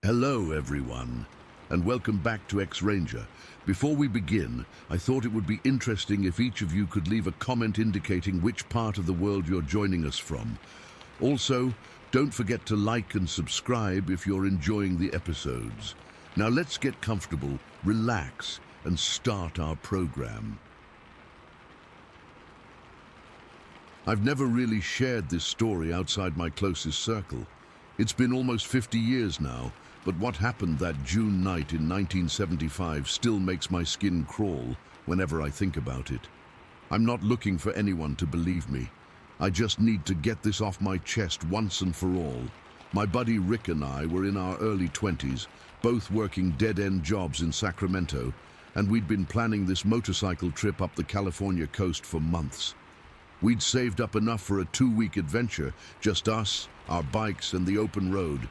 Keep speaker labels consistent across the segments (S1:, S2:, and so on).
S1: Hello everyone, and welcome back to X-Ranger. Before we begin, I thought it would be interesting if each of you could leave a comment indicating which part of the world you're joining us from. Also, don't forget to like and subscribe if you're enjoying the episodes. Now let's get comfortable, relax, and start our program. I've never really shared this story outside my closest circle. It's been almost 50 years now, but what happened that June night in 1975 still makes my skin crawl whenever I think about it. I'm not looking for anyone to believe me. I just need to get this off my chest once and for all. My buddy Rick and I were in our early 20s, both working dead-end jobs in Sacramento, and we'd been planning this motorcycle trip up the California coast for months. We'd saved up enough for a 2-week adventure, just us, our bikes, and the open road.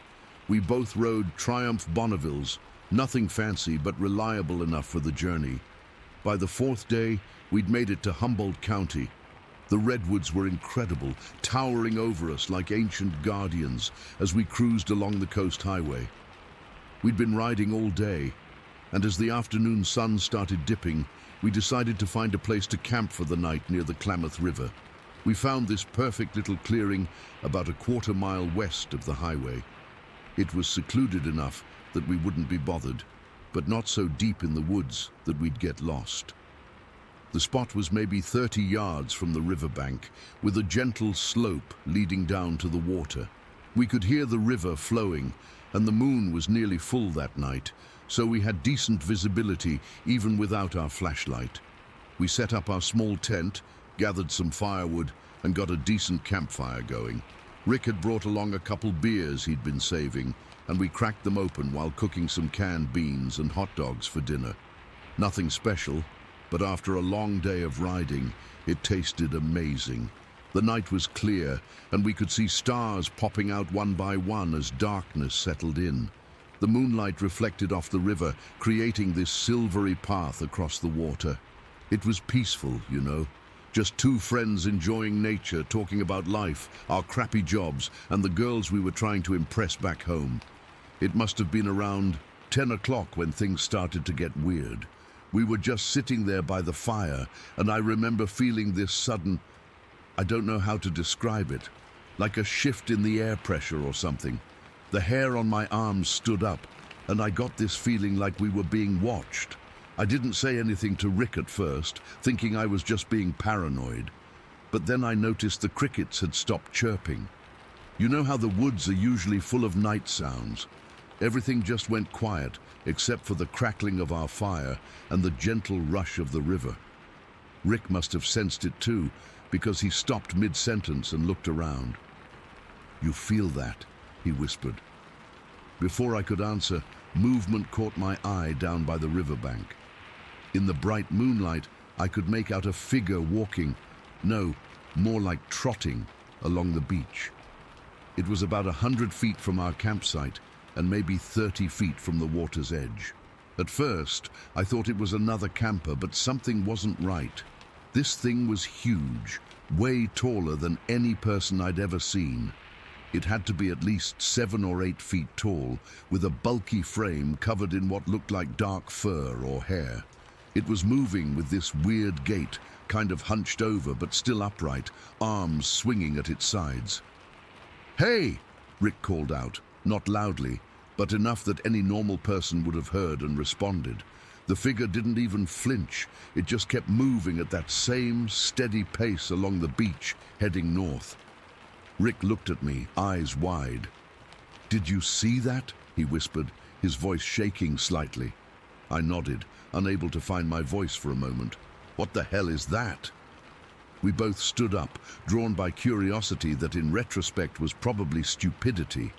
S1: We both rode Triumph Bonnevilles, nothing fancy but reliable enough for the journey. By the 4th day, we'd made it to Humboldt County. The redwoods were incredible, towering over us like ancient guardians as we cruised along the coast highway. We'd been riding all day, and as the afternoon sun started dipping, we decided to find a place to camp for the night near the Klamath River. We found this perfect little clearing about a quarter-mile west of the highway. It was secluded enough that we wouldn't be bothered, but not so deep in the woods that we'd get lost. The spot was maybe 30 yards from the riverbank, with a gentle slope leading down to the water. We could hear the river flowing, and the moon was nearly full that night, so we had decent visibility even without our flashlight. We set up our small tent, gathered some firewood, and got a decent campfire going. Rick had brought along a couple beers he'd been saving, and we cracked them open while cooking some canned beans and hot dogs for dinner. Nothing special, but after a long day of riding, it tasted amazing. The night was clear, and we could see stars popping out one by one as darkness settled in. The moonlight reflected off the river, creating this silvery path across the water. It was peaceful, you know. Just two friends enjoying nature, talking about life, our crappy jobs, and the girls we were trying to impress back home. It must have been around 10 o'clock when things started to get weird. We were just sitting there by the fire, and I remember feeling this sudden, I don't know how to describe it, like a shift in the air pressure or something. The hair on my arms stood up, and I got this feeling like we were being watched. I didn't say anything to Rick at first, thinking I was just being paranoid. But then I noticed the crickets had stopped chirping. You know how the woods are usually full of night sounds? Everything just went quiet, except for the crackling of our fire and the gentle rush of the river. Rick must have sensed it too, because he stopped mid-sentence and looked around. "You feel that?" he whispered. Before I could answer, movement caught my eye down by the riverbank. In the bright moonlight, I could make out a figure walking, no, more like trotting, along the beach. It was about 100 feet from our campsite and maybe 30 feet from the water's edge. At first, I thought it was another camper, but something wasn't right. This thing was huge, way taller than any person I'd ever seen. It had to be at least 7 or 8 feet tall, with a bulky frame covered in what looked like dark fur or hair. It was moving with this weird gait, kind of hunched over but still upright, arms swinging at its sides. "Hey!" Rick called out, not loudly, but enough that any normal person would have heard and responded. The figure didn't even flinch. It just kept moving at that same steady pace along the beach, heading north. Rick looked at me, eyes wide. "Did you see that?" he whispered, his voice shaking slightly. I nodded, unable to find my voice for a moment. "What the hell is that?" We both stood up, drawn by curiosity that in retrospect was probably stupidity.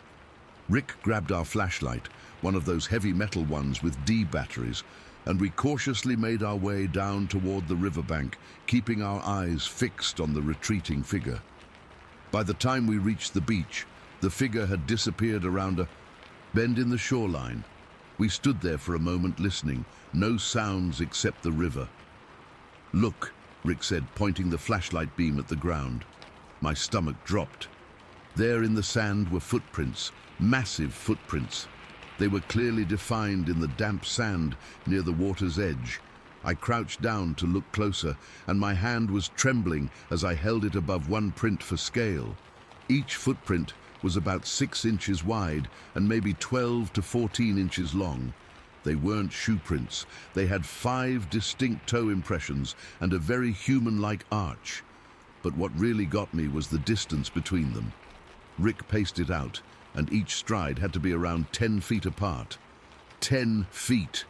S1: Rick grabbed our flashlight, one of those heavy metal ones with D batteries, and we cautiously made our way down toward the riverbank, keeping our eyes fixed on the retreating figure. By the time we reached the beach, the figure had disappeared around a bend in the shoreline. We stood there for a moment listening, no sounds except the river. "Look," Rick said, pointing the flashlight beam at the ground. My stomach dropped. There in the sand were footprints, massive footprints. They were clearly defined in the damp sand near the water's edge. I crouched down to look closer, and my hand was trembling as I held it above one print for scale. Each footprint was about 6 inches wide and maybe 12 to 14 inches long. They weren't shoe prints. They had 5 distinct toe impressions and a very human-like arch. But what really got me was the distance between them. Rick paced it out, and each stride had to be around 10 feet apart. 10 feet!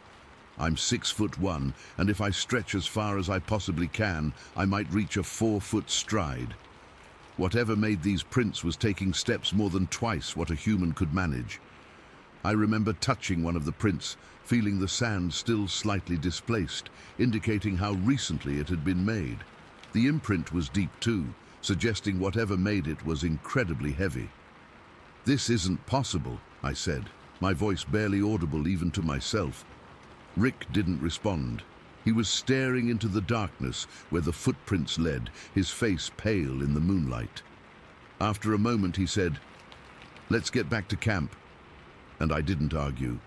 S1: I'm 6'1", and if I stretch as far as I possibly can, I might reach a 4-foot stride. Whatever made these prints was taking steps more than twice what a human could manage. I remember touching one of the prints, feeling the sand still slightly displaced, indicating how recently it had been made. The imprint was deep too, suggesting whatever made it was incredibly heavy. "This isn't possible," I said, my voice barely audible even to myself. Rick didn't respond. He was staring into the darkness where the footprints led, his face pale in the moonlight. After a moment he said, "Let's get back to camp." And I didn't argue.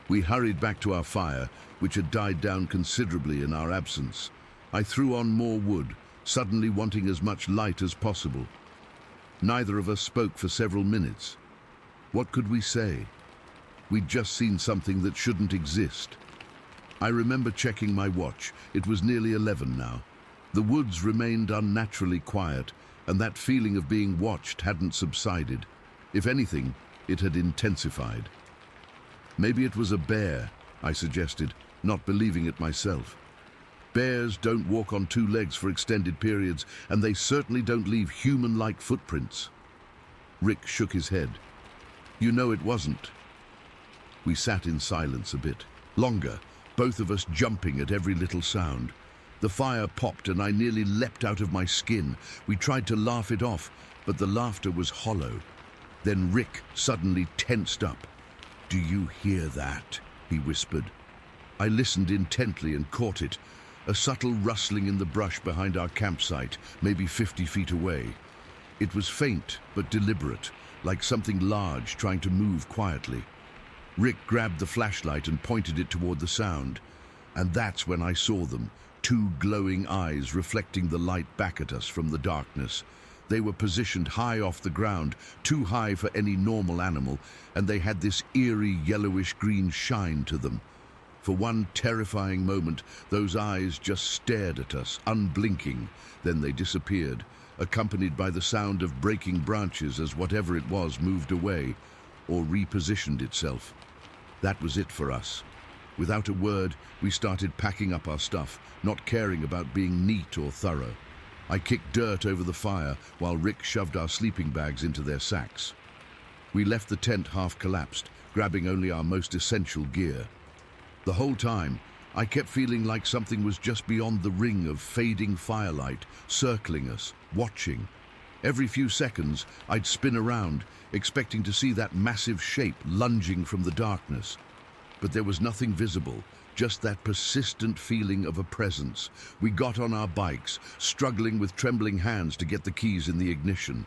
S1: We hurried back to our fire, which had died down considerably in our absence. I threw on more wood, suddenly wanting as much light as possible. Neither of us spoke for several minutes. What could we say? We'd just seen something that shouldn't exist. I remember checking my watch. It was nearly 11 now. The woods remained unnaturally quiet, and that feeling of being watched hadn't subsided. If anything, it had intensified. "Maybe it was a bear," I suggested, not believing it myself. "Bears don't walk on 2 legs for extended periods, and they certainly don't leave human-like footprints." Rick shook his head. "You know it wasn't." We sat in silence a bit, longer, both of us jumping at every little sound. The fire popped and I nearly leapt out of my skin. We tried to laugh it off, but the laughter was hollow. Then Rick suddenly tensed up. "Do you hear that?" he whispered. I listened intently and caught it, a subtle rustling in the brush behind our campsite, maybe 50 feet away. It was faint but deliberate, like something large trying to move quietly. Rick grabbed the flashlight and pointed it toward the sound. And that's when I saw them, 2 glowing eyes reflecting the light back at us from the darkness. They were positioned high off the ground, too high for any normal animal, and they had this eerie yellowish-green shine to them. For one terrifying moment, those eyes just stared at us, unblinking. Then they disappeared, accompanied by the sound of breaking branches as whatever it was moved away or repositioned itself. That was it for us. Without a word, we started packing up our stuff, not caring about being neat or thorough. I kicked dirt over the fire while Rick shoved our sleeping bags into their sacks. We left the tent half collapsed, grabbing only our most essential gear. The whole time, I kept feeling like something was just beyond the ring of fading firelight, circling us, watching. Every few seconds, I'd spin around, expecting to see that massive shape lunging from the darkness. But there was nothing visible, just that persistent feeling of a presence. We got on our bikes, struggling with trembling hands to get the keys in the ignition.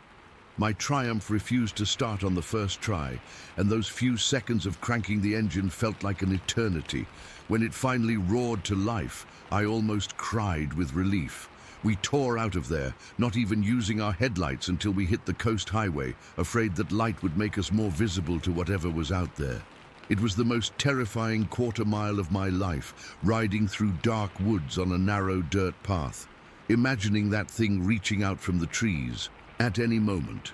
S1: My Triumph refused to start on the first try, and those few seconds of cranking the engine felt like an eternity. When it finally roared to life, I almost cried with relief. We tore out of there, not even using our headlights until we hit the coast highway, afraid that light would make us more visible to whatever was out there. It was the most terrifying quarter-mile of my life, riding through dark woods on a narrow dirt path, imagining that thing reaching out from the trees at any moment.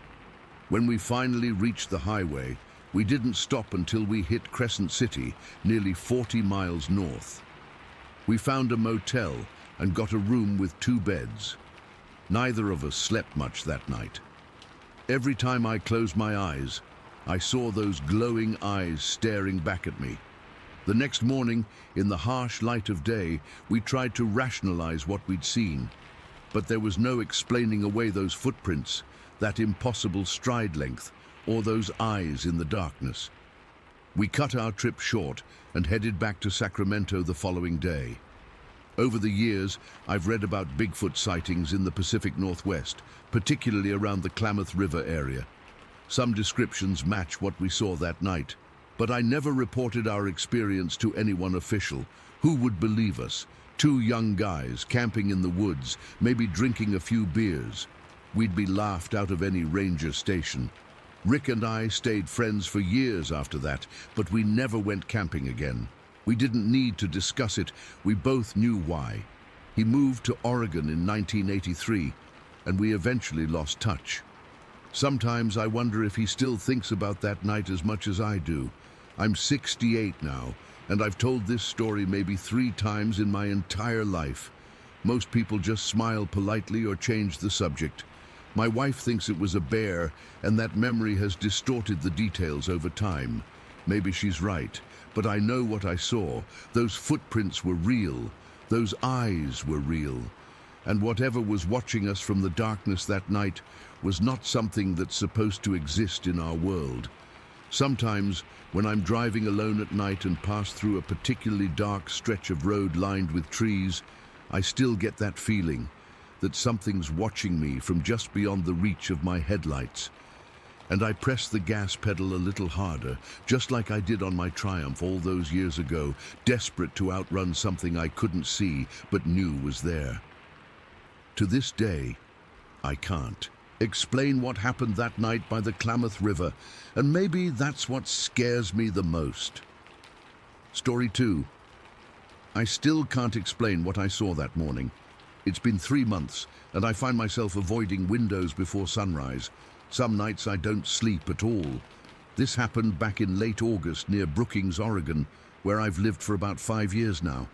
S1: When we finally reached the highway, we didn't stop until we hit Crescent City, nearly 40 miles north. We found a motel and got a room with 2 beds. Neither of us slept much that night. Every time I closed my eyes, I saw those glowing eyes staring back at me. The next morning, in the harsh light of day, we tried to rationalize what we'd seen, but there was no explaining away those footprints, that impossible stride length, or those eyes in the darkness. We cut our trip short and headed back to Sacramento the following day. Over the years, I've read about Bigfoot sightings in the Pacific Northwest, particularly around the Klamath River area. Some descriptions match what we saw that night. But I never reported our experience to anyone official. Who would believe us? Two young guys camping in the woods, maybe drinking a few beers. We'd be laughed out of any ranger station. Rick and I stayed friends for years after that, but we never went camping again. We didn't need to discuss it. We both knew why. He moved to Oregon in 1983, and we eventually lost touch. Sometimes I wonder if he still thinks about that night as much as I do. I'm 68 now, and I've told this story maybe 3 times in my entire life. Most people just smile politely or change the subject. My wife thinks it was a bear, and that memory has distorted the details over time. Maybe she's right, but I know what I saw. Those footprints were real. Those eyes were real. And whatever was watching us from the darkness that night was not something that's supposed to exist in our world. Sometimes, when I'm driving alone at night and pass through a particularly dark stretch of road lined with trees, I still get that feeling that something's watching me from just beyond the reach of my headlights. And I press the gas pedal a little harder, just like I did on my Triumph all those years ago, desperate to outrun something I couldn't see but knew was there. To this day, I can't explain what happened that night by the Klamath River, and maybe that's what scares me the most. Story 2. I still can't explain what I saw that morning. It's been 3 months, and I find myself avoiding windows before sunrise. Some nights I don't sleep at all. This happened back in late August near Brookings, Oregon, where I've lived for about 5 years now.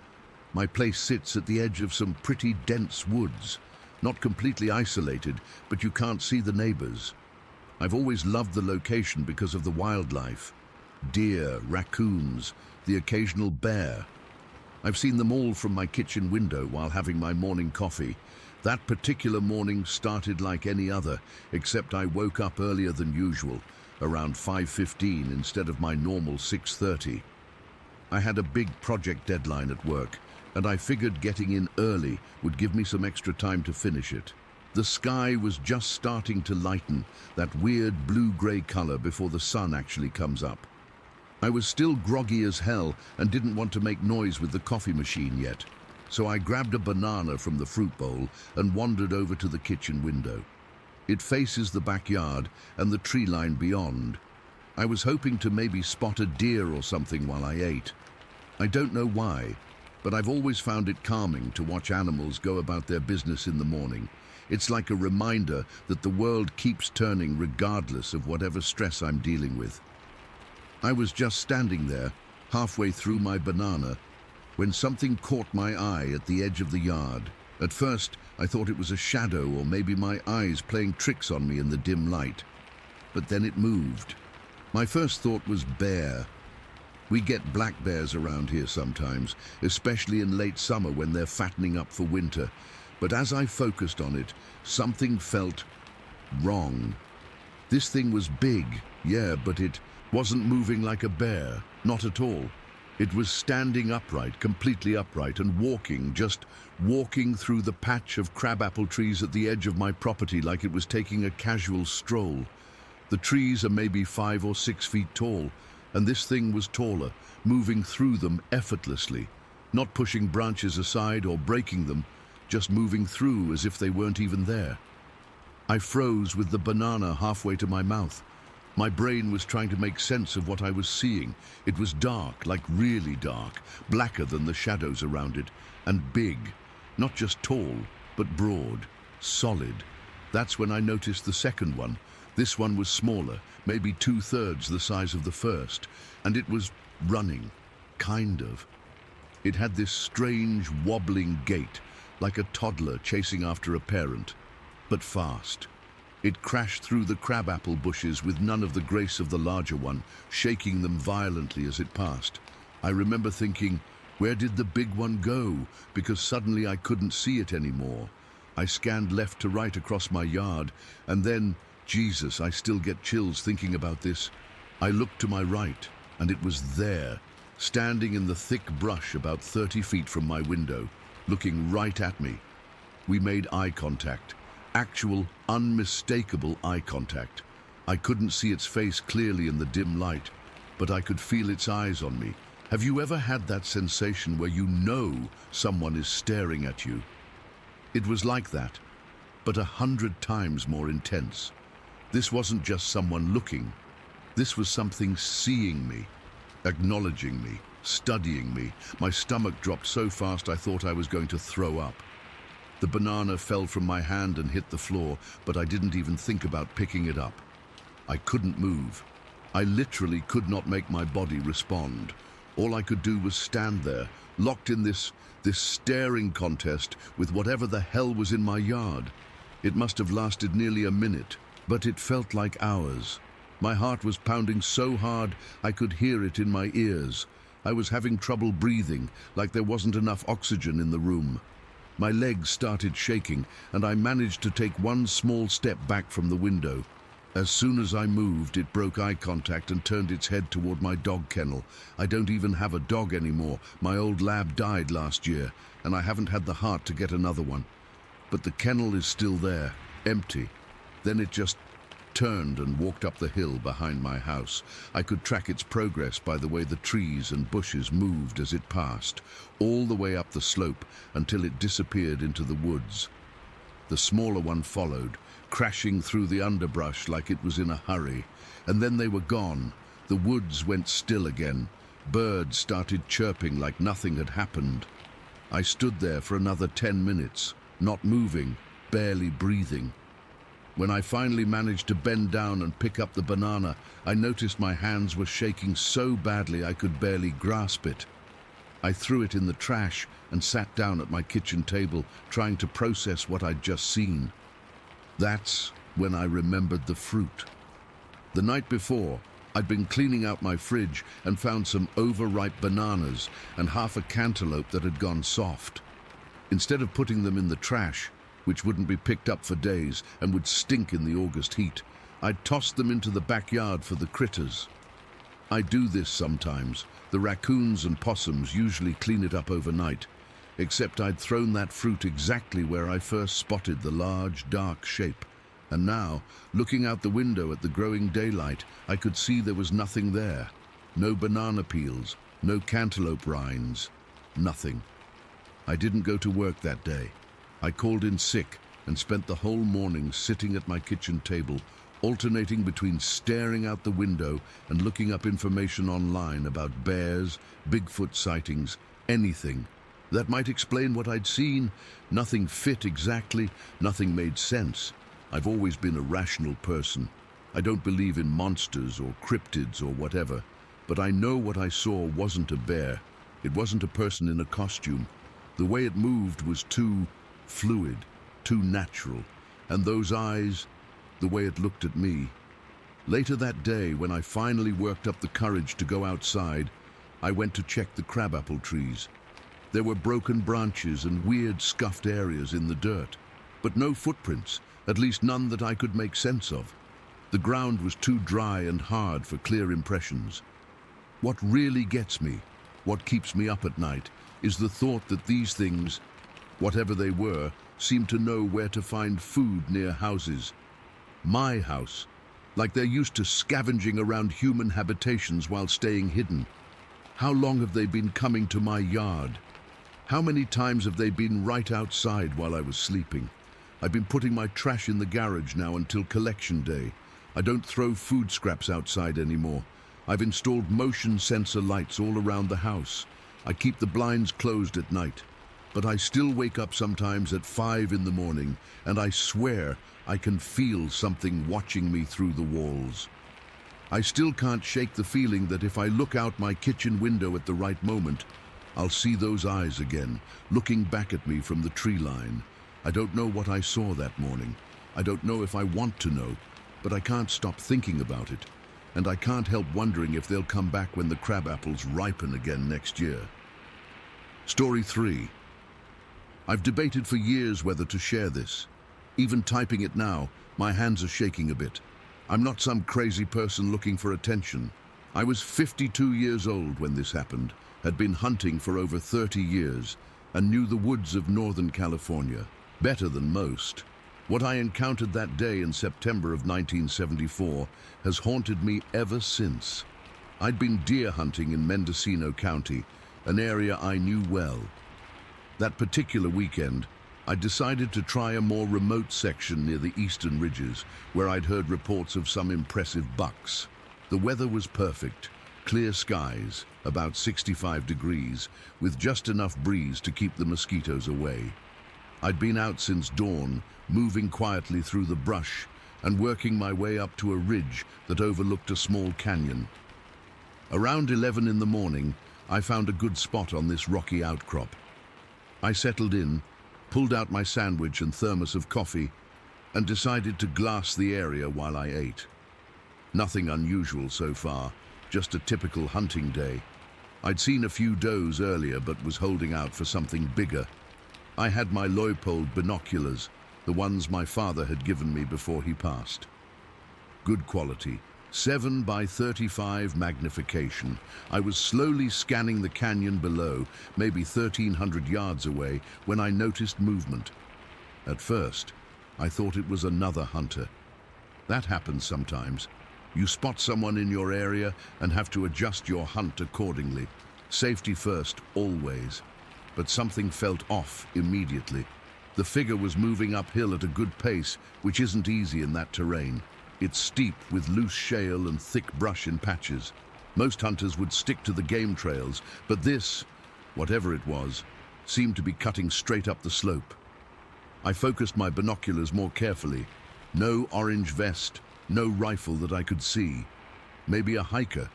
S1: My place sits at the edge of some pretty dense woods. Not completely isolated, but you can't see the neighbors. I've always loved the location because of the wildlife. Deer, raccoons, the occasional bear. I've seen them all from my kitchen window while having my morning coffee. That particular morning started like any other, except I woke up earlier than usual, around 5:15 instead of my normal 6:30. I had a big project deadline at work, and I figured getting in early would give me some extra time to finish it. The sky was just starting to lighten, that weird blue-gray color before the sun actually comes up. I was still groggy as hell and didn't want to make noise with the coffee machine yet, so I grabbed a banana from the fruit bowl and wandered over to the kitchen window. It faces the backyard and the tree line beyond. I was hoping to maybe spot a deer or something while I ate. I don't know why, but I've always found it calming to watch animals go about their business in the morning. It's like a reminder that the world keeps turning regardless of whatever stress I'm dealing with. I was just standing there, halfway through my banana, when something caught my eye at the edge of the yard. At first, I thought it was a shadow or maybe my eyes playing tricks on me in the dim light. But then it moved. My first thought was bear. We get black bears around here sometimes, especially in late summer when they're fattening up for winter. But as I focused on it, something felt wrong. This thing was big, yeah, but it wasn't moving like a bear, not at all. It was standing upright, completely upright, and just walking through the patch of crabapple trees at the edge of my property like it was taking a casual stroll. The trees are maybe 5 or 6 feet tall, and this thing was taller, moving through them effortlessly, not pushing branches aside or breaking them, just moving through as if they weren't even there. I froze with the banana halfway to my mouth. My brain was trying to make sense of what I was seeing. It was dark, like really dark, blacker than the shadows around it, and big. Not just tall, but broad, solid. That's when I noticed the second one. This one was smaller, maybe 2/3 the size of the first, and it was running, kind of. It had this strange, wobbling gait, like a toddler chasing after a parent, but fast. It crashed through the crabapple bushes with none of the grace of the larger one, shaking them violently as it passed. I remember thinking, where did the big one go? Because suddenly I couldn't see it anymore. I scanned left to right across my yard, and then, Jesus, I still get chills thinking about this. I looked to my right, and it was there, standing in the thick brush about 30 feet from my window, looking right at me. We made eye contact. Actual, unmistakable eye contact. I couldn't see its face clearly in the dim light, but I could feel its eyes on me. Have you ever had that sensation where you know someone is staring at you? It was like that, but 100 times more intense. This wasn't just someone looking. This was something seeing me, acknowledging me, studying me. My stomach dropped so fast I thought I was going to throw up. The banana fell from my hand and hit the floor, but I didn't even think about picking it up. I couldn't move. I literally could not make my body respond. All I could do was stand there, locked in this staring contest with whatever the hell was in my yard. It must have lasted nearly a minute, but it felt like hours. My heart was pounding so hard I could hear it in my ears. I was having trouble breathing, like there wasn't enough oxygen in the room. My legs started shaking, and I managed to take one small step back from the window. As soon as I moved, it broke eye contact and turned its head toward my dog kennel. I don't even have a dog anymore. My old lab died last year, and I haven't had the heart to get another one. But the kennel is still there, empty. Then it just turned and walked up the hill behind my house. I could track its progress by the way the trees and bushes moved as it passed, all the way up the slope until it disappeared into the woods. The smaller one followed, crashing through the underbrush like it was in a hurry. And then they were gone. The woods went still again. Birds started chirping like nothing had happened. I stood there for another 10 minutes, not moving, barely breathing. When I finally managed to bend down and pick up the banana, I noticed my hands were shaking so badly I could barely grasp it. I threw it in the trash and sat down at my kitchen table, trying to process what I'd just seen. That's when I remembered the fruit. The night before, I'd been cleaning out my fridge and found some overripe bananas and half a cantaloupe that had gone soft. Instead of putting them in the trash, which wouldn't be picked up for days and would stink in the August heat, I'd tossed them into the backyard for the critters. I do this sometimes. The raccoons and possums usually clean it up overnight, except I'd thrown that fruit exactly where I first spotted the large, dark shape. And now, looking out the window at the growing daylight, I could see there was nothing there. No banana peels, no cantaloupe rinds, nothing. I didn't go to work that day. I called in sick and spent the whole morning sitting at my kitchen table, alternating between staring out the window and looking up information online about bears, Bigfoot sightings, anything. That might explain what I'd seen. Nothing fit exactly, nothing made sense. I've always been a rational person. I don't believe in monsters or cryptids or whatever, but I know what I saw wasn't a bear. It wasn't a person in a costume. The way it moved was too fluid, too natural, and those eyes, the way it looked at me. Later that day, when I finally worked up the courage to go outside, I went to check the crabapple trees. There were broken branches and weird scuffed areas in the dirt, but no footprints, at least none that I could make sense of. The ground was too dry and hard for clear impressions. What really gets me, what keeps me up at night, is the thought that these things, whatever they were, seemed to know where to find food near houses. My house, like they're used to scavenging around human habitations while staying hidden. How long have they been coming to my yard? How many times have they been right outside while I was sleeping? I've been putting my trash in the garage now until collection day. I don't throw food scraps outside anymore. I've installed motion sensor lights all around the house. I keep the blinds closed at night. But I still wake up sometimes at 5 in the morning, and I swear I can feel something watching me through the walls. I still can't shake the feeling that if I look out my kitchen window at the right moment, I'll see those eyes again, looking back at me from the tree line. I don't know what I saw that morning. I don't know if I want to know, but I can't stop thinking about it. And I can't help wondering if they'll come back when the crab apples ripen again next year. Story 3. I've debated for years whether to share this. Even typing it now, my hands are shaking a bit. I'm not some crazy person looking for attention. I was 52 years old when this happened, had been hunting for over 30 years, and knew the woods of Northern California better than most. What I encountered that day in September of 1974 has haunted me ever since. I'd been deer hunting in Mendocino County, an area I knew well. That particular weekend, I decided to try a more remote section near the eastern ridges, where I'd heard reports of some impressive bucks. The weather was perfect, clear skies, about 65 degrees, with just enough breeze to keep the mosquitoes away. I'd been out since dawn, moving quietly through the brush and working my way up to a ridge that overlooked a small canyon. Around 11 in the morning, I found a good spot on this rocky outcrop. I settled in, pulled out my sandwich and thermos of coffee, and decided to glass the area while I ate. Nothing unusual so far, just a typical hunting day. I'd seen a few does earlier but was holding out for something bigger. I had my Leupold binoculars, the ones my father had given me before he passed. Good quality, 7 by 35 magnification. I was slowly scanning the canyon below, maybe 1,300 yards away, when I noticed movement. At first, I thought it was another hunter. That happens sometimes. You spot someone in your area and have to adjust your hunt accordingly. Safety first, always. But something felt off immediately. The figure was moving uphill at a good pace, which isn't easy in that terrain. It's steep with loose shale and thick brush in patches. Most hunters would stick to the game trails, but this, whatever it was, seemed to be cutting straight up the slope. I focused my binoculars more carefully. No orange vest, no rifle that I could see. Maybe a hiker.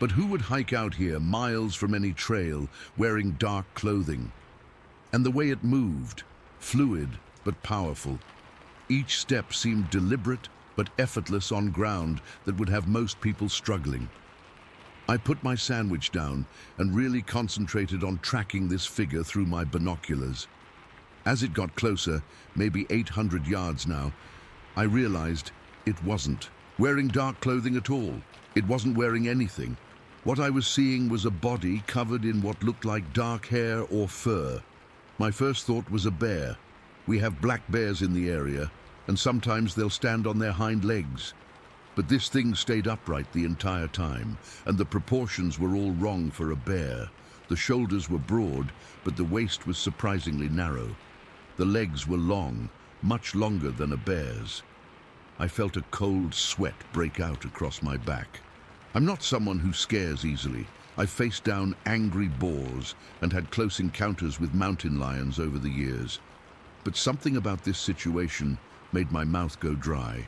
S1: But who would hike out here miles from any trail, wearing dark clothing? And the way it moved, fluid but powerful. Each step seemed deliberate but effortless on ground that would have most people struggling. I put my sandwich down and really concentrated on tracking this figure through my binoculars. As it got closer, maybe 800 yards now, I realized it wasn't wearing dark clothing at all. It wasn't wearing anything. What I was seeing was a body covered in what looked like dark hair or fur. My first thought was a bear. We have black bears in the area, and sometimes they'll stand on their hind legs. But this thing stayed upright the entire time, and the proportions were all wrong for a bear. The shoulders were broad, but the waist was surprisingly narrow. The legs were long, much longer than a bear's. I felt a cold sweat break out across my back. I'm not someone who scares easily. I've faced down angry boars and had close encounters with mountain lions over the years. But something about this situation made my mouth go dry.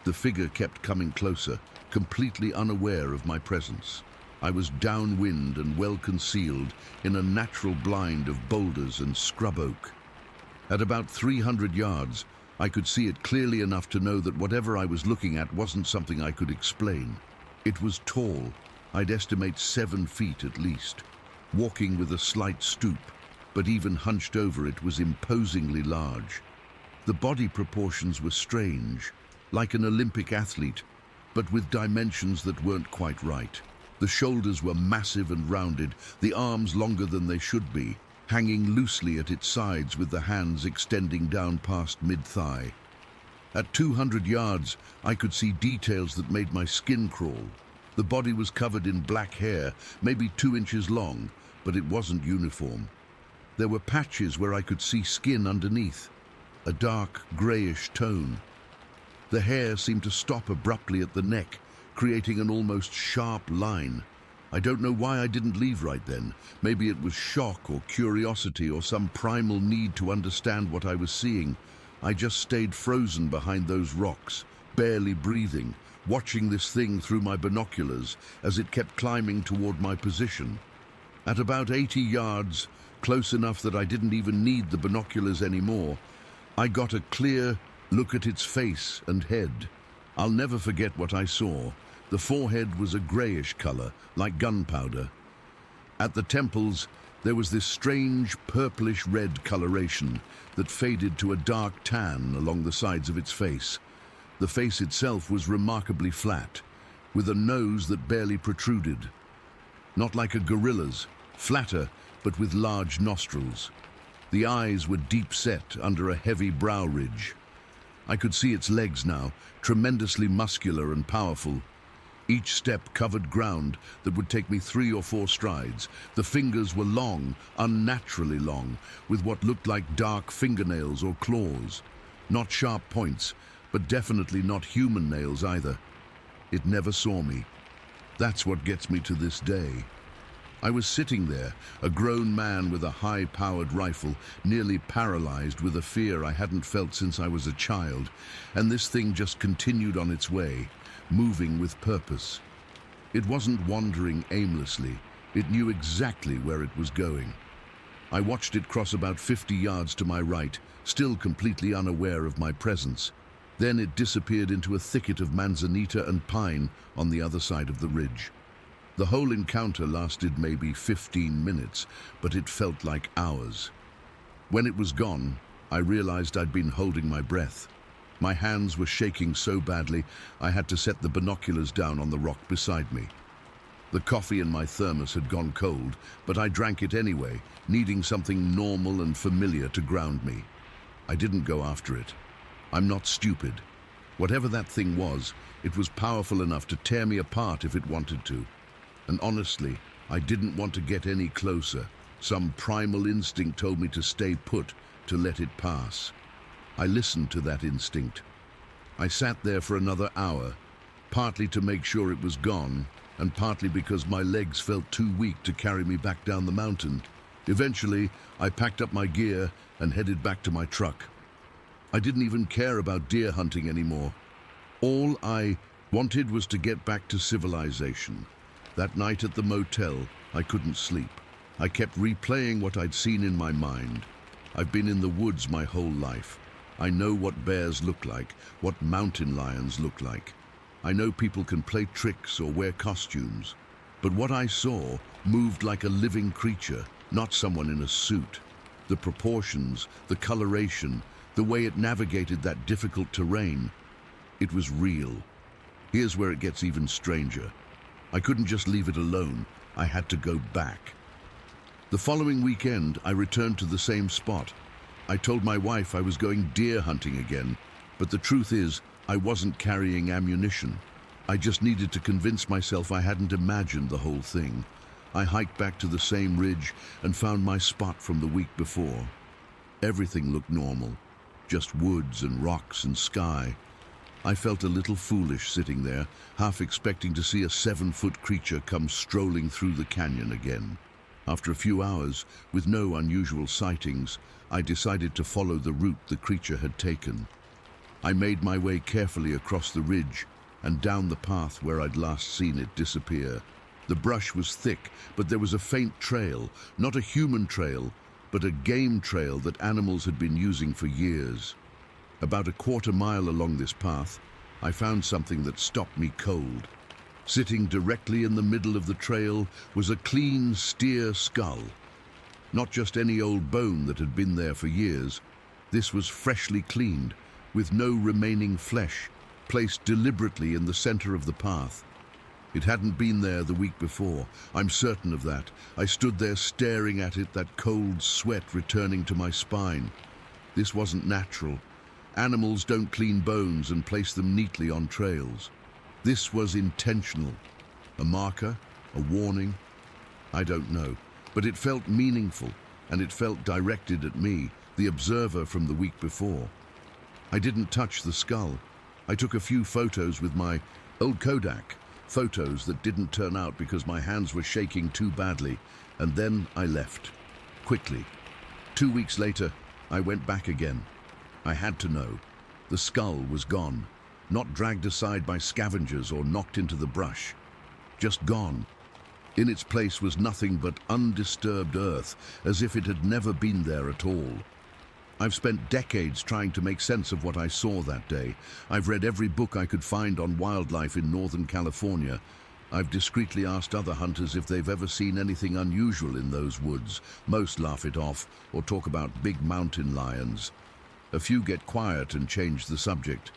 S1: The figure kept coming closer, completely unaware of my presence. I was downwind and well concealed in a natural blind of boulders and scrub oak. At about 300 yards, I could see it clearly enough to know that whatever I was looking at wasn't something I could explain. It was tall, I'd estimate 7 feet at least, walking with a slight stoop, but even hunched over it was imposingly large. The body proportions were strange, like an Olympic athlete, but with dimensions that weren't quite right. The shoulders were massive and rounded, the arms longer than they should be, hanging loosely at its sides with the hands extending down past mid-thigh. At 200 yards, I could see details that made my skin crawl. The body was covered in black hair, maybe 2 inches long, but it wasn't uniform. There were patches where I could see skin underneath, a dark, grayish tone. The hair seemed to stop abruptly at the neck, creating an almost sharp line. I don't know why I didn't leave right then. Maybe it was shock or curiosity or some primal need to understand what I was seeing. I just stayed frozen behind those rocks, barely breathing, watching this thing through my binoculars as it kept climbing toward my position. At about 80 yards, close enough that I didn't even need the binoculars anymore, I got a clear look at its face and head. I'll never forget what I saw. The forehead was a grayish color, like gunpowder. At the temples, there was this strange purplish-red coloration that faded to a dark tan along the sides of its face. The face itself was remarkably flat, with a nose that barely protruded. Not like a gorilla's, flatter, but with large nostrils. The eyes were deep set under a heavy brow ridge. I could see its legs now, tremendously muscular and powerful. Each step covered ground that would take me 3 or 4 strides. The fingers were long, unnaturally long, with what looked like dark fingernails or claws. Not sharp points, but definitely not human nails either. It never saw me. That's what gets me to this day. I was sitting there, a grown man with a high-powered rifle, nearly paralyzed with a fear I hadn't felt since I was a child, and this thing just continued on its way, moving with purpose. It wasn't wandering aimlessly. It knew exactly where it was going. I watched it cross about 50 yards to my right, still completely unaware of my presence. Then it disappeared into a thicket of manzanita and pine on the other side of the ridge. The whole encounter lasted maybe 15 minutes, but it felt like hours. When it was gone, I realized I'd been holding my breath. My hands were shaking so badly, I had to set the binoculars down on the rock beside me. The coffee in my thermos had gone cold, but I drank it anyway, needing something normal and familiar to ground me. I didn't go after it. I'm not stupid. Whatever that thing was, it was powerful enough to tear me apart if it wanted to. And honestly, I didn't want to get any closer. Some primal instinct told me to stay put, to let it pass. I listened to that instinct. I sat there for another hour, partly to make sure it was gone, and partly because my legs felt too weak to carry me back down the mountain. Eventually, I packed up my gear and headed back to my truck. I didn't even care about deer hunting anymore. All I wanted was to get back to civilization. That night at the motel, I couldn't sleep. I kept replaying what I'd seen in my mind. I've been in the woods my whole life. I know what bears look like, what mountain lions look like. I know people can play tricks or wear costumes. But what I saw moved like a living creature, not someone in a suit. The proportions, the coloration, the way it navigated that difficult terrain, it was real. Here's where it gets even stranger. I couldn't just leave it alone. I had to go back. The following weekend, I returned to the same spot. I told my wife I was going deer hunting again, but the truth is, I wasn't carrying ammunition. I just needed to convince myself I hadn't imagined the whole thing. I hiked back to the same ridge and found my spot from the week before. Everything looked normal, just woods and rocks and sky. I felt a little foolish sitting there, half expecting to see a 7-foot creature come strolling through the canyon again. After a few hours, with no unusual sightings, I decided to follow the route the creature had taken. I made my way carefully across the ridge and down the path where I'd last seen it disappear. The brush was thick, but there was a faint trail, not a human trail, but a game trail that animals had been using for years. About a quarter mile along this path, I found something that stopped me cold. Sitting directly in the middle of the trail was a clean steer skull. Not just any old bone that had been there for years. This was freshly cleaned, with no remaining flesh, placed deliberately in the center of the path. It hadn't been there the week before. I'm certain of that. I stood there staring at it, that cold sweat returning to my spine. This wasn't natural. Animals don't clean bones and place them neatly on trails. This was intentional. A marker? A warning? I don't know. But it felt meaningful, and it felt directed at me, the observer from the week before. I didn't touch the skull. I took a few photos with my old Kodak, photos that didn't turn out because my hands were shaking too badly, and then I left, quickly. 2 weeks later, I went back again. I had to know. The skull was gone, not dragged aside by scavengers or knocked into the brush. Just gone. In its place was nothing but undisturbed earth, as if it had never been there at all. I've spent decades trying to make sense of what I saw that day. I've read every book I could find on wildlife in Northern California. I've discreetly asked other hunters if they've ever seen anything unusual in those woods. Most laugh it off or talk about big mountain lions. A few get quiet and change the subject.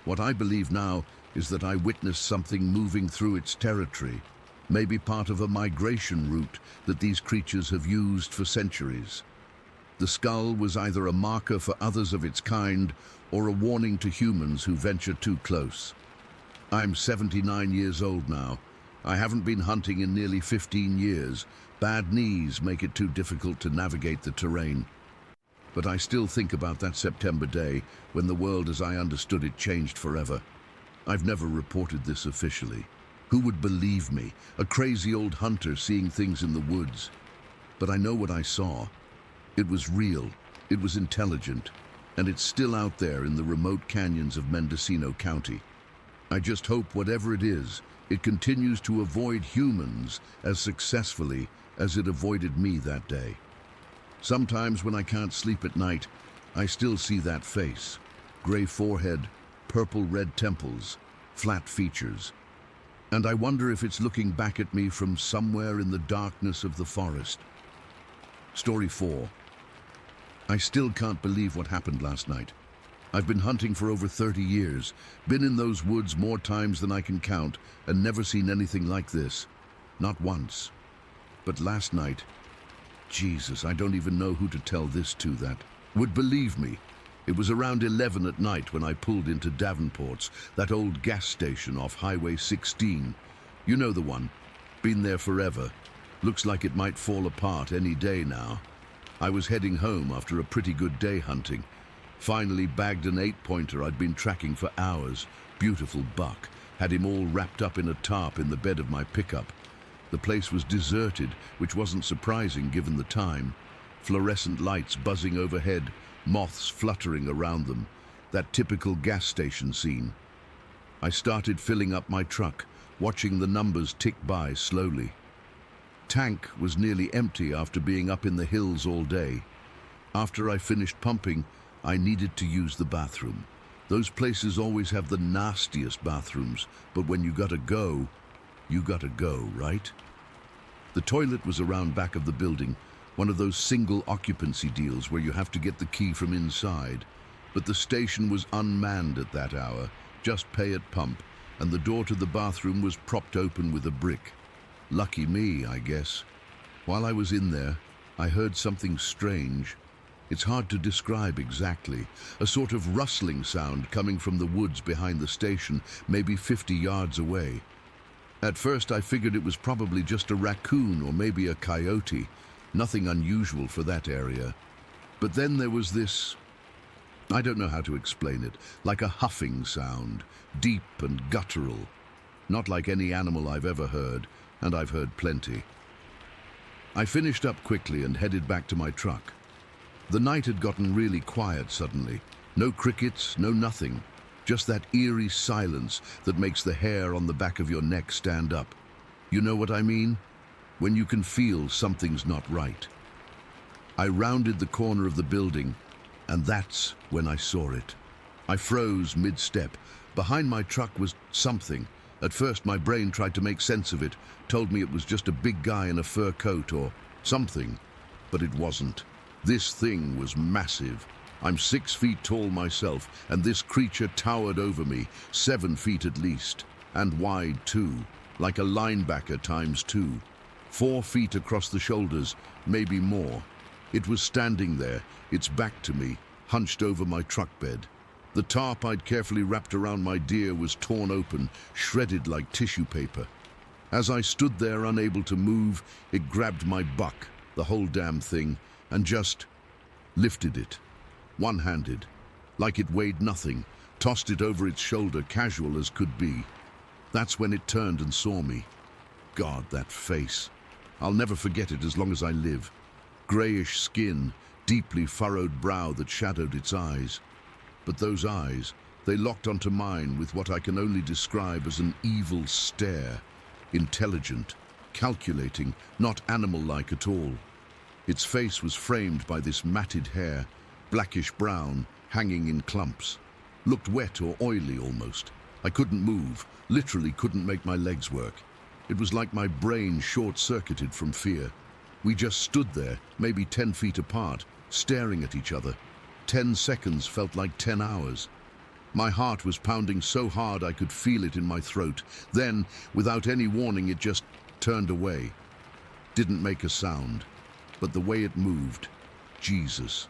S1: What I believe now is that I witnessed something moving through its territory, maybe part of a migration route that these creatures have used for centuries. The skull was either a marker for others of its kind or a warning to humans who venture too close. I'm 79 years old now. I haven't been hunting in nearly 15 years. Bad knees make it too difficult to navigate the terrain. But I still think about that September day when the world as I understood it changed forever. I've never reported this officially. Who would believe me, a crazy old hunter seeing things in the woods? But I know what I saw. It was real, it was intelligent, and it's still out there in the remote canyons of Mendocino County. I just hope whatever it is, it continues to avoid humans as successfully as it avoided me that day. Sometimes when I can't sleep at night, I still see that face. Gray forehead, purple-red temples, flat features. And I wonder if it's looking back at me from somewhere in the darkness of the forest. Story 4. I still can't believe what happened last night. I've been hunting for over 30 years, been in those woods more times than I can count, and never seen anything like this. Not once. But last night, Jesus, I don't even know who to tell this to that would believe me. It was around 11 at night when I pulled into Davenport's, that old gas station off Highway 16. You know the one. Been there forever. Looks like it might fall apart any day now. I was heading home after a pretty good day hunting. Finally bagged an 8-pointer I'd been tracking for hours. Beautiful buck. Had him all wrapped up in a tarp in the bed of my pickup. The place was deserted, which wasn't surprising given the time. Fluorescent lights buzzing overhead, moths fluttering around them. That typical gas station scene. I started filling up my truck, watching the numbers tick by slowly. Tank was nearly empty after being up in the hills all day. After I finished pumping, I needed to use the bathroom. Those places always have the nastiest bathrooms, but when you gotta go, right? The toilet was around back of the building, one of those single occupancy deals where you have to get the key from inside. But the station was unmanned at that hour, just pay at pump, and the door to the bathroom was propped open with a brick. Lucky me, I guess. While I was in there, I heard something strange. It's hard to describe exactly. A sort of rustling sound coming from the woods behind the station, maybe 50 yards away. At first I figured it was probably just a raccoon or maybe a coyote. Nothing unusual for that area. But then there was this, I don't know how to explain it, like a huffing sound, deep and guttural. Not like any animal I've ever heard, and I've heard plenty. I finished up quickly and headed back to my truck. The night had gotten really quiet suddenly. No crickets, no nothing. Just that eerie silence that makes the hair on the back of your neck stand up. You know what I mean? When you can feel something's not right. I rounded the corner of the building, and that's when I saw it. I froze mid-step. Behind my truck was something. At first my brain tried to make sense of it, told me it was just a big guy in a fur coat or something, but it wasn't. This thing was massive. I'm 6 feet tall myself, and this creature towered over me, 7 feet at least, and wide too, like a linebacker times 2. 4 feet across the shoulders, maybe more. It was standing there, its back to me, hunched over my truck bed. The tarp I'd carefully wrapped around my deer was torn open, shredded like tissue paper. As I stood there unable to move, it grabbed my buck, the whole damn thing, and just lifted it, one-handed, like it weighed nothing, tossed it over its shoulder, casual as could be. That's when it turned and saw me. God, that face. I'll never forget it as long as I live. Grayish skin, deeply furrowed brow that shadowed its eyes. But those eyes, they locked onto mine with what I can only describe as an evil stare. Intelligent, calculating, not animal-like at all. Its face was framed by this matted hair, blackish brown, hanging in clumps. Looked wet or oily almost. I couldn't move, literally couldn't make my legs work. It was like my brain short-circuited from fear. We just stood there, maybe 10 feet apart, staring at each other. 10 seconds felt like 10 hours. My heart was pounding so hard I could feel it in my throat. Then, without any warning, it just turned away. Didn't make a sound. But the way it moved, Jesus.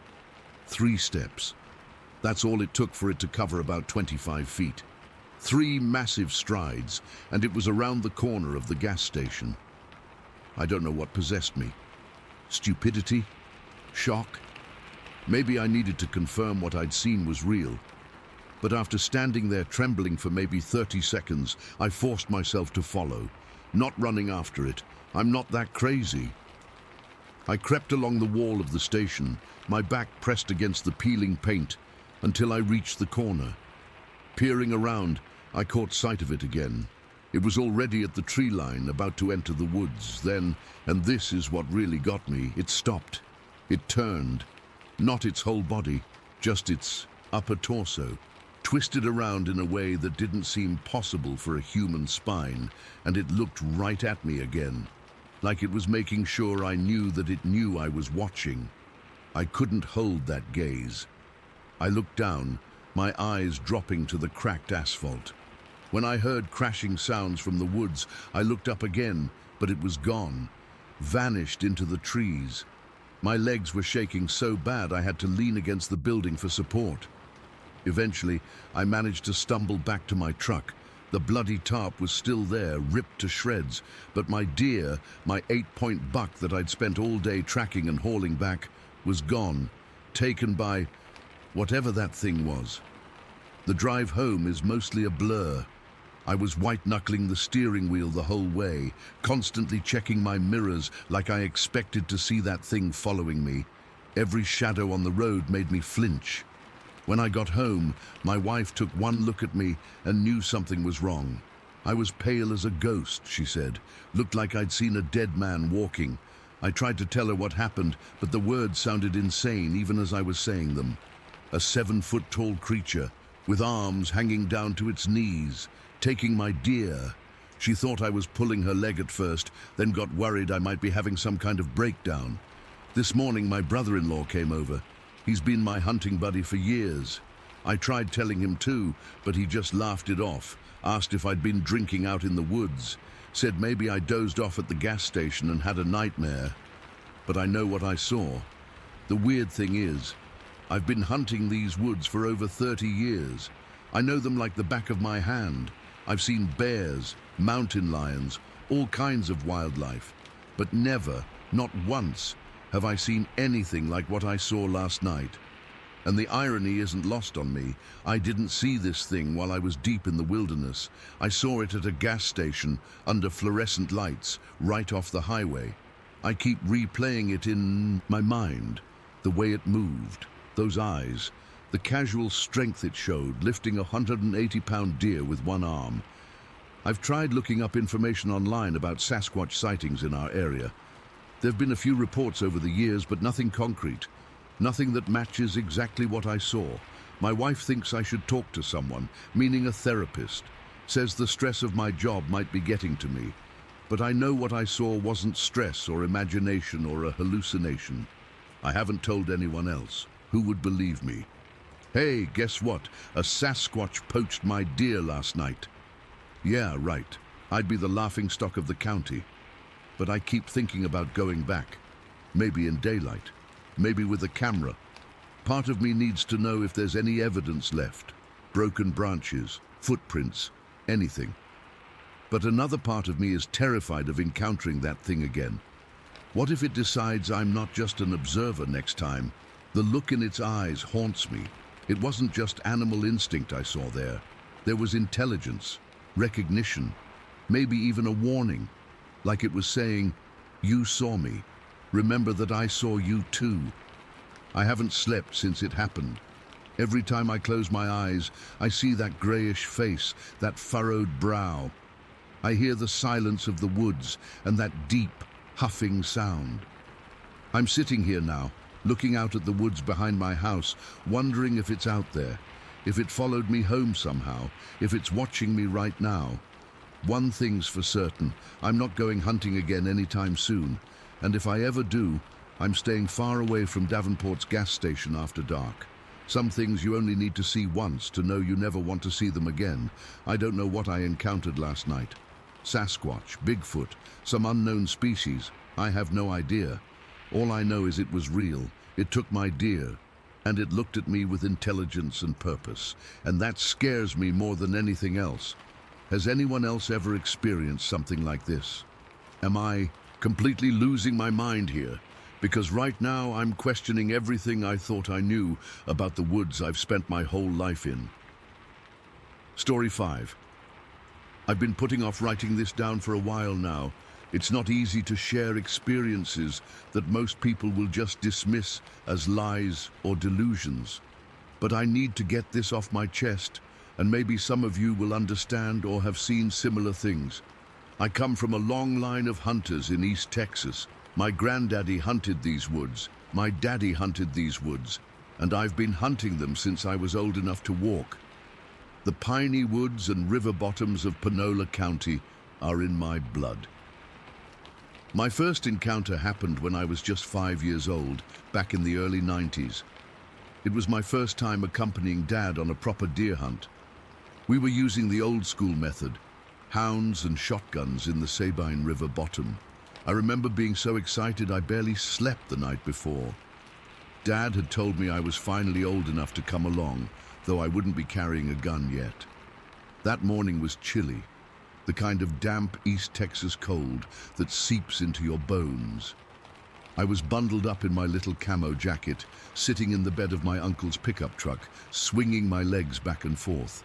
S1: 3 steps. That's all it took for it to cover about 25 feet. 3 massive strides, and it was around the corner of the gas station. I don't know what possessed me. Stupidity? Shock? Maybe I needed to confirm what I'd seen was real. But after standing there trembling for maybe 30 seconds, I forced myself to follow, not running after it. I'm not that crazy. I crept along the wall of the station, my back pressed against the peeling paint, until I reached the corner. Peering around, I caught sight of it again. It was already at the tree line, about to enter the woods. Then, and this is what really got me, it stopped. It turned. Not its whole body, just its upper torso, twisted around in a way that didn't seem possible for a human spine, and it looked right at me again, like it was making sure I knew that it knew I was watching. I couldn't hold that gaze. I looked down, my eyes dropping to the cracked asphalt. When I heard crashing sounds from the woods, I looked up again, but it was gone, vanished into the trees. My legs were shaking so bad I had to lean against the building for support. Eventually, I managed to stumble back to my truck. The bloody tarp was still there, ripped to shreds, but my deer, my 8-point buck that I'd spent all day tracking and hauling back, was gone, taken by whatever that thing was. The drive home is mostly a blur. I was white-knuckling the steering wheel the whole way, constantly checking my mirrors like I expected to see that thing following me. Every shadow on the road made me flinch. When I got home, my wife took one look at me and knew something was wrong. I was pale as a ghost, she said. Looked like I'd seen a dead man walking. I tried to tell her what happened, but the words sounded insane even as I was saying them. A 7-foot-tall creature, with arms hanging down to its knees, taking my deer. She thought I was pulling her leg at first, then got worried I might be having some kind of breakdown. This morning my brother-in-law came over. He's been my hunting buddy for years. I tried telling him too, but he just laughed it off, asked if I'd been drinking out in the woods, said maybe I dozed off at the gas station and had a nightmare. But I know what I saw. The weird thing is, I've been hunting these woods for over 30 years. I know them like the back of my hand. I've seen bears, mountain lions, all kinds of wildlife, but never, not once, have I seen anything like what I saw last night. And the irony isn't lost on me. I didn't see this thing while I was deep in the wilderness. I saw it at a gas station under fluorescent lights right off the highway. I keep replaying it in my mind, the way it moved, those eyes, the casual strength it showed, lifting a 180-pound deer with one arm. I've tried looking up information online about Sasquatch sightings in our area. There have been a few reports over the years, but nothing concrete. Nothing that matches exactly what I saw. My wife thinks I should talk to someone, meaning a therapist. Says the stress of my job might be getting to me. But I know what I saw wasn't stress or imagination or a hallucination. I haven't told anyone else. Who would believe me? Hey, guess what? A Sasquatch poached my deer last night. Yeah, right. I'd be the laughingstock of the county. But I keep thinking about going back. Maybe in daylight. Maybe with a camera. Part of me needs to know if there's any evidence left. Broken branches, footprints, anything. But another part of me is terrified of encountering that thing again. What if it decides I'm not just an observer next time? The look in its eyes haunts me. It wasn't just animal instinct I saw there. There was intelligence, recognition, maybe even a warning. Like it was saying, you saw me. Remember that I saw you too. I haven't slept since it happened. Every time I close my eyes, I see that grayish face, that furrowed brow. I hear the silence of the woods and that deep, huffing sound. I'm sitting here now, looking out at the woods behind my house, wondering if it's out there, if it followed me home somehow, if it's watching me right now. One thing's for certain, I'm not going hunting again anytime soon, and if I ever do, I'm staying far away from Davenport's gas station after dark. Some things you only need to see once to know you never want to see them again. I don't know what I encountered last night. Sasquatch, Bigfoot, some unknown species. I have no idea. All I know is it was real. It took my deer. and it looked at me with intelligence and purpose, and that scares me more than anything else. Has anyone else ever experienced something like this? Am I completely losing my mind here? Because right now I'm questioning everything I thought I knew about the woods I've spent my whole life in. Story 5. I've been putting off writing this down for a while now. It's not easy to share experiences that most people will just dismiss as lies or delusions. But I need to get this off my chest, and maybe some of you will understand or have seen similar things. I come from a long line of hunters in East Texas. My granddaddy hunted these woods, my daddy hunted these woods, and I've been hunting them since I was old enough to walk. The piney woods and river bottoms of Panola County are in my blood. My first encounter happened when I was just 5 years old, back in the early 90s. It was my first time accompanying Dad on a proper deer hunt. We were using the old school method, hounds and shotguns in the Sabine River bottom. I remember being so excited I barely slept the night before. Dad had told me I was finally old enough to come along, though I wouldn't be carrying a gun yet. That morning was chilly, the kind of damp East Texas cold that seeps into your bones. I was bundled up in my little camo jacket, sitting in the bed of my uncle's pickup truck, swinging my legs back and forth.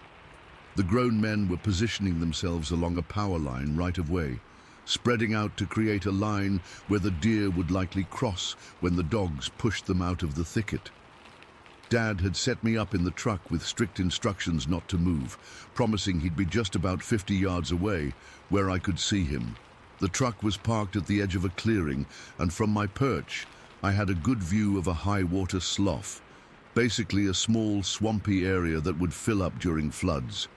S1: The grown men were positioning themselves along a power line right of way, spreading out to create a line where the deer would likely cross when the dogs pushed them out of the thicket. Dad had set me up in the truck with strict instructions not to move, promising he'd be just about 50 yards away, where I could see him. The truck was parked at the edge of a clearing, and from my perch, I had a good view of a high-water slough, basically a small, swampy area that would fill up during floods.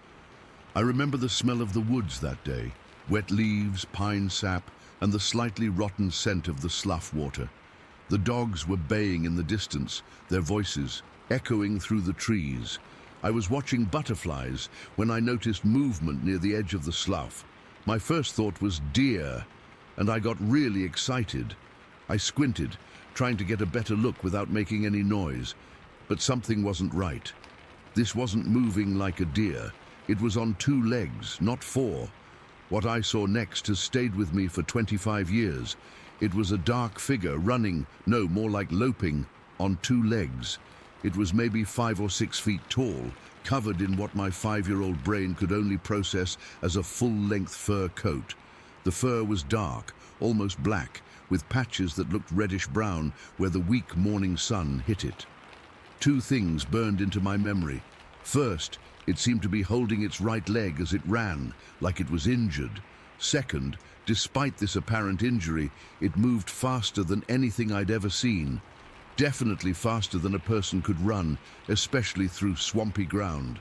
S1: I remember the smell of the woods that day, wet leaves, pine sap, and the slightly rotten scent of the slough water. The dogs were baying in the distance, their voices echoing through the trees. I was watching butterflies when I noticed movement near the edge of the slough. My first thought was deer, and I got really excited. I squinted, trying to get a better look without making any noise, but something wasn't right. This wasn't moving like a deer. It was on 2 legs, not 4. What I saw next has stayed with me for 25 years. It was a dark figure running, no, more like loping, on 2 legs. It was maybe 5 or 6 feet tall, covered in what my 5-year-old brain could only process as a full-length fur coat. The fur was dark, almost black, with patches that looked reddish-brown where the weak morning sun hit it. 2 things burned into my memory. First, it seemed to be holding its right leg as it ran, like it was injured. Second, despite this apparent injury, it moved faster than anything I'd ever seen. Definitely faster than a person could run, especially through swampy ground.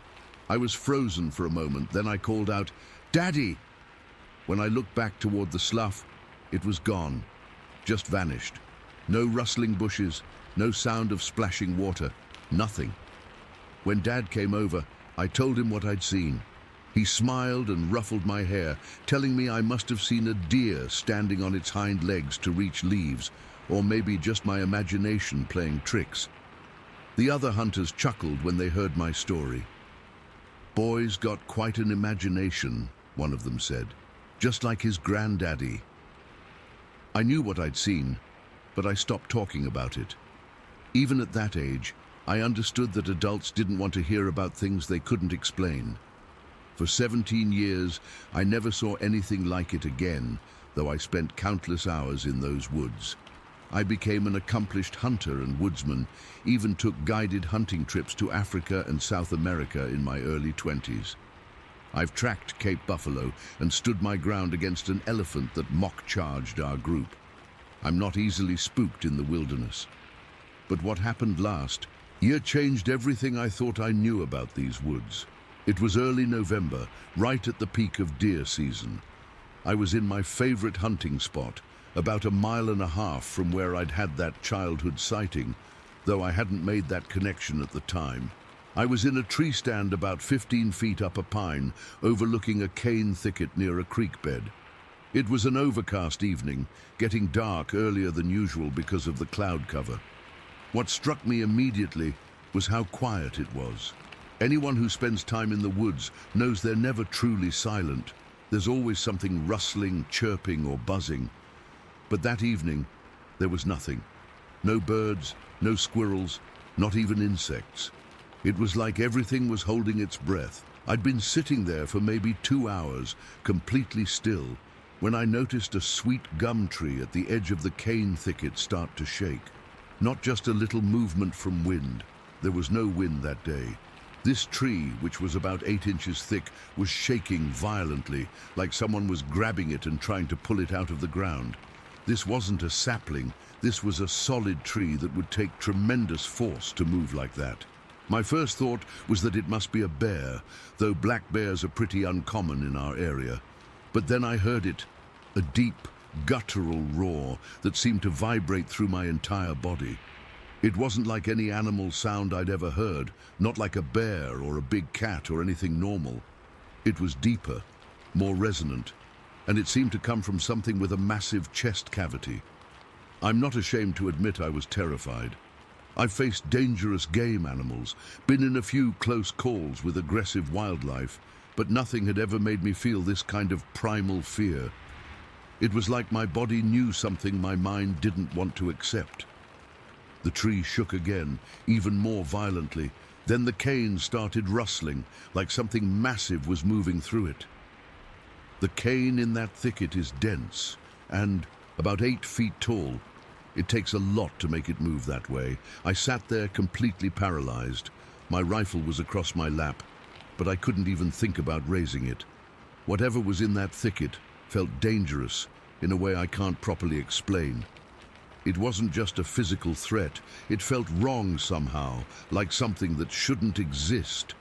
S1: I was frozen for a moment, then I called out, "Daddy!" When I looked back toward the slough, it was gone, just vanished. No rustling bushes, no sound of splashing water, nothing. When Dad came over, I told him what I'd seen. He smiled and ruffled my hair, telling me I must have seen a deer standing on its hind legs to reach leaves, or maybe just my imagination playing tricks. The other hunters chuckled when they heard my story. "Boy's got quite an imagination," one of them said, "just like his granddaddy." I knew what I'd seen, but I stopped talking about it. Even at that age, I understood that adults didn't want to hear about things they couldn't explain. For 17 years, I never saw anything like it again, though I spent countless hours in those woods. I became an accomplished hunter and woodsman, even took guided hunting trips to Africa and South America in my early 20s. I've tracked Cape Buffalo and stood my ground against an elephant that mock-charged our group. I'm not easily spooked in the wilderness. But what happened last year changed everything I thought I knew about these woods. It was early November, right at the peak of deer season. I was in my favorite hunting spot, about 1.5 miles from where I'd had that childhood sighting, though I hadn't made that connection at the time. I was in a tree stand about 15 feet up a pine, overlooking a cane thicket near a creek bed. It was an overcast evening, getting dark earlier than usual because of the cloud cover. What struck me immediately was how quiet it was. Anyone who spends time in the woods knows they're never truly silent. There's always something rustling, chirping, or buzzing. But that evening, there was nothing. No birds, no squirrels, not even insects. It was like everything was holding its breath. I'd been sitting there for maybe 2 hours, completely still, when I noticed a sweet gum tree at the edge of the cane thicket start to shake. Not just a little movement from wind. There was no wind that day. This tree, which was about 8 inches thick, was shaking violently, like someone was grabbing it and trying to pull it out of the ground. This wasn't a sapling. This was a solid tree that would take tremendous force to move like that. My first thought was that it must be a bear, though black bears are pretty uncommon in our area. But then I heard it, a deep, guttural roar that seemed to vibrate through my entire body. It wasn't like any animal sound I'd ever heard, not like a bear or a big cat or anything normal. It was deeper, more resonant, and it seemed to come from something with a massive chest cavity. I'm not ashamed to admit I was terrified. I've faced dangerous game animals, been in a few close calls with aggressive wildlife, but nothing had ever made me feel this kind of primal fear. It was like my body knew something my mind didn't want to accept. The tree shook again, even more violently. Then the cane started rustling, like something massive was moving through it. The cane in that thicket is dense and about 8 feet tall. It takes a lot to make it move that way. I sat there completely paralyzed. My rifle was across my lap, but I couldn't even think about raising it. Whatever was in that thicket felt dangerous in a way I can't properly explain. It wasn't just a physical threat. It felt wrong somehow, like something that shouldn't exist.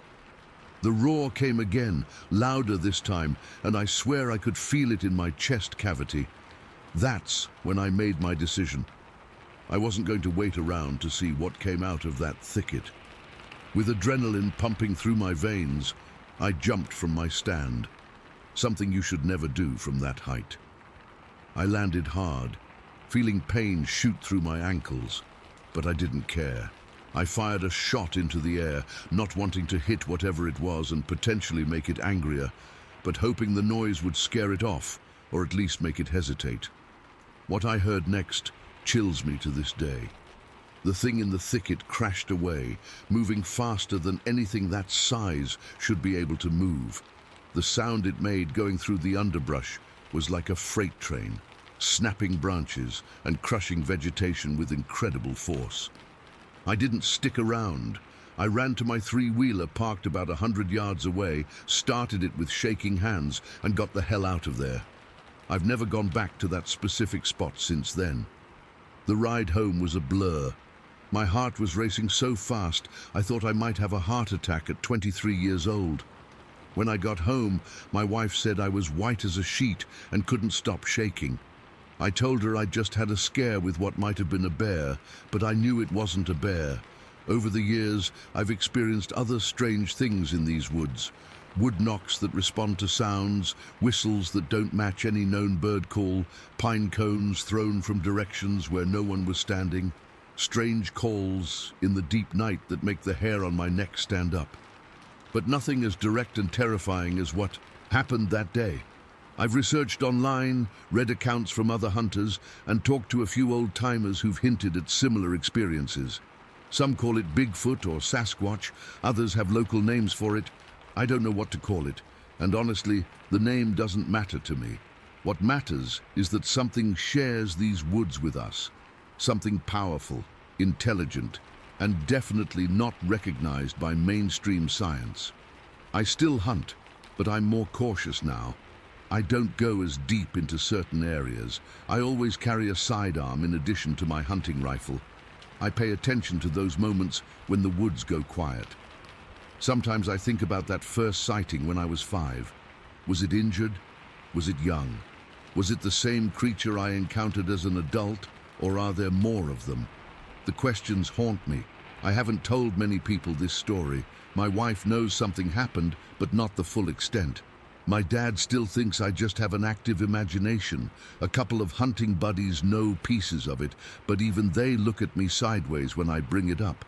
S1: The roar came again, louder this time, and I swear I could feel it in my chest cavity. That's when I made my decision. I wasn't going to wait around to see what came out of that thicket. With adrenaline pumping through my veins, I jumped from my stand, something you should never do from that height. I landed hard, feeling pain shoot through my ankles, but I didn't care. I fired a shot into the air, not wanting to hit whatever it was and potentially make it angrier, but hoping the noise would scare it off, or at least make it hesitate. What I heard next chills me to this day. The thing in the thicket crashed away, moving faster than anything that size should be able to move. The sound it made going through the underbrush was like a freight train, snapping branches and crushing vegetation with incredible force. I didn't stick around. I ran to my 3-wheeler parked about 100 yards away, started it with shaking hands, and got the hell out of there. I've never gone back to that specific spot since then. The ride home was a blur. My heart was racing so fast, I thought I might have a heart attack at 23 years old. When I got home, my wife said I was white as a sheet and couldn't stop shaking. I told her I'd just had a scare with what might have been a bear, but I knew it wasn't a bear. Over the years, I've experienced other strange things in these woods. Wood knocks that respond to sounds, whistles that don't match any known bird call, pine cones thrown from directions where no one was standing, strange calls in the deep night that make the hair on my neck stand up. But nothing as direct and terrifying as what happened that day. I've researched online, read accounts from other hunters, and talked to a few old-timers who've hinted at similar experiences. Some call it Bigfoot or Sasquatch, others have local names for it. I don't know what to call it, and honestly, the name doesn't matter to me. What matters is that something shares these woods with us. Something powerful, intelligent, and definitely not recognized by mainstream science. I still hunt, but I'm more cautious now. I don't go as deep into certain areas. I always carry a sidearm in addition to my hunting rifle. I pay attention to those moments when the woods go quiet. Sometimes I think about that first sighting when I was 5. Was it injured? Was it young? Was it the same creature I encountered as an adult, or are there more of them? The questions haunt me. I haven't told many people this story. My wife knows something happened, but not the full extent. My dad still thinks I just have an active imagination. A couple of hunting buddies know pieces of it, but even they look at me sideways when I bring it up.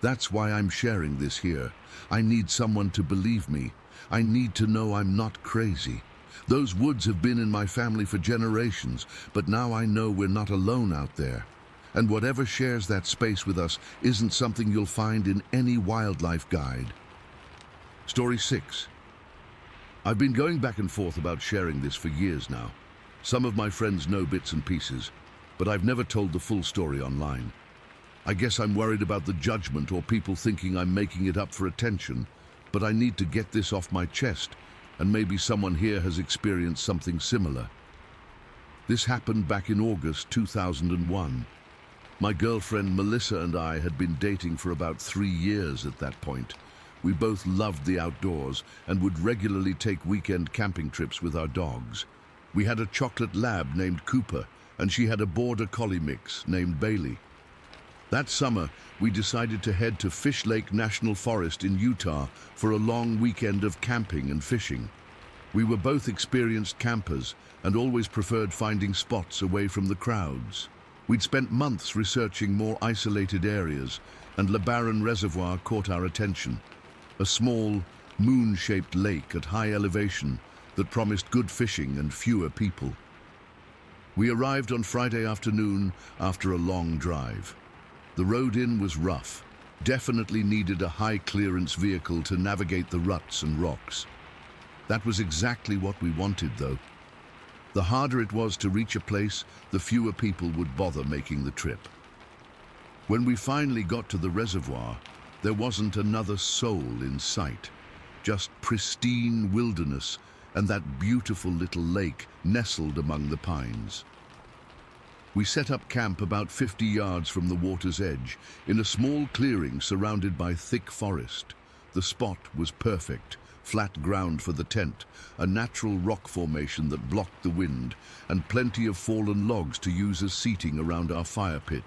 S1: That's why I'm sharing this here. I need someone to believe me. I need to know I'm not crazy. Those woods have been in my family for generations, but now I know we're not alone out there. And whatever shares that space with us isn't something you'll find in any wildlife guide. Story 6. I've been going back and forth about sharing this for years now. Some of my friends know bits and pieces, but I've never told the full story online. I guess I'm worried about the judgment or people thinking I'm making it up for attention, but I need to get this off my chest, and maybe someone here has experienced something similar. This happened back in August 2001. My girlfriend Melissa and I had been dating for about 3 years at that point. We both loved the outdoors and would regularly take weekend camping trips with our dogs. We had a chocolate lab named Cooper, and she had a border collie mix named Bailey. That summer, we decided to head to Fish Lake National Forest in Utah for a long weekend of camping and fishing. We were both experienced campers and always preferred finding spots away from the crowds. We'd spent months researching more isolated areas, and LeBaron Reservoir caught our attention. A small, moon-shaped lake at high elevation that promised good fishing and fewer people. We arrived on Friday afternoon after a long drive. The road in was rough, definitely needed a high-clearance vehicle to navigate the ruts and rocks. That was exactly what we wanted, though. The harder it was to reach a place, the fewer people would bother making the trip. When we finally got to the reservoir, there wasn't another soul in sight, just pristine wilderness and that beautiful little lake nestled among the pines. We set up camp about 50 yards from the water's edge, in a small clearing surrounded by thick forest. The spot was perfect, flat ground for the tent, a natural rock formation that blocked the wind, and plenty of fallen logs to use as seating around our fire pit.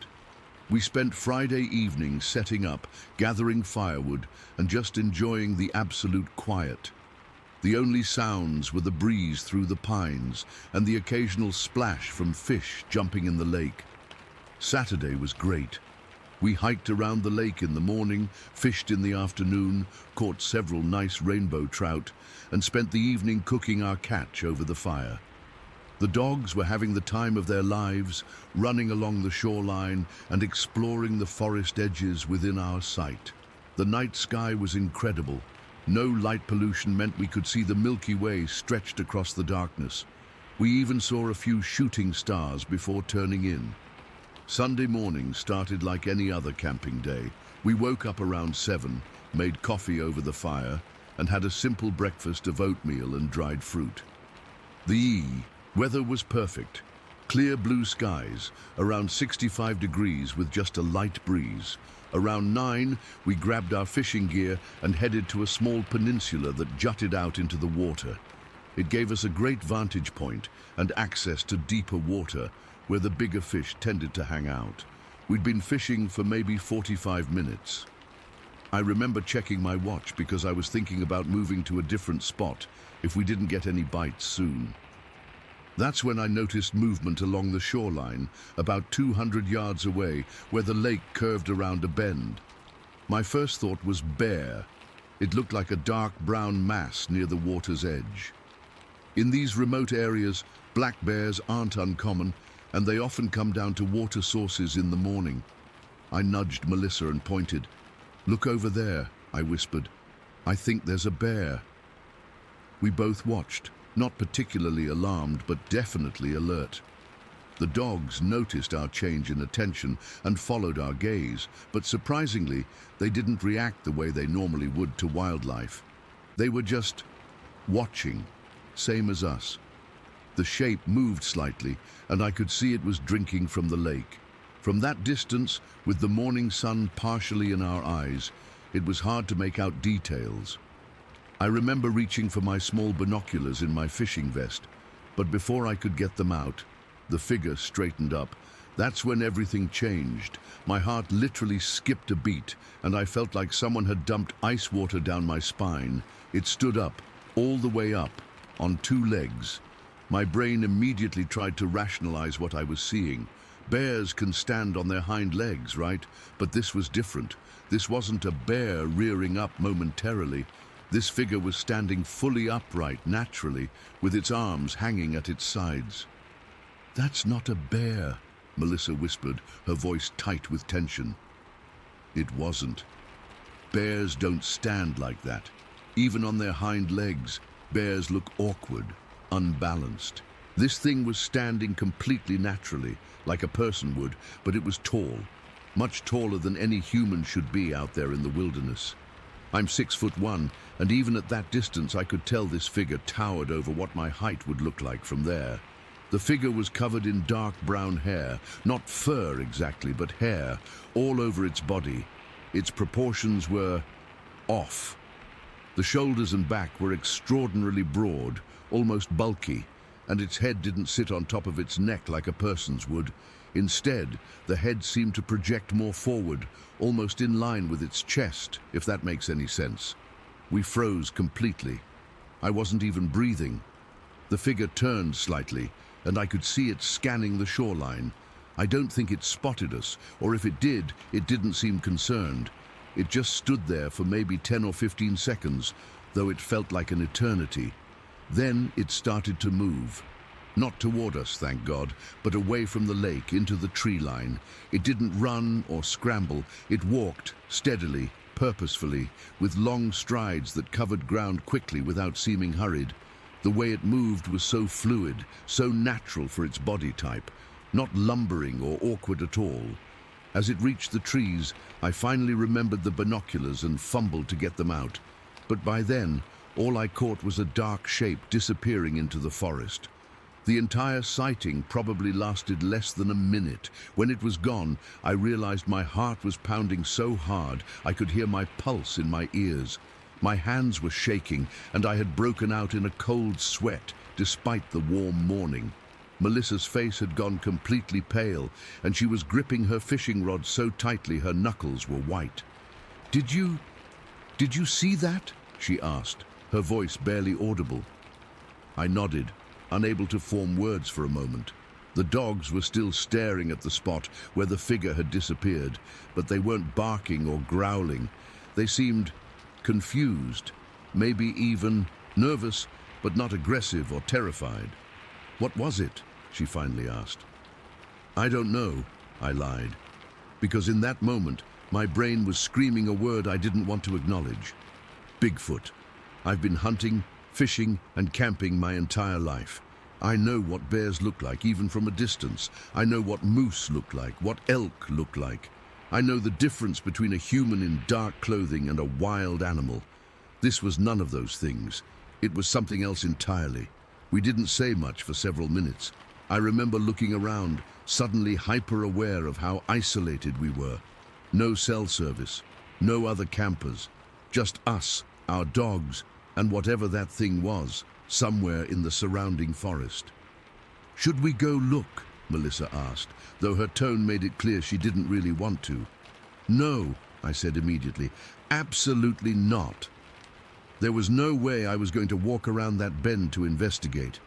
S1: We spent Friday evening setting up, gathering firewood, and just enjoying the absolute quiet. The only sounds were the breeze through the pines and the occasional splash from fish jumping in the lake. Saturday was great. We hiked around the lake in the morning, fished in the afternoon, caught several nice rainbow trout, and spent the evening cooking our catch over the fire. The dogs were having the time of their lives, running along the shoreline and exploring the forest edges within our sight. The night sky was incredible. No light pollution meant we could see the Milky Way stretched across the darkness. We even saw a few shooting stars before turning in. Sunday morning started like any other camping day. We woke up around 7, made coffee over the fire, and had a simple breakfast of oatmeal and dried fruit. The weather was perfect. Clear blue skies, around 65 degrees with just a light breeze. Around 9, we grabbed our fishing gear and headed to a small peninsula that jutted out into the water. It gave us a great vantage point and access to deeper water where the bigger fish tended to hang out. We'd been fishing for maybe 45 minutes. I remember checking my watch because I was thinking about moving to a different spot if we didn't get any bites soon. That's when I noticed movement along the shoreline, about 200 yards away, where the lake curved around a bend. My first thought was bear. It looked like a dark brown mass near the water's edge. In these remote areas, black bears aren't uncommon, and they often come down to water sources in the morning. I nudged Melissa and pointed. "Look over there," I whispered. "I think there's a bear." We both watched. Not particularly alarmed, but definitely alert. The dogs noticed our change in attention and followed our gaze, but surprisingly, they didn't react the way they normally would to wildlife. They were just watching, same as us. The shape moved slightly, and I could see it was drinking from the lake. From that distance, with the morning sun partially in our eyes, it was hard to make out details. I remember reaching for my small binoculars in my fishing vest, but before I could get them out, the figure straightened up. That's when everything changed. My heart literally skipped a beat, and I felt like someone had dumped ice water down my spine. It stood up, all the way up, on 2 legs. My brain immediately tried to rationalize what I was seeing, Bears can stand on their hind legs, right? But this was different. This wasn't a bear rearing up momentarily. This figure was standing fully upright, naturally, with its arms hanging at its sides. "That's not a bear," Melissa whispered, her voice tight with tension. It wasn't. Bears don't stand like that. Even on their hind legs, bears look awkward, unbalanced. This thing was standing completely naturally, like a person would, but it was tall, much taller than any human should be out there in the wilderness. I'm 6'1", and even at that distance I could tell this figure towered over what my height would look like from there. The figure was covered in dark brown hair, not fur exactly, but hair, all over its body. Its proportions were off. The shoulders and back were extraordinarily broad, almost bulky, and its head didn't sit on top of its neck like a person's would. Instead, the head seemed to project more forward, almost in line with its chest, if that makes any sense. We froze completely. I wasn't even breathing. The figure turned slightly, and I could see it scanning the shoreline. I don't think it spotted us, or if it did, it didn't seem concerned. It just stood there for maybe 10 or 15 seconds, though it felt like an eternity. Then it started to move. Not toward us, thank God, but away from the lake into the tree line. It didn't run or scramble. It walked steadily, purposefully, with long strides that covered ground quickly without seeming hurried. The way it moved was so fluid, so natural for its body type, not lumbering or awkward at all. As it reached the trees, I finally remembered the binoculars and fumbled to get them out. But by then, all I caught was a dark shape disappearing into the forest. The entire sighting probably lasted less than a minute. When it was gone, I realized my heart was pounding so hard I could hear my pulse in my ears. My hands were shaking, and I had broken out in a cold sweat, despite the warm morning. Melissa's face had gone completely pale, and she was gripping her fishing rod so tightly her knuckles were white. Did you see that?" she asked, her voice barely audible. I nodded, unable to form words for a moment. The dogs were still staring at the spot where the figure had disappeared, but they weren't barking or growling. They seemed confused, maybe even nervous, but not aggressive or terrified. "What was it?" she finally asked. "I don't know," I lied, because in that moment my brain was screaming a word I didn't want to acknowledge. Bigfoot. I've been hunting, fishing, and camping my entire life. I know what bears look like, even from a distance. I know what moose look like, what elk look like. I know the difference between a human in dark clothing and a wild animal. This was none of those things. It was something else entirely. We didn't say much for several minutes. I remember looking around, suddenly hyper-aware of how isolated we were. No cell service, no other campers, just us, our dogs, and whatever that thing was, somewhere in the surrounding forest. "Should we go look?" Melissa asked, though her tone made it clear she didn't really want to. "No," I said immediately. "Absolutely not." There was no way I was going to walk around that bend to investigate.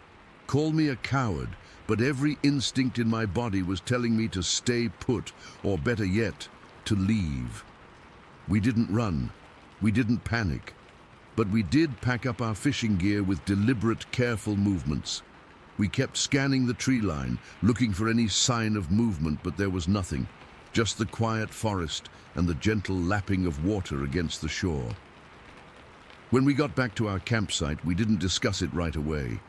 S1: Call me a coward, but every instinct in my body was telling me to stay put, or better yet, to leave. We didn't run. We didn't panic. But we did pack up our fishing gear with deliberate, careful movements. We kept scanning the tree line, looking for any sign of movement, but there was nothing. Just the quiet forest and the gentle lapping of water against the shore. When we got back to our campsite, we didn't discuss it right away.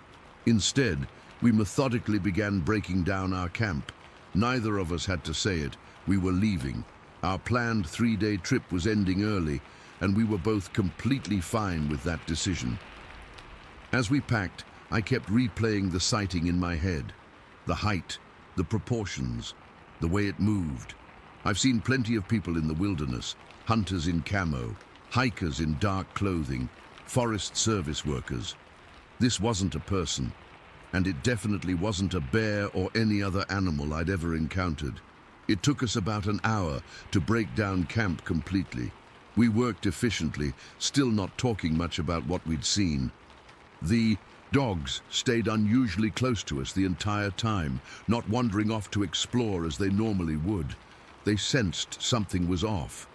S1: Instead, we methodically began breaking down our camp. Neither of us had to say it. We were leaving. Our planned 3-day trip was ending early, and we were both completely fine with that decision. As we packed, I kept replaying the sighting in my head. The height, the proportions, the way it moved. I've seen plenty of people in the wilderness, hunters in camo, hikers in dark clothing, forest service workers. This wasn't a person, and it definitely wasn't a bear or any other animal I'd ever encountered. It took us about an hour to break down camp completely. We worked efficiently, still not talking much about what we'd seen. The Dogs stayed unusually close to us the entire time, not wandering off to explore as they normally would. They sensed something was off.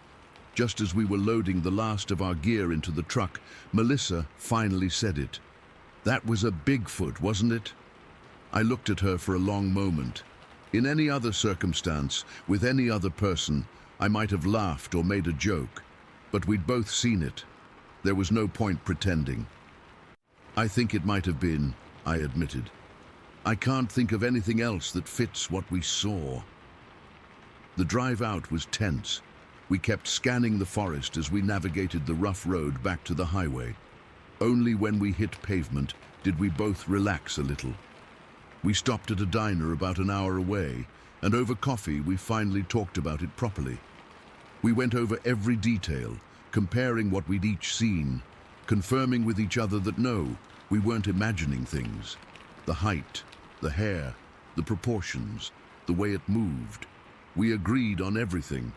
S1: Just as we were loading the last of our gear into the truck, Melissa finally said it. "That was a Bigfoot, wasn't it?" I looked at her for a long moment. In any other circumstance, with any other person, I might have laughed or made a joke. But we'd both seen it. There was no point pretending. "I think it might have been," I admitted. "I can't think of anything else that fits what we saw." The drive out was tense. We kept scanning the forest as we navigated the rough road back to the highway. Only when we hit pavement did we both relax a little. We stopped at a diner about an hour away, and over coffee we finally talked about it properly. We went over every detail, comparing what we'd each seen, confirming with each other that no, we weren't imagining things. The height, the hair, the proportions, the way it moved. We agreed on everything.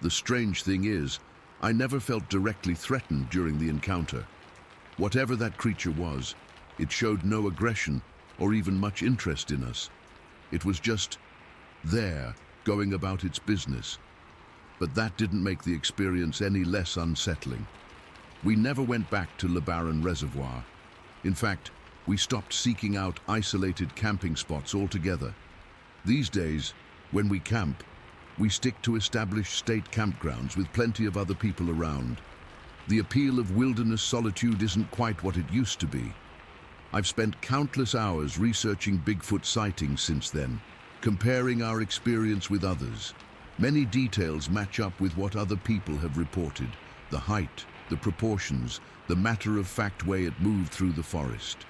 S1: The strange thing is, I never felt directly threatened during the encounter. Whatever that creature was, it showed no aggression or even much interest in us. It was just there, going about its business. But that didn't make the experience any less unsettling. We never went back to LeBaron Reservoir. In fact, we stopped seeking out isolated camping spots altogether. These days, when we camp, we stick to established state campgrounds with plenty of other people around. The appeal of wilderness solitude isn't quite what it used to be. I've spent countless hours researching Bigfoot sightings since then, comparing our experience with others. Many details match up with what other people have reported: the height, the proportions, the matter-of-fact way it moved through the forest.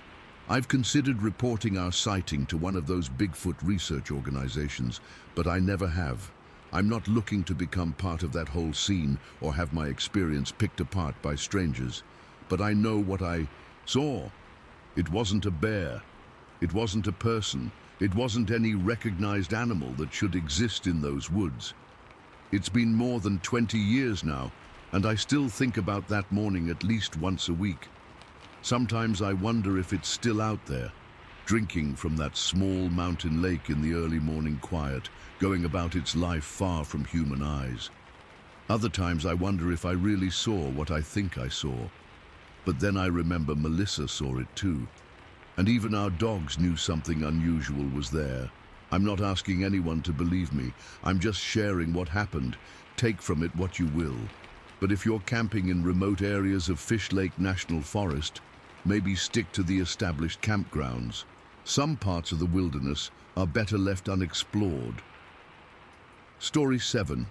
S1: I've considered reporting our sighting to one of those Bigfoot research organizations, but I never have. I'm not looking to become part of that whole scene or have my experience picked apart by strangers. But I know what I saw. It wasn't a bear. It wasn't a person. It wasn't any recognized animal that should exist in those woods. It's been more than 20 years now, and I still think about that morning at least once a week. Sometimes I wonder if it's still out there, drinking from that small mountain lake in the early morning quiet, going about its life far from human eyes. Other times I wonder if I really saw what I think I saw. But then I remember Melissa saw it too. And even our dogs knew something unusual was there. I'm not asking anyone to believe me. I'm just sharing what happened. Take from it what you will. But if you're camping in remote areas of Fish Lake National Forest, maybe stick to the established campgrounds. Some parts of the wilderness are better left unexplored. Story 7.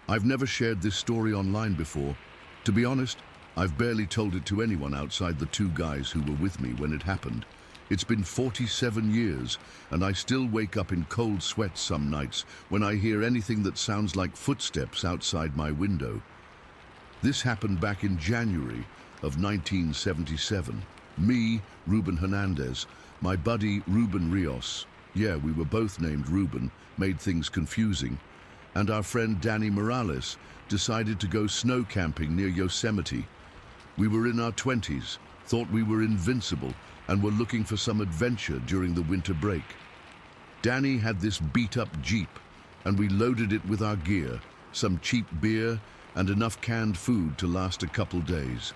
S1: I've never shared this story online before. To be honest, I've barely told it to anyone outside the two guys who were with me when it happened. It's been 47 years, and I still wake up in cold sweats some nights when I hear anything that sounds like footsteps outside my window. This happened back in January of 1977. Me, Ruben Hernandez, my buddy Ruben Rios, yeah, we were both named Ruben, made things confusing, and our friend Danny Morales decided to go snow camping near Yosemite. We were in our 20s, thought we were invincible, and were looking for some adventure during the winter break. Danny had this beat-up Jeep, and we loaded it with our gear, some cheap beer, and enough canned food to last a couple days.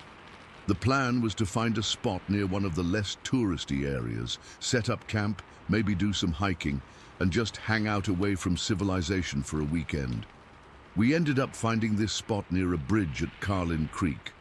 S1: The plan was to find a spot near one of the less touristy areas, set up camp, maybe do some hiking, and just hang out away from civilization for a weekend. We ended up finding this spot near a bridge at Carlin Creek.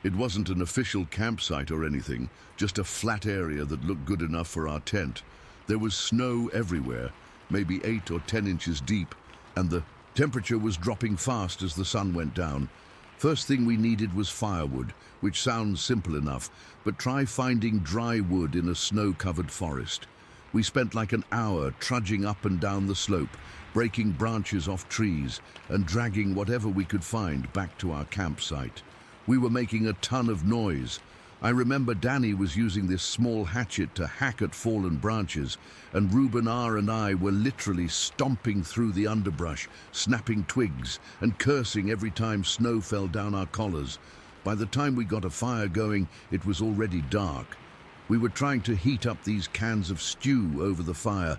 S1: It wasn't an official campsite or anything, just a flat area that looked good enough for our tent. There was snow everywhere, maybe 8 or 10 inches deep, and the temperature was dropping fast as the sun went down. First thing we needed was firewood, which sounds simple enough, but try finding dry wood in a snow-covered forest. We spent like an hour trudging up and down the slope, breaking branches off trees and dragging whatever we could find back to our campsite. We were making a ton of noise. I remember Danny was using this small hatchet to hack at fallen branches, and Ruben R. and I were literally stomping through the underbrush, snapping twigs and cursing every time snow fell down our collars. By the time we got a fire going, it was already dark. We were trying to heat up these cans of stew over the fire,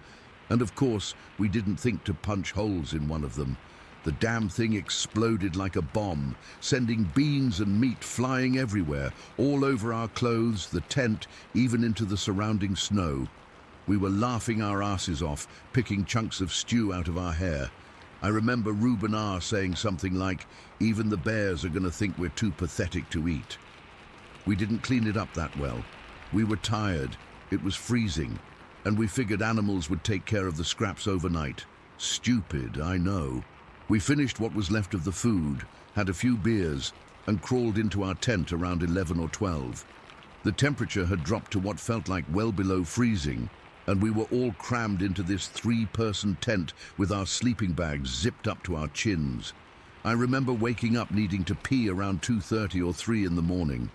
S1: and of course, we didn't think to punch holes in one of them. The damn thing exploded like a bomb, sending beans and meat flying everywhere, all over our clothes, the tent, even into the surrounding snow. We were laughing our asses off, picking chunks of stew out of our hair. I remember Reuben R. saying something like, "Even the bears are going to think we're too pathetic to eat." We didn't clean it up that well. We were tired, it was freezing, and we figured animals would take care of the scraps overnight. Stupid, I know. We finished what was left of the food, had a few beers, and crawled into our tent around 11 or 12. The temperature had dropped to what felt like well below freezing, and we were all crammed into this 3-person tent with our sleeping bags zipped up to our chins. I remember waking up needing to pee around 2:30 or 3 in the morning.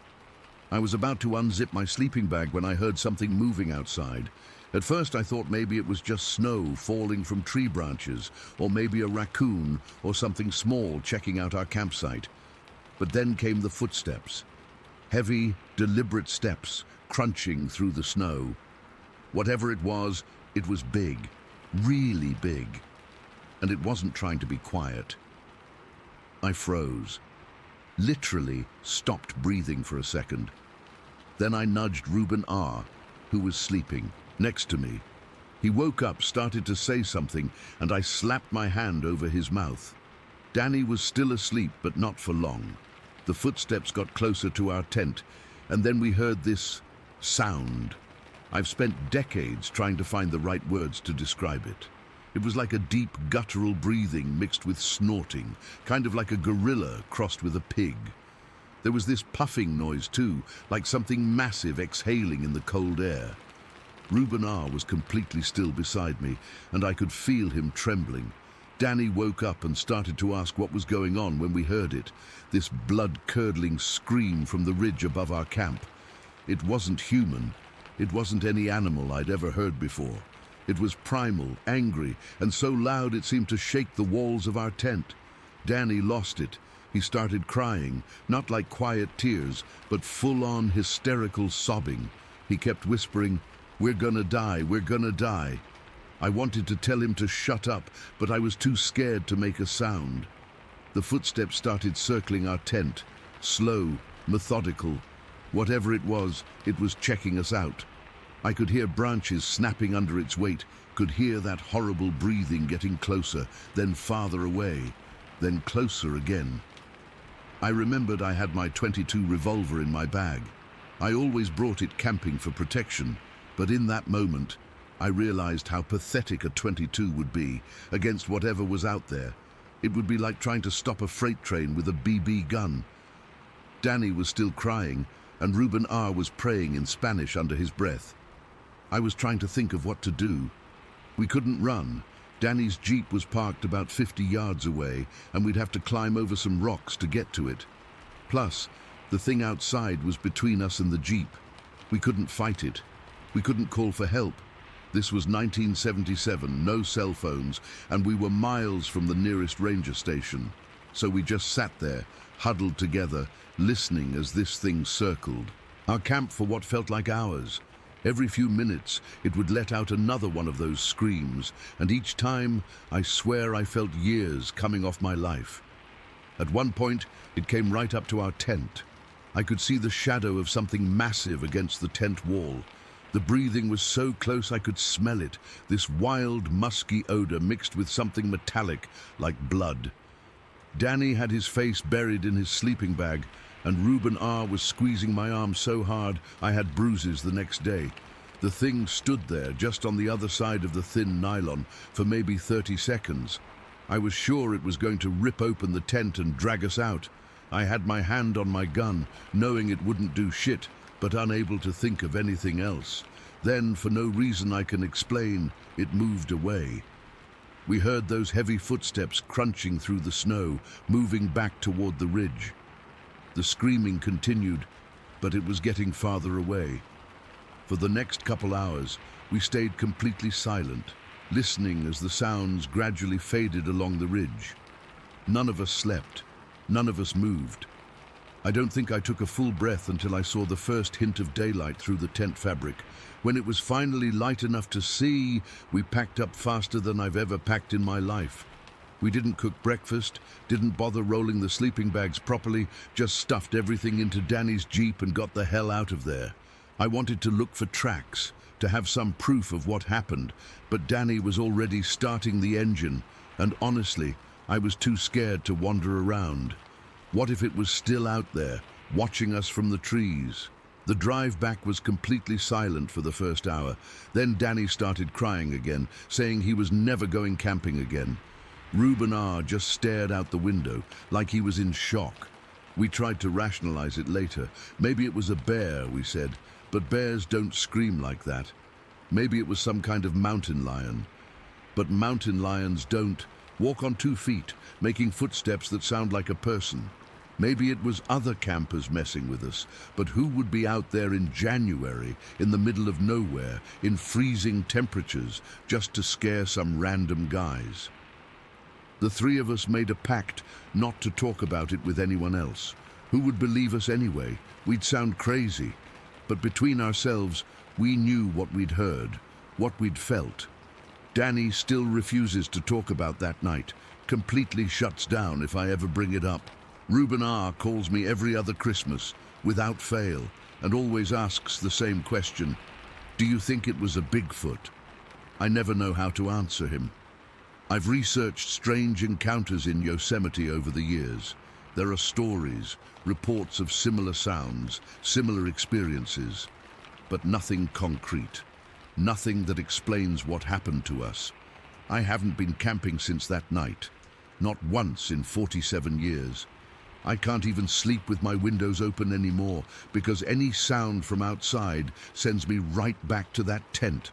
S1: I was about to unzip my sleeping bag when I heard something moving outside. At first I thought maybe it was just snow falling from tree branches, or maybe a raccoon or something small checking out our campsite. But then came the footsteps. Heavy, deliberate steps crunching through the snow. Whatever it was big, really big. And it wasn't trying to be quiet. I froze. Literally stopped breathing for a second. Then I nudged Reuben R., who was sleeping next to me. He woke up, started to say something, and I slapped my hand over his mouth. Danny was still asleep, but not for long. The footsteps got closer to our tent, and then we heard this sound. I've spent decades trying to find the right words to describe it. It was like a deep, guttural breathing mixed with snorting, kind of like a gorilla crossed with a pig. There was this puffing noise too, like something massive exhaling in the cold air. Reuben R. was completely still beside me, and I could feel him trembling. Danny woke up and started to ask what was going on when we heard it, this blood-curdling scream from the ridge above our camp. It wasn't human. It wasn't any animal I'd ever heard before. It was primal, angry, and so loud it seemed to shake the walls of our tent. Danny lost it. He started crying, not like quiet tears, but full-on hysterical sobbing. He kept whispering, "We're gonna die, we're gonna die." I wanted to tell him to shut up, but I was too scared to make a sound. The footsteps started circling our tent, slow, methodical. Whatever it was checking us out. I could hear branches snapping under its weight, could hear that horrible breathing getting closer, then farther away, then closer again. I remembered I had my .22 revolver in my bag. I always brought it camping for protection, but in that moment, I realized how pathetic a .22 would be against whatever was out there. It would be like trying to stop a freight train with a BB gun. Danny was still crying, and Reuben R. was praying in Spanish under his breath. I was trying to think of what to do. We couldn't run. Danny's Jeep was parked about 50 yards away, and we'd have to climb over some rocks to get to it. Plus, the thing outside was between us and the Jeep. We couldn't fight it. We couldn't call for help. This was 1977, no cell phones, and we were miles from the nearest ranger station. So we just sat there, huddled together, listening as this thing circled. Our camp for what felt like hours. Every few minutes, it would let out another one of those screams, and each time, I swear I felt years coming off my life. At one point, it came right up to our tent. I could see the shadow of something massive against the tent wall. The breathing was so close I could smell it, this wild, musky odor mixed with something metallic, like blood. Danny had his face buried in his sleeping bag, and Reuben R. was squeezing my arm so hard I had bruises the next day. The thing stood there just on the other side of the thin nylon for maybe 30 seconds. I was sure it was going to rip open the tent and drag us out. I had my hand on my gun, knowing it wouldn't do shit, but unable to think of anything else. Then, for no reason I can explain, it moved away. We heard those heavy footsteps crunching through the snow, moving back toward the ridge. The screaming continued, but it was getting farther away. For the next couple hours, we stayed completely silent, listening as the sounds gradually faded along the ridge. None of us slept. None of us moved. I don't think I took a full breath until I saw the first hint of daylight through the tent fabric. When it was finally light enough to see, we packed up faster than I've ever packed in my life. We didn't cook breakfast, didn't bother rolling the sleeping bags properly, just stuffed everything into Danny's Jeep and got the hell out of there. I wanted to look for tracks, to have some proof of what happened, but Danny was already starting the engine, and honestly, I was too scared to wander around. What if it was still out there, watching us from the trees? The drive back was completely silent for the first hour. Then Danny started crying again, saying he was never going camping again. Reuben R. just stared out the window, like he was in shock. We tried to rationalize it later. Maybe it was a bear, we said, but bears don't scream like that. Maybe it was some kind of mountain lion. But mountain lions don't walk on 2 feet, making footsteps that sound like a person. Maybe it was other campers messing with us, but who would be out there in January, in the middle of nowhere, in freezing temperatures, just to scare some random guys? The three of us made a pact not to talk about it with anyone else. Who would believe us anyway? We'd sound crazy. But between ourselves, we knew what we'd heard, what we'd felt. Danny still refuses to talk about that night, completely shuts down if I ever bring it up. Reuben R. calls me every other Christmas, without fail, and always asks the same question. Do you think it was a Bigfoot? I never know how to answer him. I've researched strange encounters in Yosemite over the years. There are stories, reports of similar sounds, similar experiences, but nothing concrete. Nothing that explains what happened to us. I haven't been camping since that night. Not once in 47 years. I can't even sleep with my windows open anymore because any sound from outside sends me right back to that tent,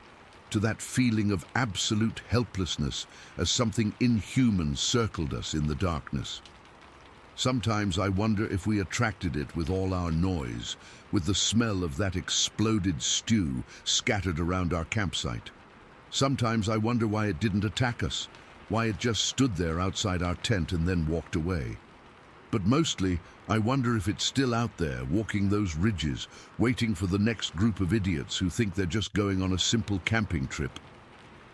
S1: to that feeling of absolute helplessness as something inhuman circled us in the darkness. Sometimes I wonder if we attracted it with all our noise, with the smell of that exploded stew scattered around our campsite. Sometimes I wonder why it didn't attack us, why it just stood there outside our tent and then walked away. But mostly, I wonder if it's still out there, walking those ridges, waiting for the next group of idiots who think they're just going on a simple camping trip.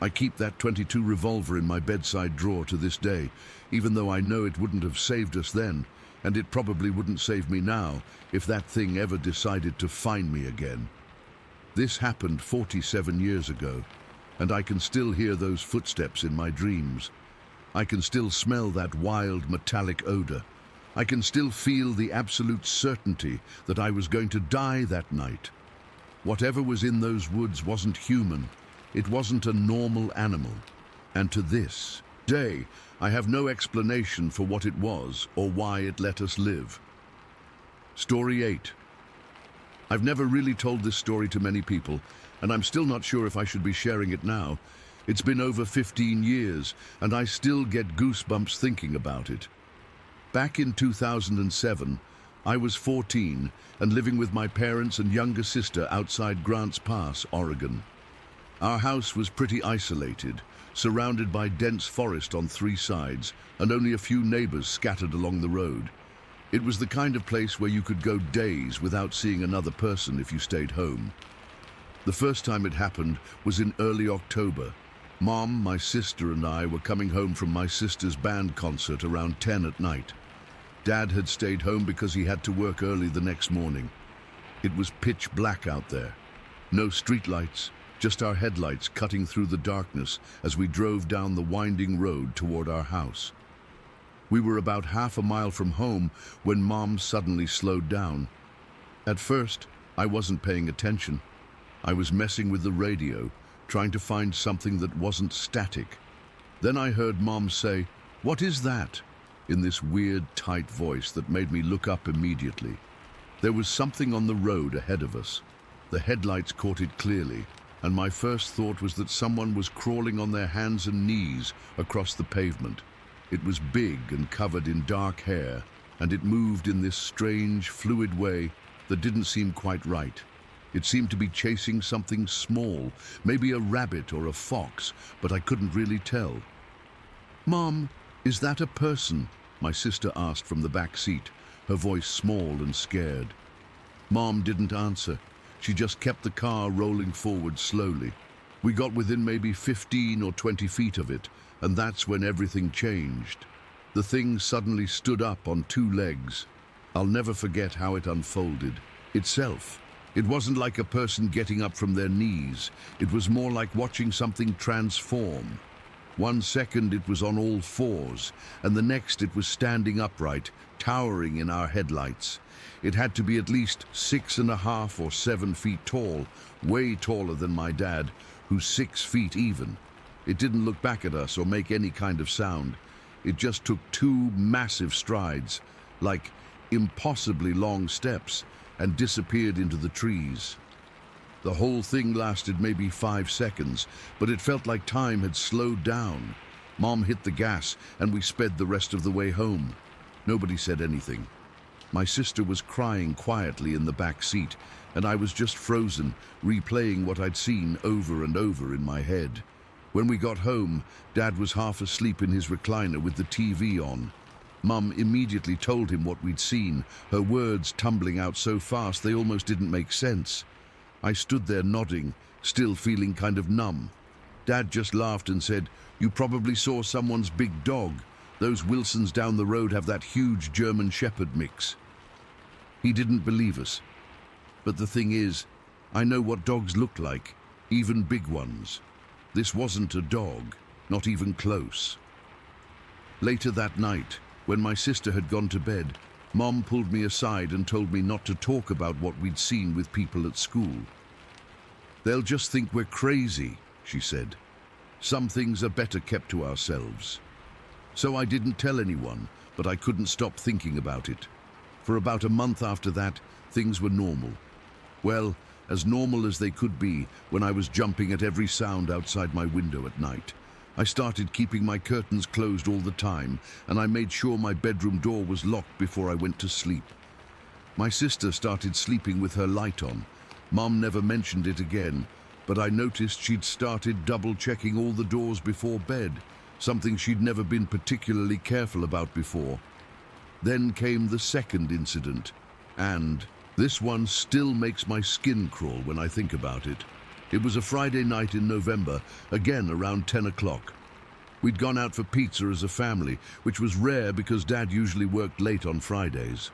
S1: I keep that .22 revolver in my bedside drawer to this day, even though I know it wouldn't have saved us then, and it probably wouldn't save me now if that thing ever decided to find me again. This happened 47 years ago, and I can still hear those footsteps in my dreams. I can still smell that wild metallic odor. I can still feel the absolute certainty that I was going to die that night. Whatever was in those woods wasn't human. It wasn't a normal animal. And to this day, I have no explanation for what it was or why it let us live. Story 8. I've never really told this story to many people, and I'm still not sure if I should be sharing it now. It's been over 15 years, and I still get goosebumps thinking about it. Back in 2007, I was 14 and living with my parents and younger sister outside Grants Pass, Oregon. Our house was pretty isolated, surrounded by dense forest on 3 sides and only a few neighbors scattered along the road. It was the kind of place where you could go days without seeing another person if you stayed home. The first time it happened was in early October. Mom, my sister, and I were coming home from my sister's band concert around 10 at night. Dad had stayed home because he had to work early the next morning. It was pitch black out there. No streetlights, just our headlights cutting through the darkness as we drove down the winding road toward our house. We were about half a mile from home when Mom suddenly slowed down. At first, I wasn't paying attention. I was messing with the radio, trying to find something that wasn't static. Then I heard Mom say, "What is that?" in this weird, tight voice that made me look up immediately. There was something on the road ahead of us. The headlights caught it clearly, and my first thought was that someone was crawling on their hands and knees across the pavement. It was big and covered in dark hair, and it moved in this strange, fluid way that didn't seem quite right. It seemed to be chasing something small, maybe a rabbit or a fox, but I couldn't really tell. "Mom, is that a person?" my sister asked from the back seat, her voice small and scared. Mom didn't answer. She just kept the car rolling forward slowly. We got within maybe 15 or 20 feet of it, and that's when everything changed. The thing suddenly stood up on two legs. I'll never forget how it unfolded. Itself. It wasn't like a person getting up from their knees. It was more like watching something transform. 1 second it was on all fours, and the next it was standing upright, towering in our headlights. It had to be at least 6.5 or 7 feet tall, way taller than my dad, who's 6 feet even. It didn't look back at us or make any kind of sound. It just took 2 massive strides, like impossibly long steps, and disappeared into the trees. The whole thing lasted maybe 5 seconds, but it felt like time had slowed down. Mom hit the gas, and we sped the rest of the way home. Nobody said anything. My sister was crying quietly in the back seat, and I was just frozen, replaying what I'd seen over and over in my head. When we got home, Dad was half asleep in his recliner with the TV on. Mum immediately told him what we'd seen, her words tumbling out so fast they almost didn't make sense. I stood there nodding, still feeling kind of numb. Dad just laughed and said, "You probably saw someone's big dog. Those Wilsons down the road have that huge German Shepherd mix." He didn't believe us. But the thing is, I know what dogs look like, even big ones. This wasn't a dog, not even close. Later that night, when my sister had gone to bed, Mom pulled me aside and told me not to talk about what we'd seen with people at school. "They'll just think we're crazy," she said. "Some things are better kept to ourselves." So I didn't tell anyone, but I couldn't stop thinking about it. For about a month after that, things were normal. Well, as normal as they could be when I was jumping at every sound outside my window at night. I started keeping my curtains closed all the time, and I made sure my bedroom door was locked before I went to sleep. My sister started sleeping with her light on. Mom never mentioned it again, but I noticed she'd started double-checking all the doors before bed, something she'd never been particularly careful about before. Then came the second incident, and this one still makes my skin crawl when I think about it. It was a Friday night in November, again around 10 o'clock. We'd gone out for pizza as a family, which was rare because Dad usually worked late on Fridays.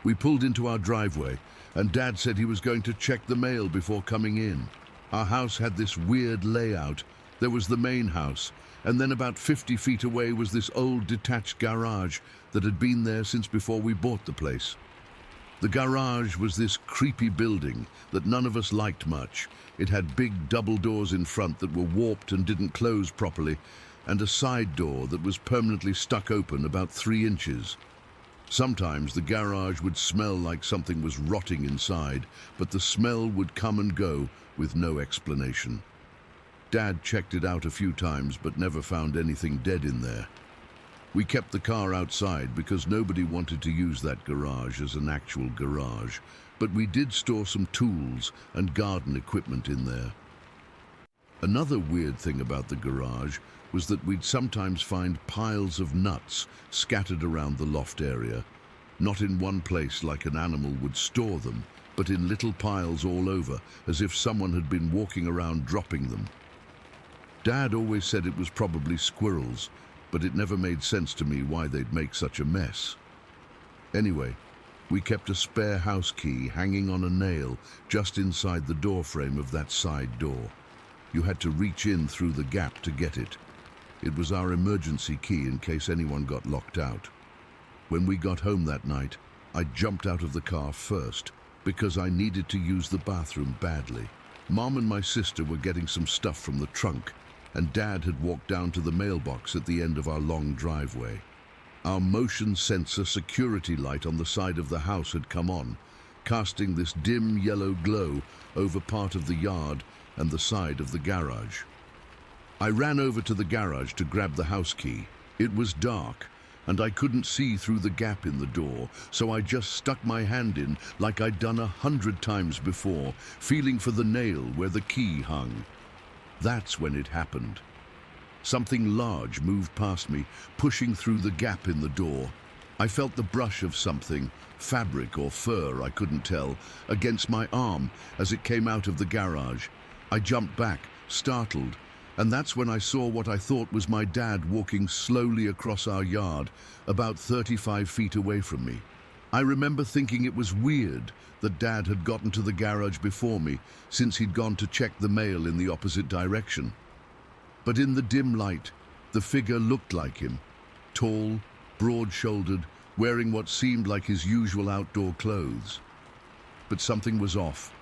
S1: We pulled into our driveway, and Dad said he was going to check the mail before coming in. Our house had this weird layout. There was the main house, and then about 50 feet away was this old detached garage that had been there since before we bought the place. The garage was this creepy building that none of us liked much. It had big double doors in front that were warped and didn't close properly, and a side door that was permanently stuck open about 3 inches. Sometimes the garage would smell like something was rotting inside, but the smell would come and go with no explanation. Dad checked it out a few times but never found anything dead in there. We kept the car outside because nobody wanted to use that garage as an actual garage, but we did store some tools and garden equipment in there. Another weird thing about the garage was that we'd sometimes find piles of nuts scattered around the loft area, not in one place like an animal would store them, but in little piles all over, as if someone had been walking around dropping them. Dad always said it was probably squirrels, but it never made sense to me why they'd make such a mess. Anyway, we kept a spare house key hanging on a nail just inside the door frame of that side door. You had to reach in through the gap to get it. It was our emergency key in case anyone got locked out. When we got home that night, I jumped out of the car first because I needed to use the bathroom badly. Mom and my sister were getting some stuff from the trunk, and Dad had walked down to the mailbox at the end of our long driveway. Our motion sensor security light on the side of the house had come on, casting this dim yellow glow over part of the yard and the side of the garage. I ran over to the garage to grab the house key. It was dark, and I couldn't see through the gap in the door, so I just stuck my hand in like I'd done 100 times before, feeling for the nail where the key hung. That's when it happened. Something large moved past me, pushing through the gap in the door. I felt the brush of something, fabric or fur, I couldn't tell, against my arm as it came out of the garage. I jumped back, startled, and that's when I saw what I thought was my dad walking slowly across our yard, about 35 feet away from me. I remember thinking it was weird that Dad had gotten to the garage before me, since he'd gone to check the mail in the opposite direction. But in the dim light, the figure looked like him, tall, broad-shouldered, wearing what seemed like his usual outdoor clothes. But something was off.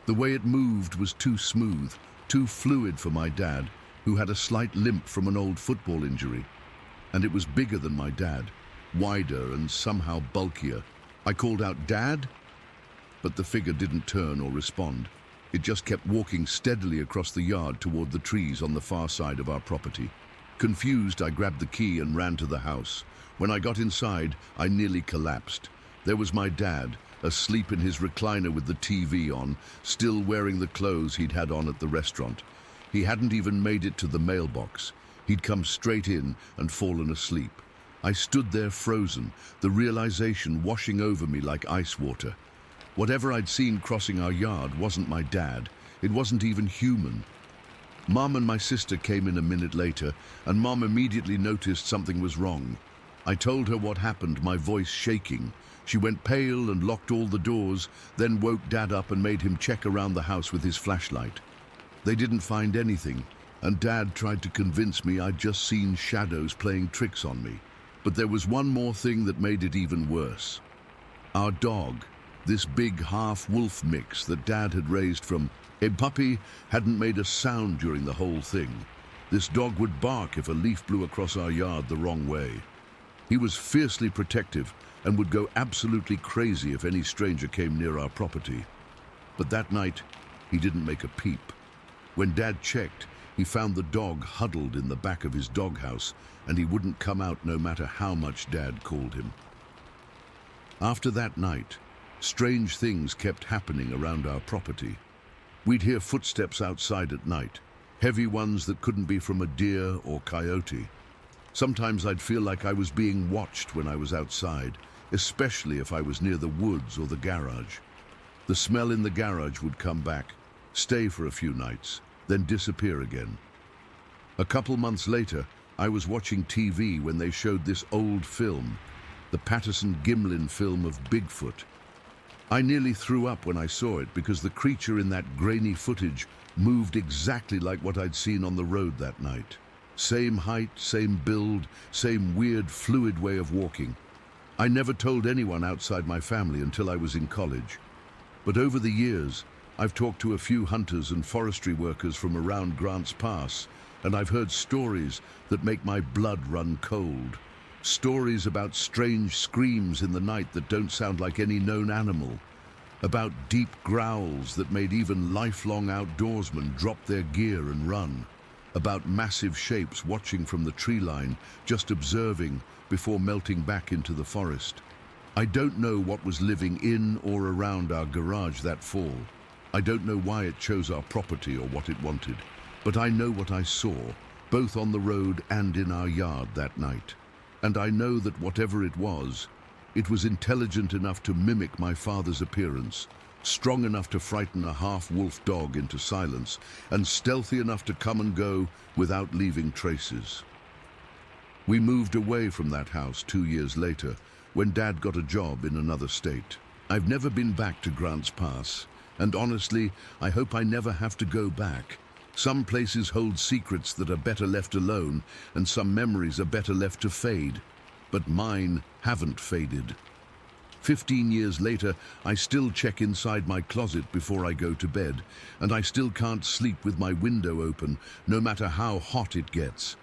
S1: The way it moved was too smooth, too fluid for my dad, who had a slight limp from an old football injury. And it was bigger than my dad, wider and somehow bulkier. I called out, "Dad?" But the figure didn't turn or respond. It just kept walking steadily across the yard toward the trees on the far side of our property. Confused, I grabbed the key and ran to the house. When I got inside, I nearly collapsed. There was my dad, asleep in his recliner with the TV on, still wearing the clothes he'd had on at the restaurant. He hadn't even made it to the mailbox. He'd come straight in and fallen asleep. I stood there frozen, the realization washing over me like ice water. Whatever I'd seen crossing our yard wasn't my dad. It wasn't even human. Mom and my sister came in a minute later, and Mom immediately noticed something was wrong. I told her what happened, my voice shaking. She went pale and locked all the doors, then woke Dad up and made him check around the house with his flashlight. They didn't find anything, and Dad tried to convince me I'd just seen shadows playing tricks on me. But there was one more thing that made it even worse. Our dog, this big half-wolf mix that Dad had raised from a puppy, hadn't made a sound during the whole thing. This dog would bark if a leaf blew across our yard the wrong way. He was fiercely protective and would go absolutely crazy if any stranger came near our property. But that night, he didn't make a peep. When Dad checked, he found the dog huddled in the back of his doghouse, and he wouldn't come out no matter how much Dad called him. After that night, strange things kept happening around our property. We'd hear footsteps outside at night, heavy ones that couldn't be from a deer or coyote. Sometimes I'd feel like I was being watched when I was outside, especially if I was near the woods or the garage. The smell in the garage would come back, stay for a few nights, then disappear again. A couple months later, I was watching TV when they showed this old film, the Patterson-Gimlin film of Bigfoot. I nearly threw up when I saw it because the creature in that grainy footage moved exactly like what I'd seen on the road that night. Same height, same build, same weird fluid way of walking. I never told anyone outside my family until I was in college. But over the years, I've talked to a few hunters and forestry workers from around Grants Pass, and I've heard stories that make my blood run cold. Stories about strange screams in the night that don't sound like any known animal. About deep growls that made even lifelong outdoorsmen drop their gear and run. About massive shapes watching from the tree line, just observing before melting back into the forest. I don't know what was living in or around our garage that fall. I don't know why it chose our property or what it wanted, but I know what I saw, both on the road and in our yard that night. And I know that whatever it was intelligent enough to mimic my father's appearance, strong enough to frighten a half-wolf dog into silence, and stealthy enough to come and go without leaving traces. We moved away from that house 2 years later, when Dad got a job in another state. I've never been back to Grants Pass, and honestly, I hope I never have to go back. Some places hold secrets that are better left alone, and some memories are better left to fade. But mine haven't faded. 15 years later, I still check inside my closet before I go to bed, and I still can't sleep with my window open, no matter how hot it gets.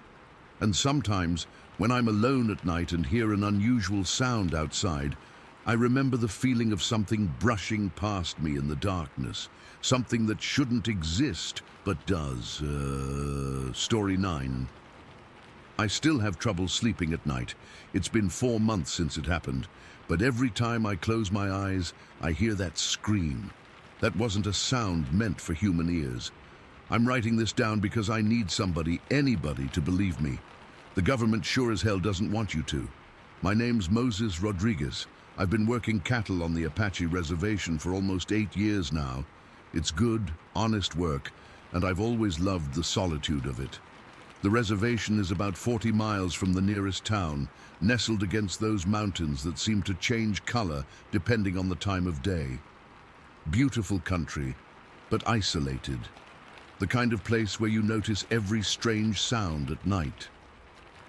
S1: And sometimes, when I'm alone at night and hear an unusual sound outside, I remember the feeling of something brushing past me in the darkness, something that shouldn't exist, but does. Story 9. I still have trouble sleeping at night. It's been 4 months since it happened, but every time I close my eyes, I hear that scream. That wasn't a sound meant for human ears. I'm writing this down because I need somebody, anybody, to believe me. The government sure as hell doesn't want you to. My name's Moses Rodriguez. I've been working cattle on the Apache reservation for almost 8 years now. It's good, honest work, and I've always loved the solitude of it. The reservation is about 40 miles from the nearest town, nestled against those mountains that seem to change color depending on the time of day. Beautiful country, but isolated. The kind of place where you notice every strange sound at night.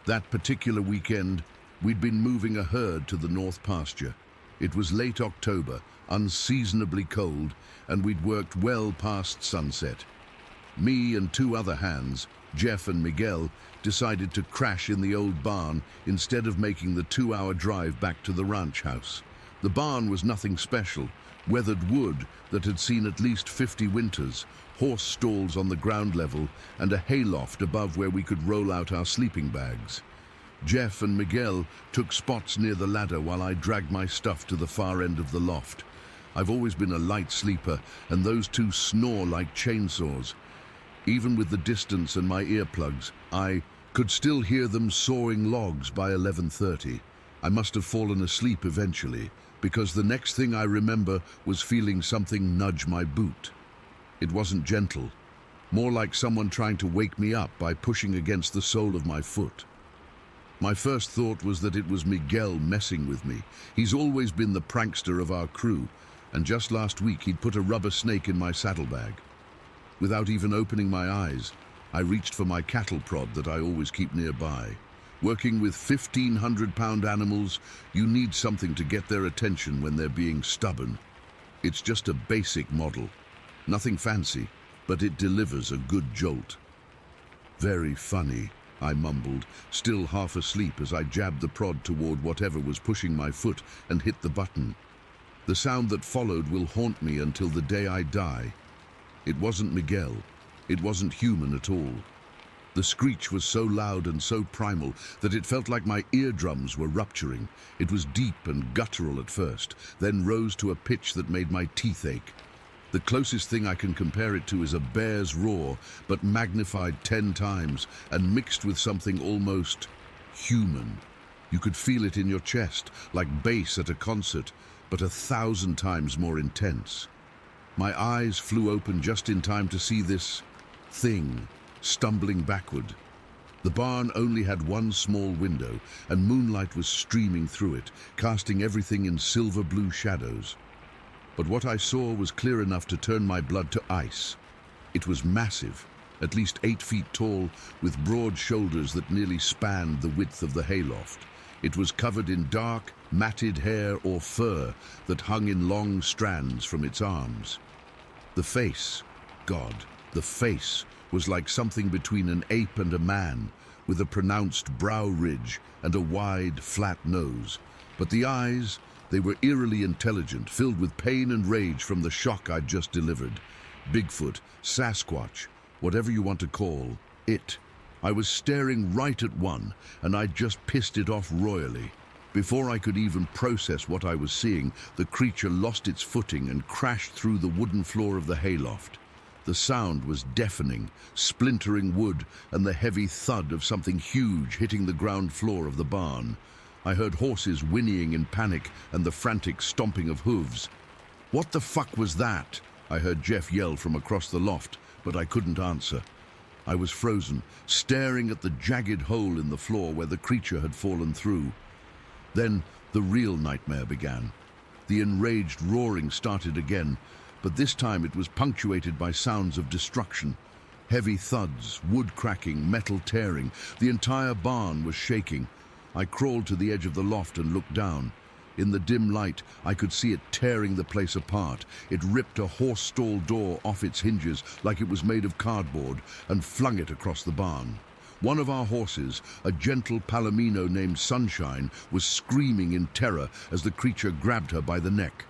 S1: That particular weekend, we'd been moving a herd to the north pasture. It was late October, unseasonably cold, and we'd worked well past sunset. Me and 2 other hands, Jeff and Miguel, decided to crash in the old barn instead of making the 2-hour drive back to the ranch house. The barn was nothing special, weathered wood that had seen at least 50 winters, horse stalls on the ground level, and a hayloft above where we could roll out our sleeping bags. Jeff and Miguel took spots near the ladder while I dragged my stuff to the far end of the loft. I've always been a light sleeper, and those 2 snore like chainsaws. Even with the distance and my earplugs, I could still hear them sawing logs by 11:30. I must have fallen asleep eventually, because the next thing I remember was feeling something nudge my boot. It wasn't gentle, more like someone trying to wake me up by pushing against the sole of my foot. My first thought was that it was Miguel messing with me. He's always been the prankster of our crew, and just last week he'd put a rubber snake in my saddlebag. Without even opening my eyes, I reached for my cattle prod that I always keep nearby. Working with 1,500-pound animals, you need something to get their attention when they're being stubborn. It's just a basic model. Nothing fancy, but it delivers a good jolt. Very funny, I mumbled, still half asleep as I jabbed the prod toward whatever was pushing my foot and hit the button. The sound that followed will haunt me until the day I die. It wasn't Miguel. It wasn't human at all. The screech was so loud and so primal that it felt like my eardrums were rupturing. It was deep and guttural at first, then rose to a pitch that made my teeth ache. The closest thing I can compare it to is a bear's roar, but magnified 10 times and mixed with something almost human. You could feel it in your chest, like bass at a concert, but 1,000 times more intense. My eyes flew open just in time to see this thing stumbling backward. The barn only had one small window, and moonlight was streaming through it, casting everything in silver blue shadows. But what I saw was clear enough to turn my blood to ice. It was massive, at least 8 feet tall, with broad shoulders that nearly spanned the width of the hayloft. It was covered in dark, matted hair or fur that hung in long strands from its arms. The face, God, the face was like something between an ape and a man, with a pronounced brow ridge and a wide, flat nose. But the eyes, they were eerily intelligent, filled with pain and rage from the shock I'd just delivered. Bigfoot, Sasquatch, whatever you want to call it. I was staring right at one, and I'd just pissed it off royally. Before I could even process what I was seeing, the creature lost its footing and crashed through the wooden floor of the hayloft. The sound was deafening, splintering wood and the heavy thud of something huge hitting the ground floor of the barn. I heard horses whinnying in panic and the frantic stomping of hooves. "What the fuck was that?" I heard Jeff yell from across the loft, but I couldn't answer. I was frozen, staring at the jagged hole in the floor where the creature had fallen through. Then the real nightmare began. The enraged roaring started again, but this time it was punctuated by sounds of destruction. Heavy thuds, wood cracking, metal tearing. The entire barn was shaking. I crawled to the edge of the loft and looked down. In the dim light, I could see it tearing the place apart. It ripped a horse stall door off its hinges like it was made of cardboard and flung it across the barn. One of our horses, a gentle palomino named Sunshine, was screaming in terror as the creature grabbed her by the neck.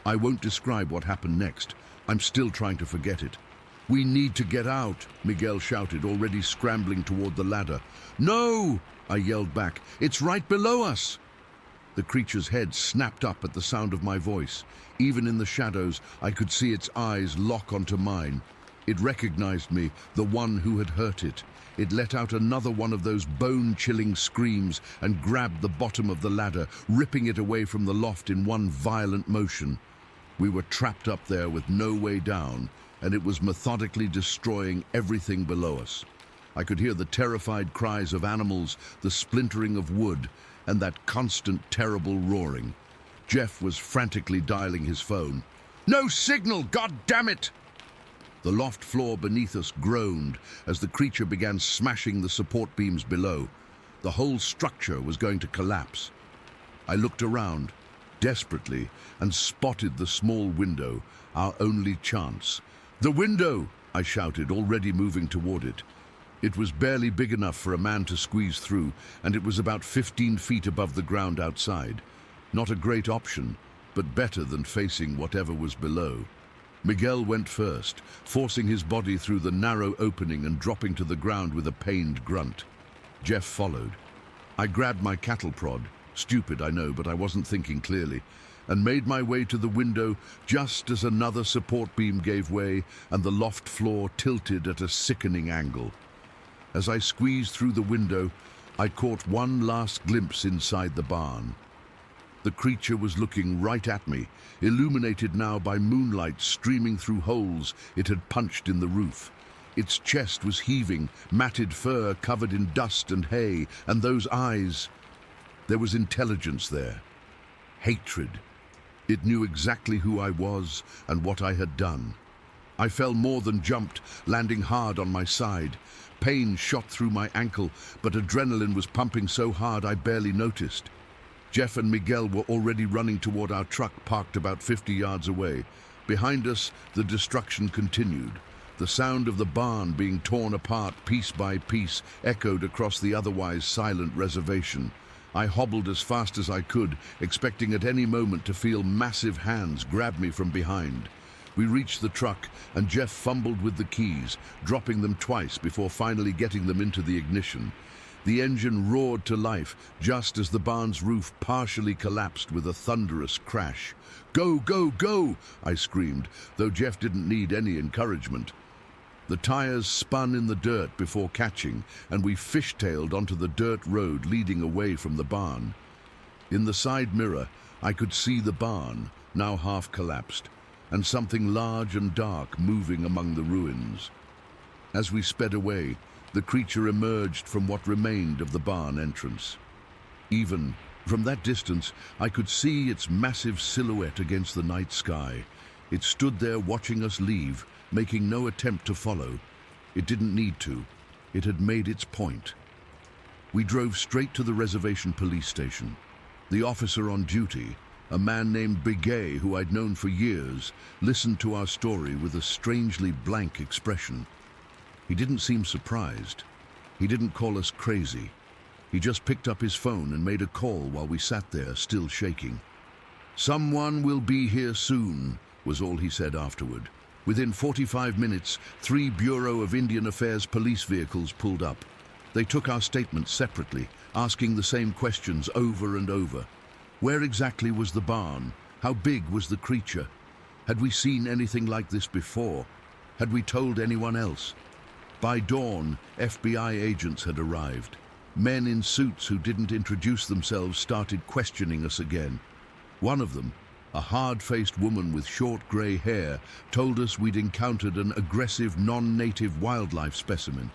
S1: I won't describe what happened next. I'm still trying to forget it. "We need to get out," Miguel shouted, already scrambling toward the ladder. "No!" I yelled back. "It's right below us!" The creature's head snapped up at the sound of my voice. Even in the shadows, I could see its eyes lock onto mine. It recognized me, the one who had hurt it. it let out another one of those bone-chilling screams and grabbed the bottom of the ladder, ripping it away from the loft in one violent motion. We were trapped up there with no way down, and it was methodically destroying everything below us. I could hear the terrified cries of animals, the splintering of wood, and that constant, terrible roaring. Jeff was frantically dialing his phone. "No signal, God damn it!" The loft floor beneath us groaned as the creature began smashing the support beams below. The whole structure was going to collapse. I looked around, desperately, and spotted the small window, our only chance. "The window!" I shouted, already moving toward it. It was barely big enough for a man to squeeze through, and it was about 15 feet above the ground outside. Not a great option, but better than facing whatever was below. Miguel went first, forcing his body through the narrow opening and dropping to the ground with a pained grunt. Jeff followed. I grabbed my cattle prod, stupid I know, but I wasn't thinking clearly, and made my way to the window just as another support beam gave way and the loft floor tilted at a sickening angle. As I squeezed through the window, I caught one last glimpse inside the barn. The creature was looking right at me, illuminated now by moonlight streaming through holes it had punched in the roof. Its chest was heaving, matted fur covered in dust and hay, and those eyes. There was intelligence there. Hatred. It knew exactly who I was and what I had done. I fell more than jumped, landing hard on my side. Pain shot through my ankle, but adrenaline was pumping so hard I barely noticed. Jeff and Miguel were already running toward our truck parked about 50 yards away. Behind us, the destruction continued. The sound of the barn being torn apart piece by piece echoed across the otherwise silent reservation. I hobbled as fast as I could, expecting at any moment to feel massive hands grab me from behind. We reached the truck, and Jeff fumbled with the keys, dropping them twice before finally getting them into the ignition. The engine roared to life just as the barn's roof partially collapsed with a thunderous crash. "Go, go, go!" I screamed, though Jeff didn't need any encouragement. The tires spun in the dirt before catching, and we fishtailed onto the dirt road leading away from the barn. In the side mirror, I could see the barn, now half collapsed, and something large and dark moving among the ruins. As we sped away, the creature emerged from what remained of the barn entrance. Even from that distance, I could see its massive silhouette against the night sky. It stood there watching us leave, making no attempt to follow. It didn't need to. It had made its point. We drove straight to the reservation police station. The officer on duty, a man named Bigfoot, who I'd known for years, listened to our story with a strangely blank expression. He didn't seem surprised. He didn't call us crazy. He just picked up his phone and made a call while we sat there, still shaking. "Someone will be here soon," was all he said afterward. Within 45 minutes, 3 Bureau of Indian Affairs police vehicles pulled up. They took our statements separately, asking the same questions over and over. Where exactly was the barn? How big was the creature? Had we seen anything like this before? Had we told anyone else? By dawn, FBI agents had arrived. Men in suits who didn't introduce themselves started questioning us again. One of them, a hard-faced woman with short grey hair, told us we'd encountered an aggressive non-native wildlife specimen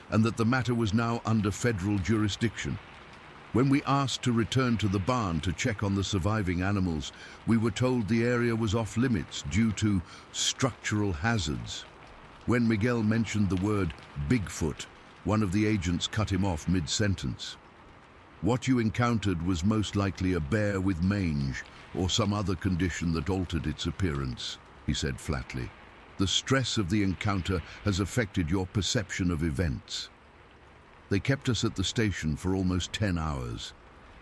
S1: and that the matter was now under federal jurisdiction. When we asked to return to the barn to check on the surviving animals, we were told the area was off-limits due to structural hazards. When Miguel mentioned the word Bigfoot, one of the agents cut him off mid-sentence. "What you encountered was most likely a bear with mange or some other condition that altered its appearance," he said flatly. "The stress of the encounter has affected your perception of events." They kept us at the station for almost 10 hours.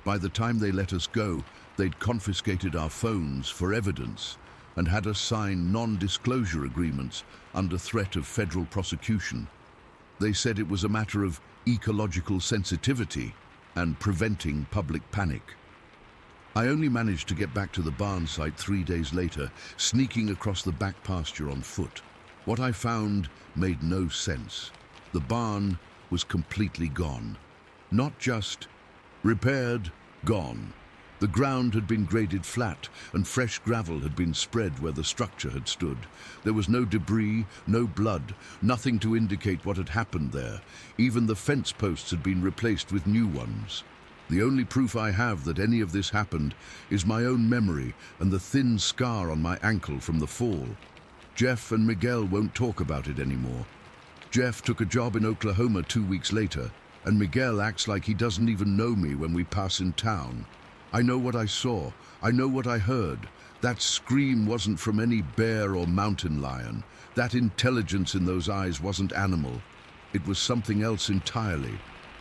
S1: By the time they let us go, they'd confiscated our phones for evidence and had us sign non-disclosure agreements under threat of federal prosecution. They said it was a matter of ecological sensitivity and preventing public panic. I only managed to get back to the barn site 3 days later, sneaking across the back pasture on foot. What I found made no sense. The barn was completely gone. Not just repaired, gone. The ground had been graded flat, and fresh gravel had been spread where the structure had stood. There was no debris, no blood, nothing to indicate what had happened there. Even the fence posts had been replaced with new ones. The only proof I have that any of this happened is my own memory and the thin scar on my ankle from the fall. Jeff and Miguel won't talk about it anymore. Jeff took a job in Oklahoma 2 weeks later, and Miguel acts like he doesn't even know me when we pass in town. I know what I saw. I know what I heard. That scream wasn't from any bear or mountain lion. That intelligence in those eyes wasn't animal. It was something else entirely.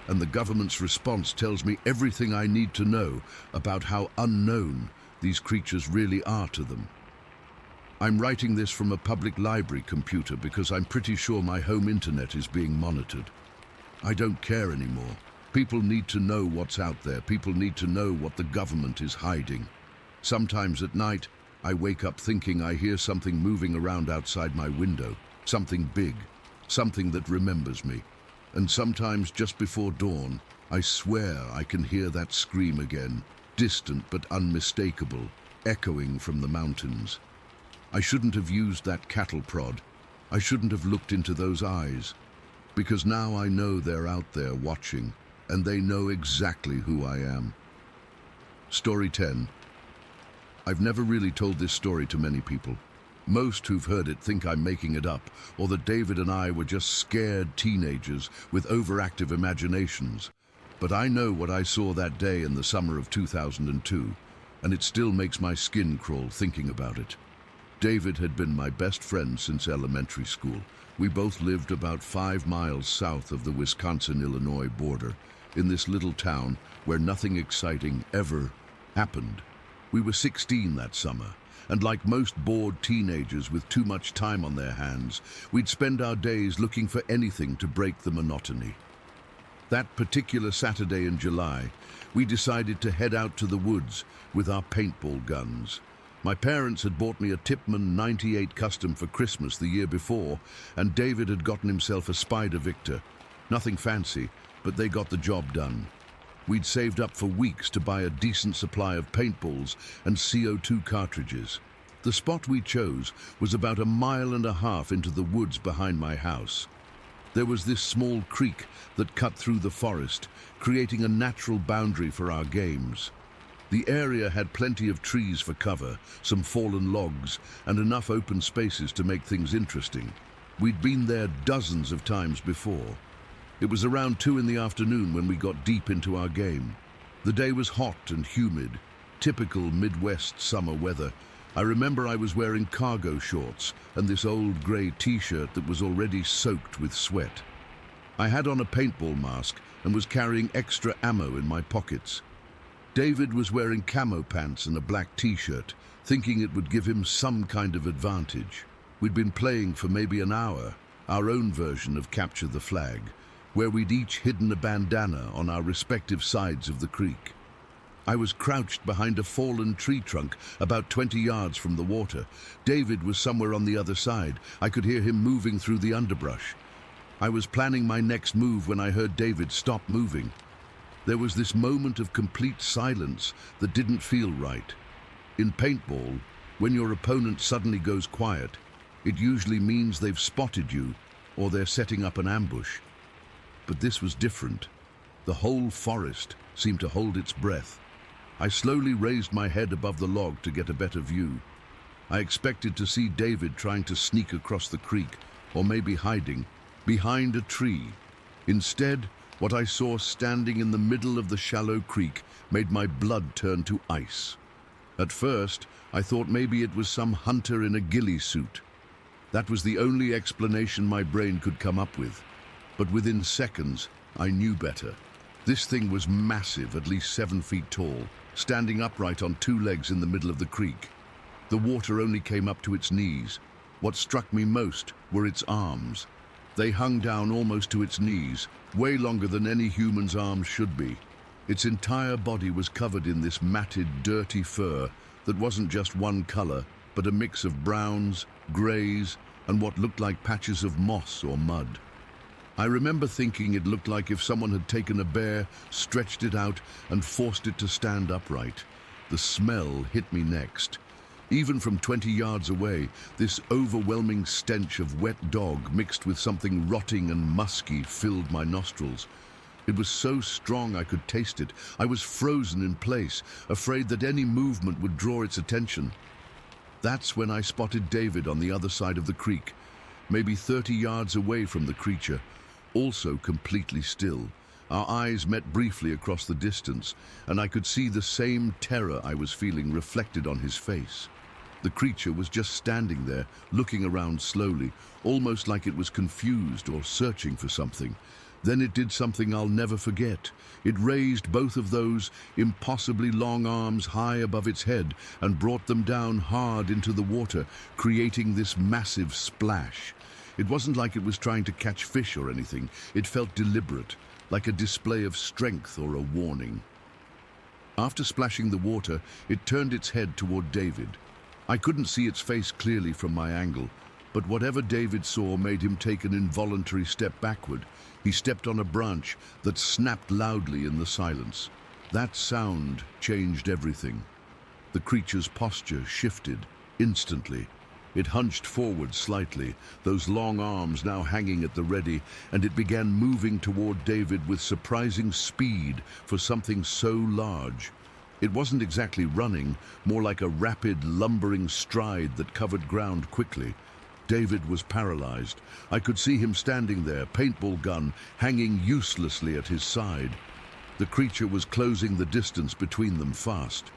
S1: And the government's response tells me everything I need to know about how unknown these creatures really are to them. I'm writing this from a public library computer because I'm pretty sure my home internet is being monitored. I don't care anymore. People need to know what's out there. People need to know what the government is hiding. Sometimes at night, I wake up thinking I hear something moving around outside my window. Something big. Something that remembers me. And sometimes just before dawn, I swear I can hear that scream again. Distant but unmistakable, echoing from the mountains. I shouldn't have used that cattle prod. I shouldn't have looked into those eyes. Because now I know they're out there watching, and they know exactly who I am. Story 10. I've never really told this story to many people. Most who've heard it think I'm making it up, or that David and I were just scared teenagers with overactive imaginations. But I know what I saw that day in the summer of 2002, and it still makes my skin crawl thinking about it. David had been my best friend since elementary school. We both lived about 5 miles south of the Wisconsin-Illinois border, in this little town where nothing exciting ever happened. We were 16 that summer, and like most bored teenagers with too much time on their hands, we'd spend our days looking for anything to break the monotony. That particular Saturday in July, we decided to head out to the woods with our paintball guns. My parents had bought me a Tipman 98 Custom for Christmas the year before, and David had gotten himself a Spider Victor. Nothing fancy, but they got the job done. We'd saved up for weeks to buy a decent supply of paintballs and CO2 cartridges. The spot we chose was about 1.5 miles into the woods behind my house. There was this small creek that cut through the forest, creating a natural boundary for our games. The area had plenty of trees for cover, some fallen logs, and enough open spaces to make things interesting. We'd been there dozens of times before. It was around 2 in the afternoon when we got deep into our game. The day was hot and humid, typical Midwest summer weather. I remember I was wearing cargo shorts and this old grey t-shirt that was already soaked with sweat. I had on a paintball mask and was carrying extra ammo in my pockets. David was wearing camo pants and a black t-shirt, thinking it would give him some kind of advantage. We'd been playing for maybe an hour, our own version of Capture the Flag, where we'd each hidden a bandana on our respective sides of the creek. I was crouched behind a fallen tree trunk about 20 yards from the water. David was somewhere on the other side. I could hear him moving through the underbrush. I was planning my next move when I heard David stop moving. There was this moment of complete silence that didn't feel right. In paintball, when your opponent suddenly goes quiet, it usually means they've spotted you or they're setting up an ambush. But this was different. The whole forest seemed to hold its breath. I slowly raised my head above the log to get a better view. I expected to see David trying to sneak across the creek, or maybe hiding behind a tree. Instead, what I saw standing in the middle of the shallow creek made my blood turn to ice. At first, I thought maybe it was some hunter in a ghillie suit. That was the only explanation my brain could come up with. But within seconds, I knew better. This thing was massive, at least 7 feet tall, standing upright on 2 legs in the middle of the creek. The water only came up to its knees. What struck me most were its arms. They hung down almost to its knees, way longer than any human's arms should be. Its entire body was covered in this matted, dirty fur that wasn't just one color, but a mix of browns, grays, and what looked like patches of moss or mud. I remember thinking it looked like if someone had taken a bear, stretched it out, and forced it to stand upright. The smell hit me next. Even from 20 yards away, this overwhelming stench of wet dog mixed with something rotting and musky filled my nostrils. It was so strong I could taste it. I was frozen in place, afraid that any movement would draw its attention. That's when I spotted David on the other side of the creek, maybe 30 yards away from the creature, also completely still. Our eyes met briefly across the distance, and I could see the same terror I was feeling reflected on his face. The creature was just standing there, looking around slowly, almost like it was confused or searching for something. Then it did something I'll never forget. It raised both of those impossibly long arms high above its head and brought them down hard into the water, creating this massive splash. It wasn't like it was trying to catch fish or anything. It felt deliberate, like a display of strength or a warning. After splashing the water, it turned its head toward David. I couldn't see its face clearly from my angle, but whatever David saw made him take an involuntary step backward. He stepped on a branch that snapped loudly in the silence. That sound changed everything. The creature's posture shifted instantly. It hunched forward slightly, those long arms now hanging at the ready, and it began moving toward David with surprising speed for something so large. It wasn't exactly running, more like a rapid, lumbering stride that covered ground quickly. David was paralyzed. I could see him standing there, paintball gun hanging uselessly at his side. The creature was closing the distance between them fast.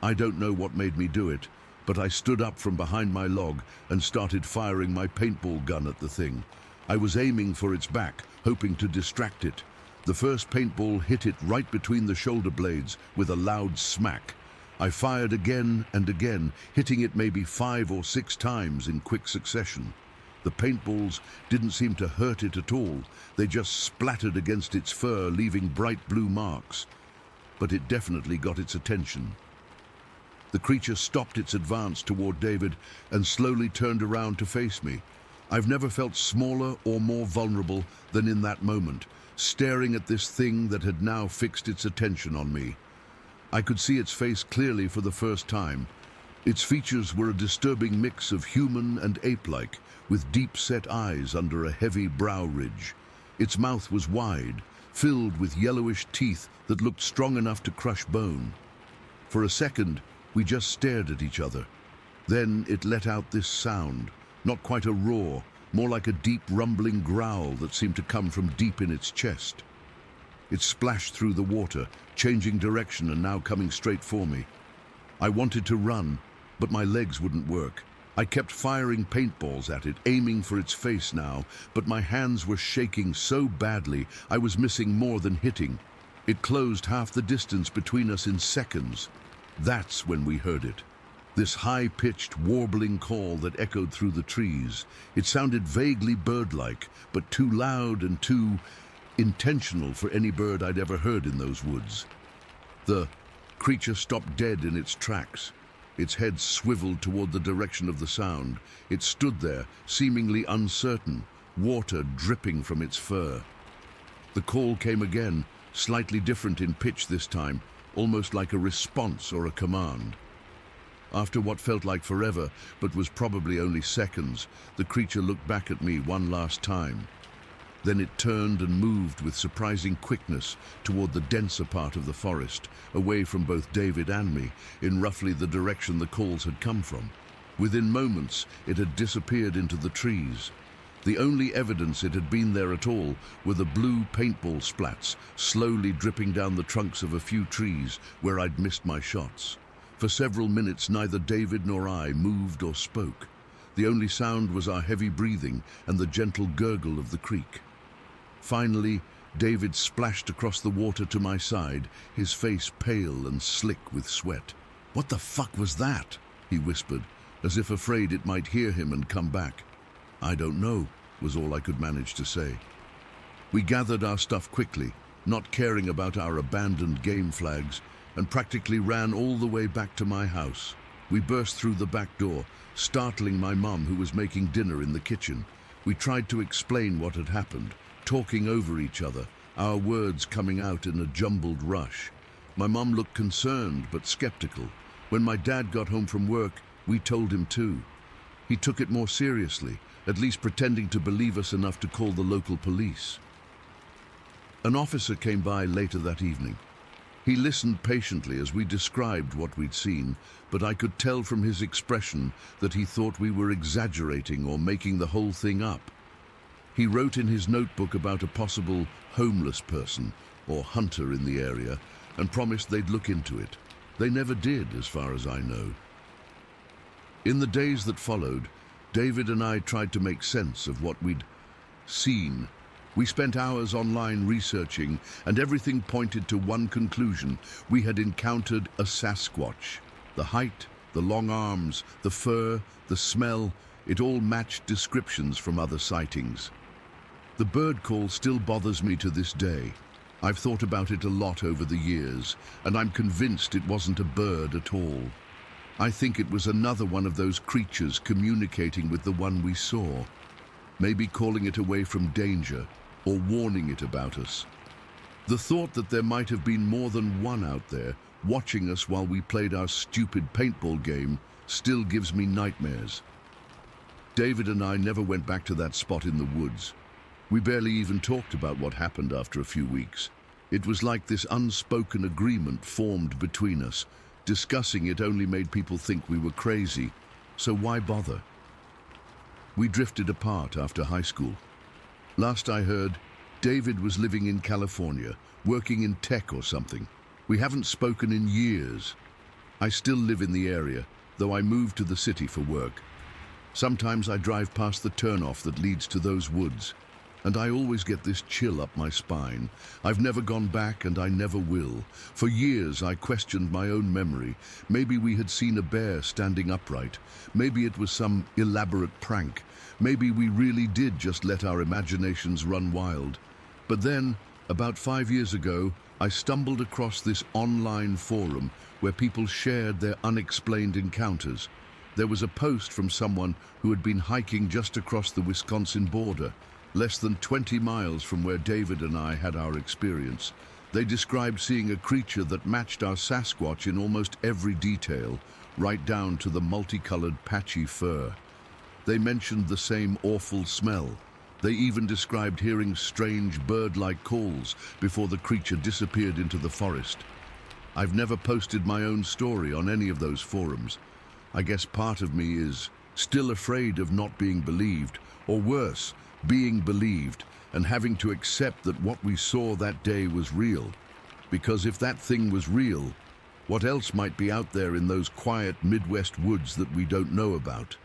S1: I don't know what made me do it, but I stood up from behind my log and started firing my paintball gun at the thing. I was aiming for its back, hoping to distract it. The first paintball hit it right between the shoulder blades with a loud smack. I fired again and again, hitting it maybe 5 or 6 times in quick succession. The paintballs didn't seem to hurt it at all. They just splattered against its fur, leaving bright blue marks. But it definitely got its attention. The creature stopped its advance toward David and slowly turned around to face me. I've never felt smaller or more vulnerable than in that moment, staring at this thing that had now fixed its attention on me. I could see its face clearly for the first time. Its features were a disturbing mix of human and ape-like, with deep-set eyes under a heavy brow ridge. Its mouth was wide, filled with yellowish teeth that looked strong enough to crush bone. For a second, we just stared at each other. Then it let out this sound, not quite a roar, more like a deep rumbling growl that seemed to come from deep in its chest. It splashed through the water, changing direction and now coming straight for me. I wanted to run, but my legs wouldn't work. I kept firing paintballs at it, aiming for its face now, but my hands were shaking so badly I was missing more than hitting. It closed half the distance between us in seconds. That's when we heard it. This high-pitched, warbling call that echoed through the trees. It sounded vaguely bird-like, but too loud and too intentional for any bird I'd ever heard in those woods. The creature stopped dead in its tracks. Its head swiveled toward the direction of the sound. It stood there, seemingly uncertain, water dripping from its fur. The call came again, slightly different in pitch this time, almost like a response or a command. After what felt like forever, but was probably only seconds, the creature looked back at me one last time. Then it turned and moved with surprising quickness toward the denser part of the forest, away from both David and me, in roughly the direction the calls had come from. Within moments, it had disappeared into the trees. The only evidence it had been there at all were the blue paintball splats, slowly dripping down the trunks of a few trees where I'd missed my shots. For several minutes, neither David nor I moved or spoke. The only sound was our heavy breathing and the gentle gurgle of the creek. Finally, David splashed across the water to my side, his face pale and slick with sweat. "What the fuck was that?" he whispered, as if afraid it might hear him and come back. "I don't know," was all I could manage to say. We gathered our stuff quickly, not caring about our abandoned game flags, and practically ran all the way back to my house. We burst through the back door, startling my mum, who was making dinner in the kitchen. We tried to explain what had happened, talking over each other, our words coming out in a jumbled rush. My mom looked concerned but skeptical. When my dad got home from work, we told him too. He took it more seriously, at least pretending to believe us enough to call the local police. An officer came by later that evening. He listened patiently as we described what we'd seen, but I could tell from his expression that he thought we were exaggerating or making the whole thing up. He wrote in his notebook about a possible homeless person or hunter in the area and promised they'd look into it. They never did, as far as I know. In the days that followed, David and I tried to make sense of what we'd seen. We spent hours online researching, and everything pointed to one conclusion. We had encountered a Sasquatch. The height, the long arms, the fur, the smell, it all matched descriptions from other sightings. The bird call still bothers me to this day. I've thought about it a lot over the years, and I'm convinced it wasn't a bird at all. I think it was another one of those creatures communicating with the one we saw, maybe calling it away from danger or warning it about us. The thought that there might have been more than one out there watching us while we played our stupid paintball game still gives me nightmares. David and I never went back to that spot in the woods. We barely even talked about what happened after a few weeks. It was like this unspoken agreement formed between us. Discussing it only made people think we were crazy, so why bother? We drifted apart after high school. Last I heard, David was living in California, working in tech or something. We haven't spoken in years. I still live in the area, though I moved to the city for work. Sometimes I drive past the turnoff that leads to those woods, and I always get this chill up my spine. I've never gone back, and I never will. For years I questioned my own memory. Maybe we had seen a bear standing upright. Maybe it was some elaborate prank. Maybe we really did just let our imaginations run wild. But then, about 5 years ago, I stumbled across this online forum where people shared their unexplained encounters. There was a post from someone who had been hiking just across the Wisconsin border, less than 20 miles from where David and I had our experience. They described seeing a creature that matched our Sasquatch in almost every detail, right down to the multicolored patchy fur. They mentioned the same awful smell. They even described hearing strange bird-like calls before the creature disappeared into the forest. I've never posted my own story on any of those forums. I guess part of me is still afraid of not being believed, or worse, being believed and having to accept that what we saw that day was real. Because if that thing was real, what else might be out there in those quiet Midwest woods that we don't know about?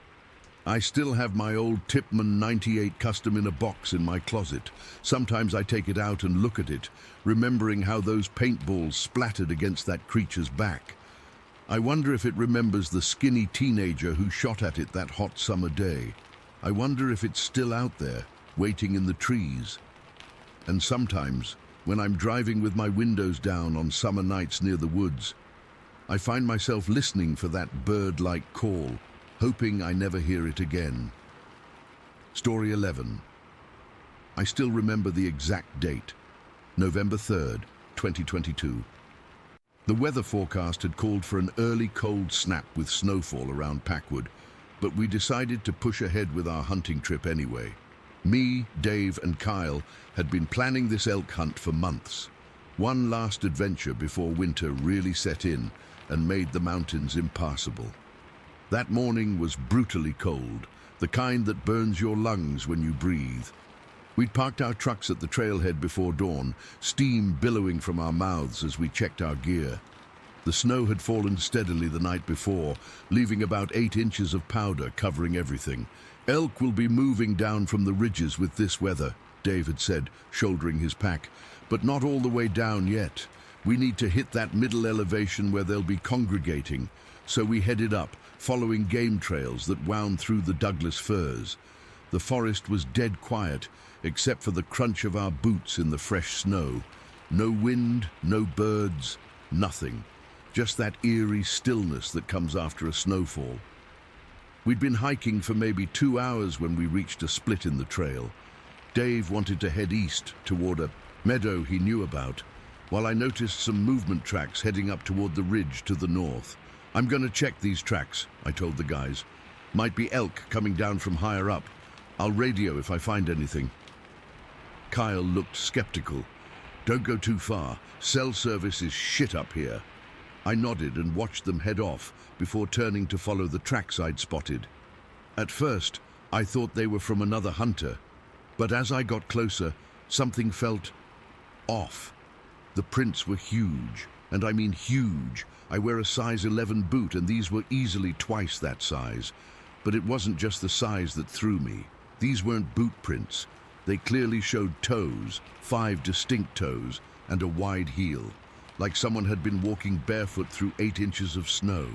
S1: I still have my old Tipman 98 Custom in a box in my closet. Sometimes I take it out and look at it, remembering how those paintballs splattered against that creature's back. I wonder if it remembers the skinny teenager who shot at it that hot summer day. I wonder if it's still out there, waiting in the trees. And sometimes, when I'm driving with my windows down on summer nights near the woods, I find myself listening for that bird-like call, hoping I never hear it again. Story 11. I still remember the exact date, November 3rd, 2022. The weather forecast had called for an early cold snap with snowfall around Packwood, but we decided to push ahead with our hunting trip anyway. Me, Dave, and Kyle had been planning this elk hunt for months. One last adventure before winter really set in and made the mountains impassable. That morning was brutally cold, the kind that burns your lungs when you breathe. We'd parked our trucks at the trailhead before dawn, steam billowing from our mouths as we checked our gear. The snow had fallen steadily the night before, leaving about 8 inches of powder covering everything. Elk will be moving down from the ridges with this weather, Dave had said, shouldering his pack, but not all the way down yet. We need to hit that middle elevation where they'll be congregating. So we headed up, following game trails that wound through the Douglas firs. The forest was dead quiet, except for the crunch of our boots in the fresh snow. No wind, no birds, nothing. Just that eerie stillness that comes after a snowfall. We'd been hiking for maybe 2 hours when we reached a split in the trail. Dave wanted to head east toward a meadow he knew about, while I noticed some movement tracks heading up toward the ridge to the north. "I'm gonna check these tracks," I told the guys. "Might be elk coming down from higher up. I'll radio if I find anything." Kyle looked skeptical. "Don't go too far. Cell service is shit up here." I nodded and watched them head off before turning to follow the tracks I'd spotted. At first, I thought they were from another hunter, but as I got closer, something felt off. The prints were huge, and I mean huge. I wear a size 11 boot, and these were easily twice that size. But it wasn't just the size that threw me. These weren't boot prints. They clearly showed toes, 5 distinct toes, and a wide heel, like someone had been walking barefoot through 8 inches of snow,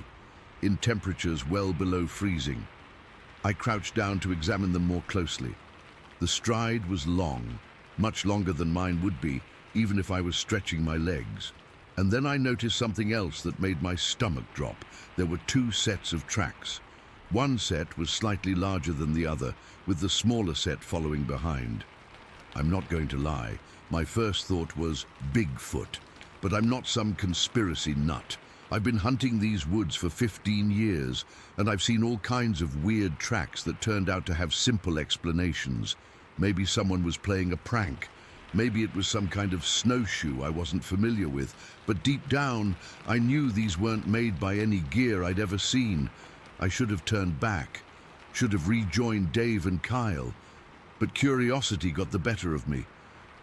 S1: in temperatures well below freezing. I crouched down to examine them more closely. The stride was long, much longer than mine would be, even if I was stretching my legs. And then I noticed something else that made my stomach drop. There were 2 sets of tracks. One set was slightly larger than the other, with the smaller set following behind. I'm not going to lie, my first thought was Bigfoot, but I'm not some conspiracy nut. I've been hunting these woods for 15 years, and I've seen all kinds of weird tracks that turned out to have simple explanations. Maybe someone was playing a prank. Maybe it was some kind of snowshoe I wasn't familiar with, but deep down, I knew these weren't made by any gear I'd ever seen. I should have turned back, should have rejoined Dave and Kyle, but curiosity got the better of me.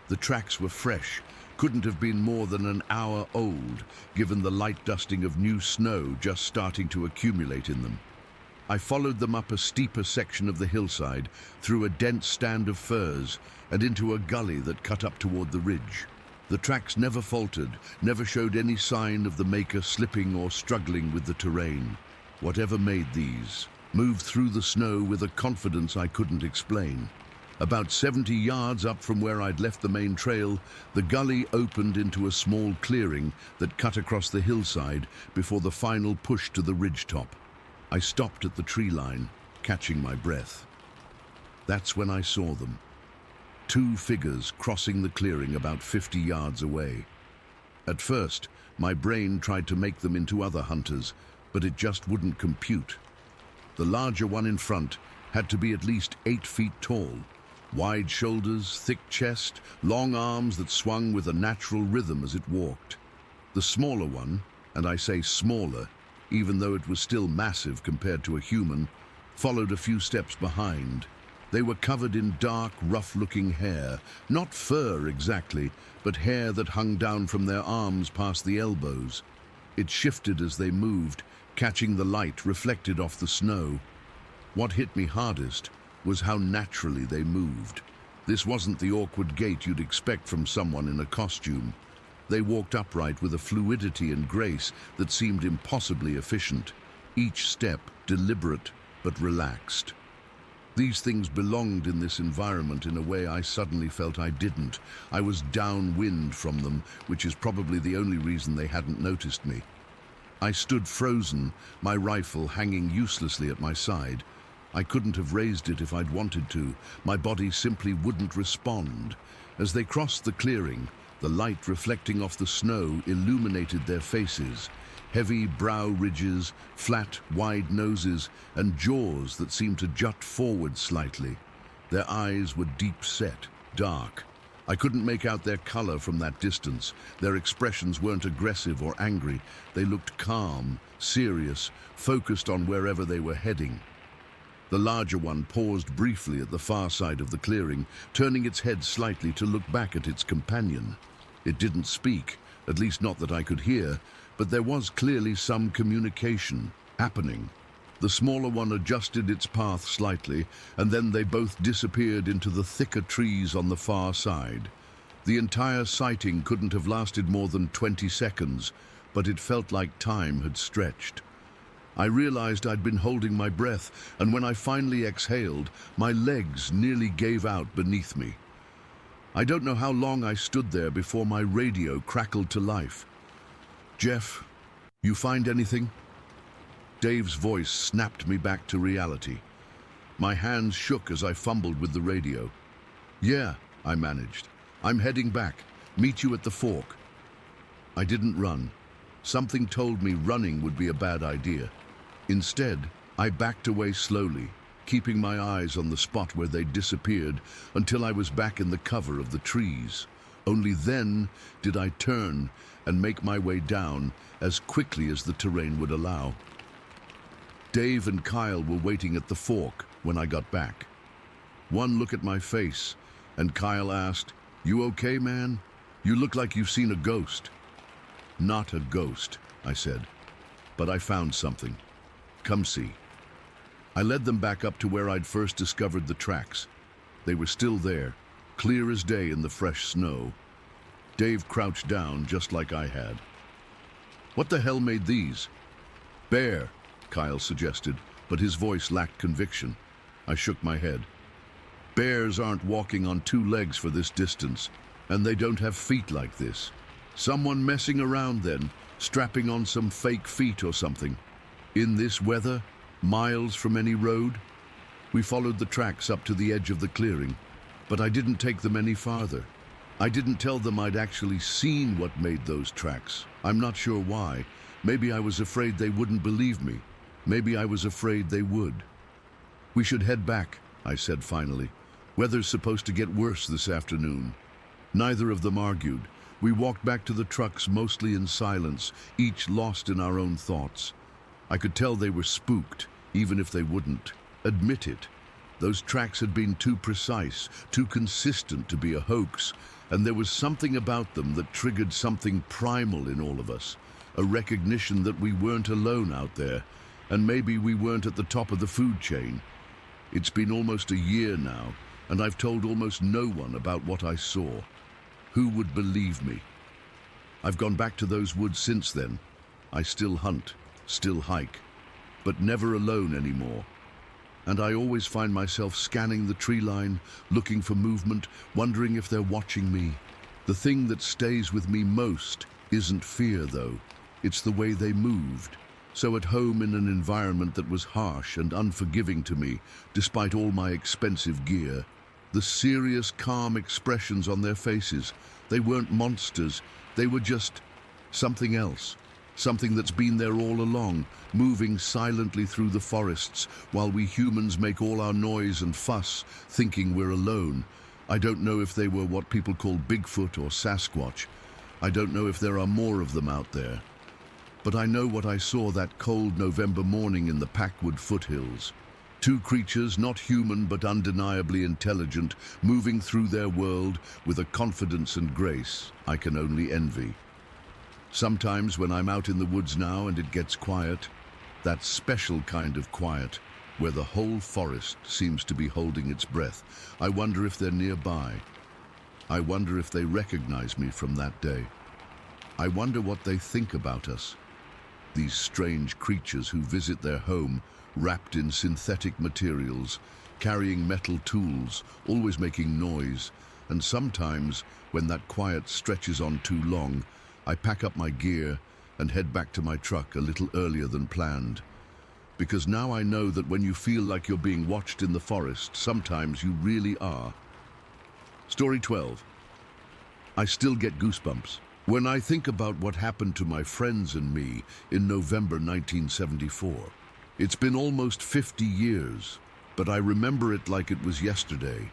S1: The tracks were fresh, couldn't have been more than an hour old, given the light dusting of new snow just starting to accumulate in them. I followed them up a steeper section of the hillside, through a dense stand of firs, and into a gully that cut up toward the ridge. The tracks never faltered, never showed any sign of the maker slipping or struggling with the terrain. Whatever made these moved through the snow with a confidence I couldn't explain. About 70 yards up from where I'd left the main trail, the gully opened into a small clearing that cut across the hillside before the final push to the ridgetop. I stopped at the tree line, catching my breath. That's when I saw them. 2 figures crossing the clearing about 50 yards away. At first, my brain tried to make them into other hunters, but it just wouldn't compute. The larger one in front had to be at least 8 feet tall. Wide shoulders, thick chest, long arms that swung with a natural rhythm as it walked. The smaller one, and I say smaller, even though it was still massive compared to a human, followed a few steps behind. They were covered in dark, rough-looking hair, not fur exactly, but hair that hung down from their arms past the elbows. It shifted as they moved, catching the light reflected off the snow. What hit me hardest was how naturally they moved. This wasn't the awkward gait you'd expect from someone in a costume. They walked upright with a fluidity and grace that seemed impossibly efficient, each step deliberate but relaxed. These things belonged in this environment in a way I suddenly felt I didn't. I was downwind from them, which is probably the only reason they hadn't noticed me. I stood frozen, my rifle hanging uselessly at my side. I couldn't have raised it if I'd wanted to. My body simply wouldn't respond. As they crossed the clearing, the light reflecting off the snow illuminated their faces. Heavy brow ridges, flat, wide noses, and jaws that seemed to jut forward slightly. Their eyes were deep-set, dark. I couldn't make out their color from that distance. Their expressions weren't aggressive or angry. They looked calm, serious, focused on wherever they were heading. The larger one paused briefly at the far side of the clearing, turning its head slightly to look back at its companion. It didn't speak, at least not that I could hear, but there was clearly some communication happening. The smaller one adjusted its path slightly, and then they both disappeared into the thicker trees on the far side. The entire sighting couldn't have lasted more than 20 seconds, but it felt like time had stretched. I realized I'd been holding my breath, and when I finally exhaled, my legs nearly gave out beneath me. I don't know how long I stood there before my radio crackled to life. "Jeff, you find anything?" Dave's voice snapped me back to reality. My hands shook as I fumbled with the radio. Yeah, I managed. I'm heading back. Meet you at the fork. I didn't run. Something told me running would be a bad idea. Instead, I backed away slowly, keeping my eyes on the spot where they disappeared until I was back in the cover of the trees. Only then did I turn and make my way down as quickly as the terrain would allow. Dave and Kyle were waiting at the fork when I got back. One look at my face, and Kyle asked, "You okay, man? You look like you've seen a ghost." "Not a ghost," I said, "but I found something. Come see." I led them back up to where I'd first discovered the tracks. They were still there, clear as day in the fresh snow. Dave crouched down just like I had. "What the hell made these?" "Bear," Kyle suggested, but his voice lacked conviction. I shook my head. "Bears aren't walking on two legs for this distance, and they don't have feet like this. Someone messing around then, strapping on some fake feet or something. In this weather, miles from any road?" We followed the tracks up to the edge of the clearing, but I didn't take them any farther. I didn't tell them I'd actually seen what made those tracks. I'm not sure why. Maybe I was afraid they wouldn't believe me. Maybe I was afraid they would. "We should head back," I said finally. "Weather's supposed to get worse this afternoon." Neither of them argued. We walked back to the trucks mostly in silence, each lost in our own thoughts. I could tell they were spooked, even if they wouldn't admit it. Those tracks had been too precise, too consistent to be a hoax, and there was something about them that triggered something primal in all of us, a recognition that we weren't alone out there, and maybe we weren't at the top of the food chain. It's been almost a year now, and I've told almost no one about what I saw. Who would believe me? I've gone back to those woods since then. I still hunt, still hike, but never alone anymore. And I always find myself scanning the tree line, looking for movement, wondering if they're watching me. The thing that stays with me most isn't fear, though. It's the way they moved. So at home in an environment that was harsh and unforgiving to me, despite all my expensive gear. The serious, calm expressions on their faces. They weren't monsters. They were just something else. Something that's been there all along, moving silently through the forests while we humans make all our noise and fuss, thinking we're alone. I don't know if they were what people call Bigfoot or Sasquatch. I don't know if there are more of them out there. But I know what I saw that cold November morning in the Packwood foothills. Two creatures, not human but undeniably intelligent, moving through their world with a confidence and grace I can only envy. Sometimes when I'm out in the woods now and it gets quiet, that special kind of quiet, where the whole forest seems to be holding its breath, I wonder if they're nearby. I wonder if they recognize me from that day. I wonder what they think about us. These strange creatures who visit their home, wrapped in synthetic materials, carrying metal tools, always making noise, and sometimes, when that quiet stretches on too long, I pack up my gear and head back to my truck a little earlier than planned. Because now I know that when you feel like you're being watched in the forest, sometimes you really are. Story 12. I still get goosebumps when I think about what happened to my friends and me in November 1974. It's been almost 50 years, but I remember it like it was yesterday.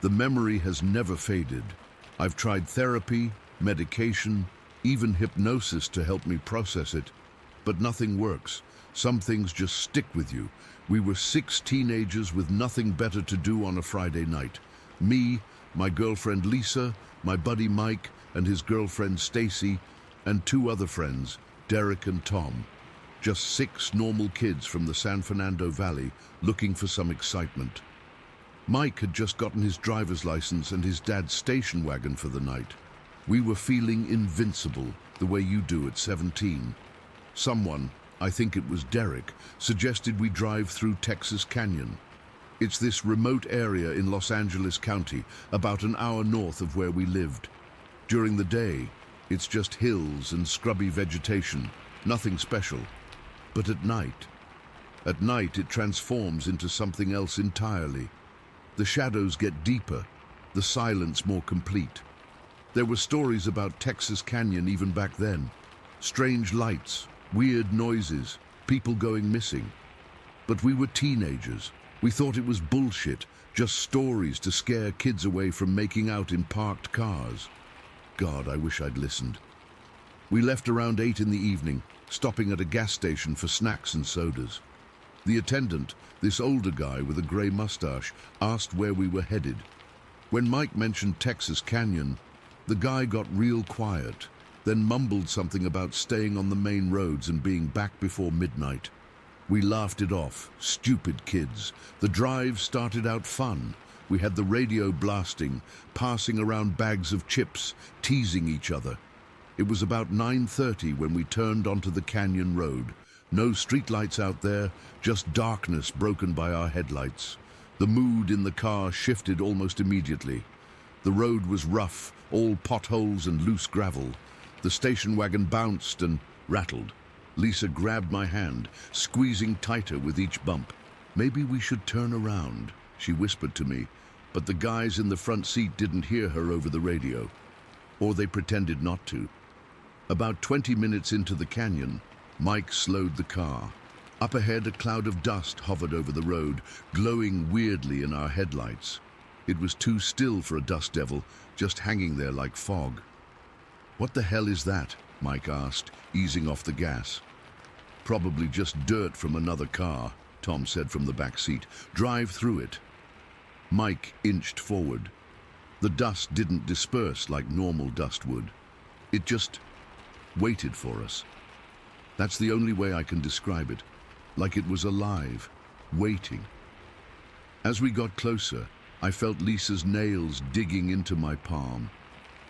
S1: The memory has never faded. I've tried therapy, medication, even hypnosis to help me process it, but nothing works. Some things just stick with you. We were 6 teenagers with nothing better to do on a Friday night. Me, my girlfriend Lisa, my buddy Mike, and his girlfriend Stacy, and 2 other friends, Derek and Tom. Just 6 normal kids from the San Fernando Valley looking for some excitement. Mike had just gotten his driver's license and his dad's station wagon for the night. We were feeling invincible, the way you do at 17. Someone, I think it was Derek, suggested we drive through Texas Canyon. It's this remote area in Los Angeles County, about an hour north of where we lived. During the day, it's just hills and scrubby vegetation, nothing special. But at night it transforms into something else entirely. The shadows get deeper, the silence more complete. There were stories about Texas Canyon even back then. Strange lights, weird noises, people going missing. But we were teenagers. We thought it was bullshit, just stories to scare kids away from making out in parked cars. God, I wish I'd listened. We left around 8 in the evening, stopping at a gas station for snacks and sodas. The attendant, this older guy with a grey mustache, asked where we were headed. When Mike mentioned Texas Canyon, the guy got real quiet, then mumbled something about staying on the main roads and being back before midnight. We laughed it off, stupid kids. The drive started out fun. We had the radio blasting, passing around bags of chips, teasing each other. It was about 9:30 when we turned onto the canyon road. No streetlights out there, just darkness broken by our headlights. The mood in the car shifted almost immediately. The road was rough, all potholes and loose gravel. The station wagon bounced and rattled. Lisa grabbed my hand, squeezing tighter with each bump. "Maybe we should turn around," she whispered to me, but the guys in the front seat didn't hear her over the radio. Or they pretended not to. About 20 minutes into the canyon, Mike slowed the car. Up ahead, a cloud of dust hovered over the road, glowing weirdly in our headlights. It was too still for a dust devil, just hanging there like fog. "What the hell is that?" Mike asked, easing off the gas. "Probably just dirt from another car," Tom said from the back seat. "Drive through it." Mike inched forward. The dust didn't disperse like normal dust would. It just waited for us. That's the only way I can describe it. Like it was alive, waiting. As we got closer, I felt Lisa's nails digging into my palm.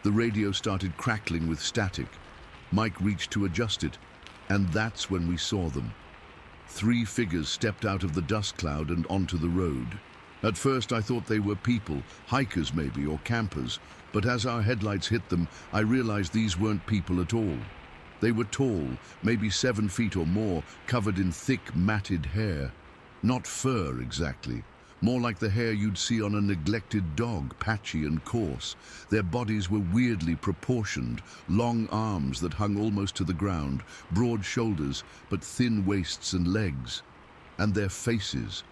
S1: The radio started crackling with static. Mike reached to adjust it, and that's when we saw them. 3 figures stepped out of the dust cloud and onto the road. At first I thought they were people, hikers maybe, or campers, but as our headlights hit them, I realized these weren't people at all. They were tall, maybe 7 feet or more, covered in thick, matted hair. Not fur exactly, more like the hair you'd see on a neglected dog, patchy and coarse. Their bodies were weirdly proportioned, long arms that hung almost to the ground, broad shoulders, but thin waists and legs. And their faces.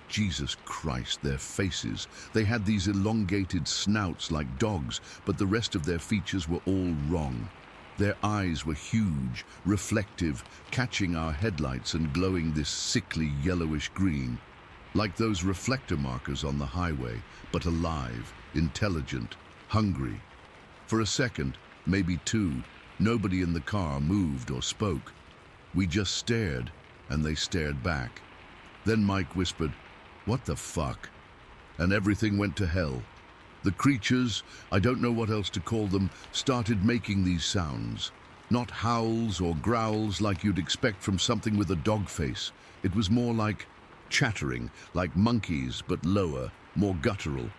S1: Jesus Christ, their faces. They had these elongated snouts like dogs, but the rest of their features were all wrong. Their eyes were huge, reflective, catching our headlights and glowing this sickly yellowish green. Like those reflector markers on the highway, but alive, intelligent, hungry. For a second, maybe 2, nobody in the car moved or spoke. We just stared, and they stared back. Then Mike whispered, "What the fuck?" And everything went to hell. The creatures, I don't know what else to call them, started making these sounds. Not howls or growls like you'd expect from something with a dog face. It was more like chattering, like monkeys, but lower, more guttural.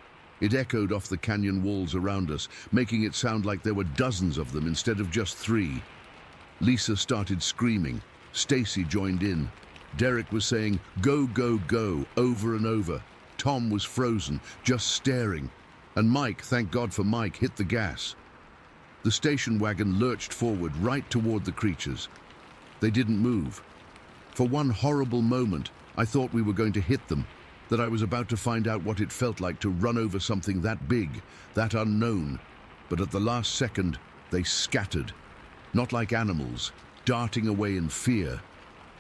S1: It echoed off the canyon walls around us, making it sound like there were dozens of them instead of just 3. Lisa started screaming. Stacy joined in. Derek was saying, "Go, go, go," over and over. Tom was frozen, just staring. And Mike, thank God for Mike, hit the gas. The station wagon lurched forward right toward the creatures. They didn't move. For one horrible moment, I thought we were going to hit them, that I was about to find out what it felt like to run over something that big, that unknown. But at the last second, they scattered. Not like animals, darting away in fear.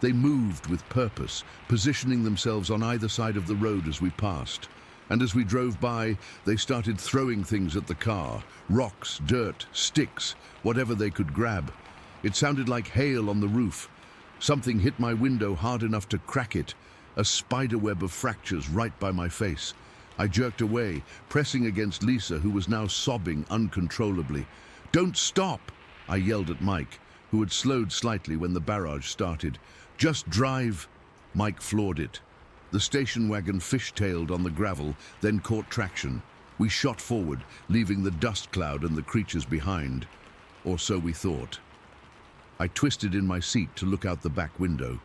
S1: They moved with purpose, positioning themselves on either side of the road as we passed. And as we drove by, they started throwing things at the car, rocks, dirt, sticks, whatever they could grab. It sounded like hail on the roof. Something hit my window hard enough to crack it, a spiderweb of fractures right by my face. I jerked away, pressing against Lisa, who was now sobbing uncontrollably. "Don't stop!" I yelled at Mike, who had slowed slightly when the barrage started. "Just drive." Mike floored it. The station wagon fishtailed on the gravel, then caught traction. We shot forward, leaving the dust cloud and the creatures behind. Or so we thought. I twisted in my seat to look out the back window.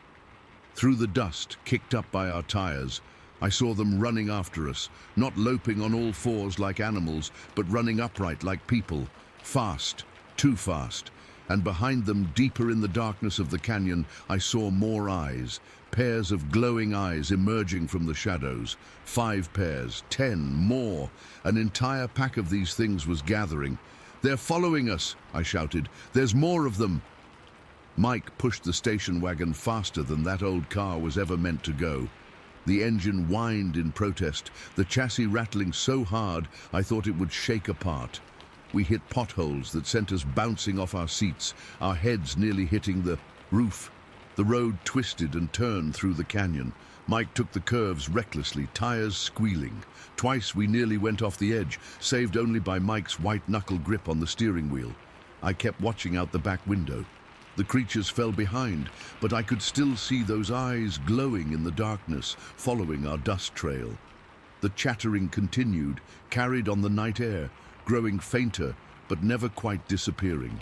S1: Through the dust, kicked up by our tires, I saw them running after us, not loping on all fours like animals, but running upright like people, fast, too fast. And behind them, deeper in the darkness of the canyon, I saw more eyes, pairs of glowing eyes emerging from the shadows. 5 pairs, 10, more. An entire pack of these things was gathering. "They're following us," I shouted. "There's more of them." Mike pushed the station wagon faster than that old car was ever meant to go. The engine whined in protest, the chassis rattling so hard I thought it would shake apart. We hit potholes that sent us bouncing off our seats, our heads nearly hitting the roof. The road twisted and turned through the canyon. Mike took the curves recklessly, tires squealing. Twice we nearly went off the edge, saved only by Mike's white-knuckle grip on the steering wheel. I kept watching out the back window. The creatures fell behind, but I could still see those eyes glowing in the darkness, following our dust trail. The chattering continued, carried on the night air, growing fainter, but never quite disappearing.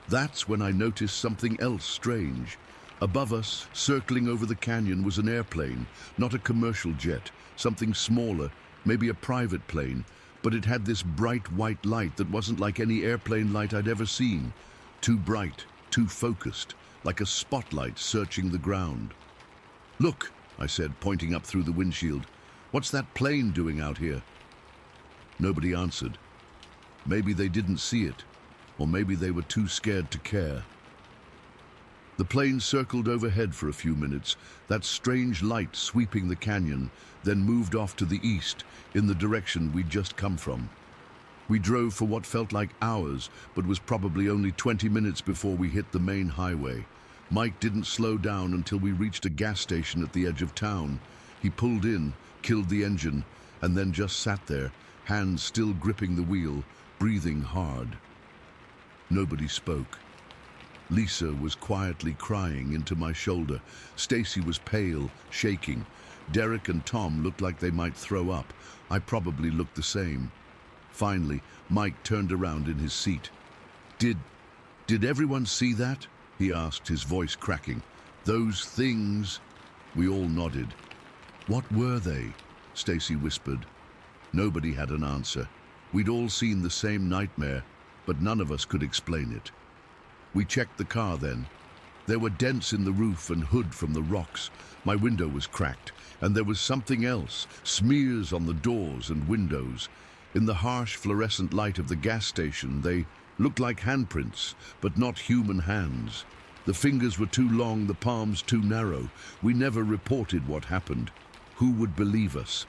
S1: That's when I noticed something else strange. Above us, circling over the canyon, was an airplane, not a commercial jet, something smaller, maybe a private plane, but it had this bright white light that wasn't like any airplane light I'd ever seen. Too bright, too focused, like a spotlight searching the ground. "Look," I said, pointing up through the windshield. "What's that plane doing out here?" Nobody answered. Maybe they didn't see it, or maybe they were too scared to care. The plane circled overhead for a few minutes, that strange light sweeping the canyon, then moved off to the east, in the direction we'd just come from. We drove for what felt like hours, but was probably only 20 minutes before we hit the main highway. Mike didn't slow down until we reached a gas station at the edge of town. He pulled in, killed the engine, and then just sat there, hands still gripping the wheel, breathing hard. Nobody spoke. Lisa was quietly crying into my shoulder. Stacy was pale, shaking. Derek and Tom looked like they might throw up. I probably looked the same. Finally, Mike turned around in his seat. Did everyone see that?" he asked, his voice cracking. "Those things?" We all nodded. "What were they?" Stacy whispered. Nobody had an answer. We'd all seen the same nightmare, but none of us could explain it. We checked the car then. There were dents in the roof and hood from the rocks. My window was cracked, and there was something else, smears on the doors and windows. In the harsh fluorescent light of the gas station, they looked like handprints, but not human hands. The fingers were too long, the palms too narrow. We never reported what happened. Who would believe us?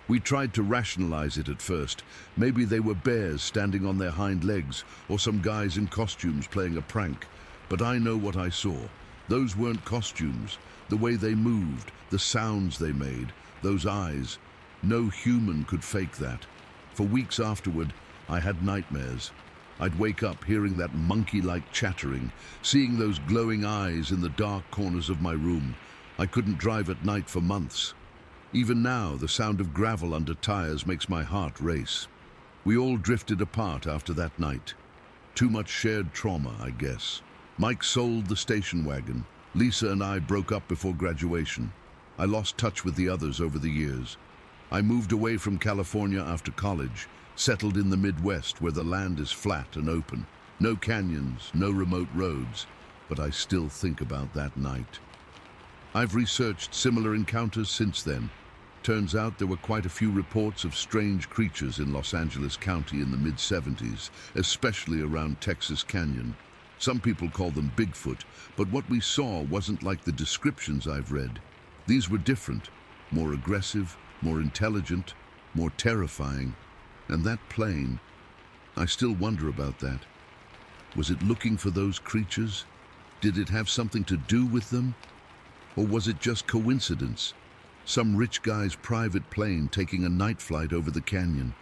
S1: We tried to rationalize it at first. Maybe they were bears standing on their hind legs, or some guys in costumes playing a prank. But I know what I saw. Those weren't costumes. The way they moved, the sounds they made, those eyes. No human could fake that. For weeks afterward, I had nightmares. I'd wake up hearing that monkey-like chattering, seeing those glowing eyes in the dark corners of my room. I couldn't drive at night for months. Even now, the sound of gravel under tires makes my heart race. We all drifted apart after that night. Too much shared trauma, I guess. Mike sold the station wagon. Lisa and I broke up before graduation. I lost touch with the others over the years. I moved away from California after college, settled in the Midwest where the land is flat and open. No canyons, no remote roads, but I still think about that night. I've researched similar encounters since then. Turns out there were quite a few reports of strange creatures in Los Angeles County in the mid-70s, especially around Texas Canyon. Some people call them Bigfoot, but what we saw wasn't like the descriptions I've read. These were different, more aggressive, more intelligent, more terrifying. And that plane, I still wonder about that. Was it looking for those creatures? Did it have something to do with them? Or was it just coincidence? Some rich guy's private plane taking a night flight over the canyon.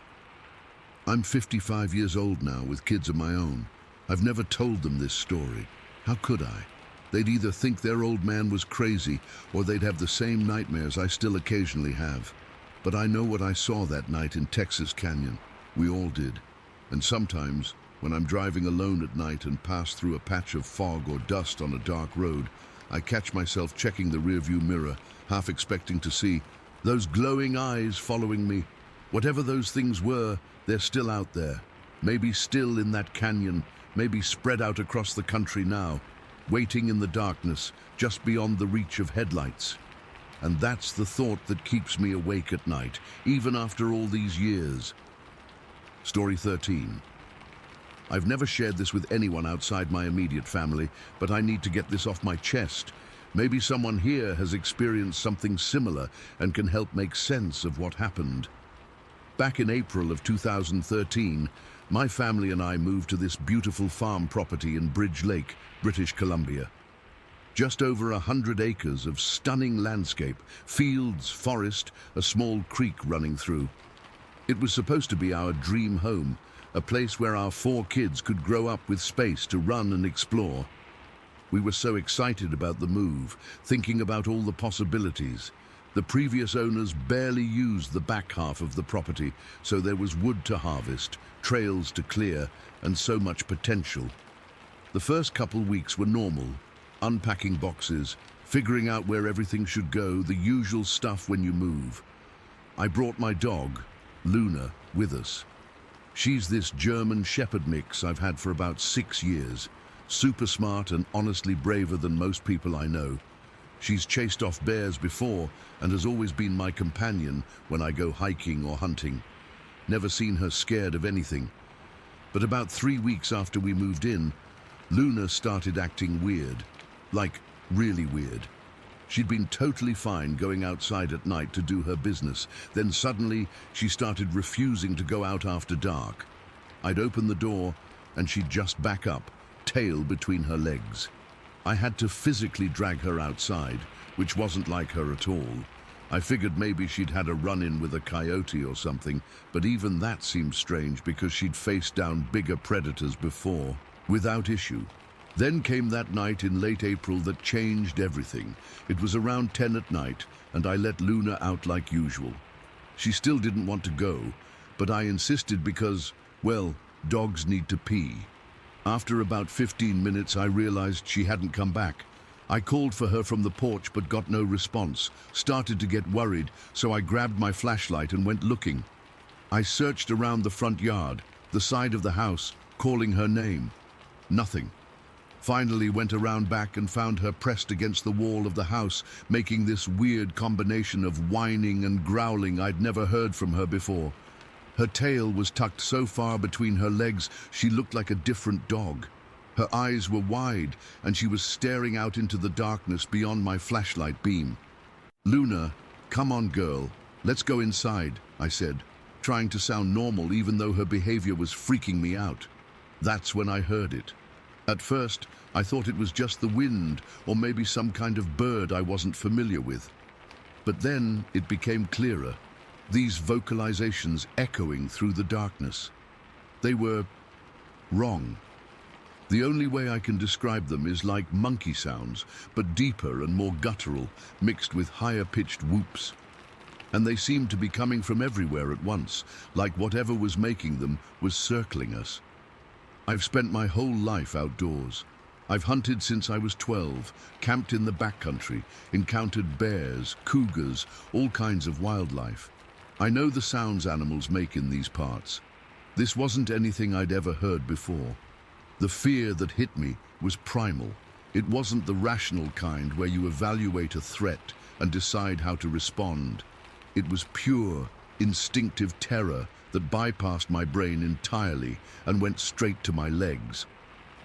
S1: I'm 55 years old now with kids of my own. I've never told them this story. How could I? They'd either think their old man was crazy or they'd have the same nightmares I still occasionally have. But I know what I saw that night in Texas Canyon. We all did. And sometimes, when I'm driving alone at night and pass through a patch of fog or dust on a dark road, I catch myself checking the rearview mirror, half expecting to see, Those glowing eyes following me. Whatever those things were, they're still out there. Maybe still in that canyon, maybe spread out across the country now, waiting in the darkness, just beyond the reach of headlights. And that's the thought that keeps me awake at night, even after all these years. Story 13. I've never shared this with anyone outside my immediate family, but I need to get this off my chest. Maybe someone here has experienced something similar and can help make sense of what happened. Back in April of 2013, my family and I moved to this beautiful farm property in Bridge Lake, British Columbia. Just over 100 acres of stunning landscape, fields, forest, a small creek running through. It was supposed to be our dream home, a place where our 4 kids could grow up with space to run and explore. We were so excited about the move, thinking about all the possibilities. The previous owners barely used the back half of the property, so there was wood to harvest, trails to clear, and so much potential. The first couple weeks were normal, unpacking boxes, figuring out where everything should go, the usual stuff when you move. I brought my dog, Luna, with us. She's this German Shepherd mix I've had for about 6 years. Super smart and honestly braver than most people I know. She's chased off bears before and has always been my companion when I go hiking or hunting. Never seen her scared of anything. But about 3 weeks after we moved in, Luna started acting weird. Like, really weird. She'd been totally fine going outside at night to do her business. Then suddenly, she started refusing to go out after dark. I'd open the door, and she'd just back up, tail between her legs. I had to physically drag her outside, which wasn't like her at all. I figured maybe she'd had a run-in with a coyote or something, but even that seemed strange because she'd faced down bigger predators before, without issue. Then came that night in late April that changed everything. It was around 10 at night, and I let Luna out like usual. She still didn't want to go, but I insisted because, well, dogs need to pee. After about 15 minutes, I realized she hadn't come back. I called for her from the porch but got no response, started to get worried, so I grabbed my flashlight and went looking. I searched around the front yard, the side of the house, calling her name. Nothing. Finally went around back and found her pressed against the wall of the house, making this weird combination of whining and growling I'd never heard from her before. Her tail was tucked so far between her legs she looked like a different dog. Her eyes were wide and she was staring out into the darkness beyond my flashlight beam. "Luna, come on girl, let's go inside," I said, trying to sound normal even though her behavior was freaking me out. That's when I heard it. At first, I thought it was just the wind or maybe some kind of bird I wasn't familiar with. But then it became clearer. These vocalizations echoing through the darkness. They were wrong. The only way I can describe them is like monkey sounds, but deeper and more guttural, mixed with higher-pitched whoops. And they seemed to be coming from everywhere at once, like whatever was making them was circling us. I've spent my whole life outdoors. I've hunted since I was 12, camped in the backcountry, encountered bears, cougars, all kinds of wildlife. I know the sounds animals make in these parts. This wasn't anything I'd ever heard before. The fear that hit me was primal. It wasn't the rational kind where you evaluate a threat and decide how to respond. It was pure, instinctive terror that bypassed my brain entirely and went straight to my legs.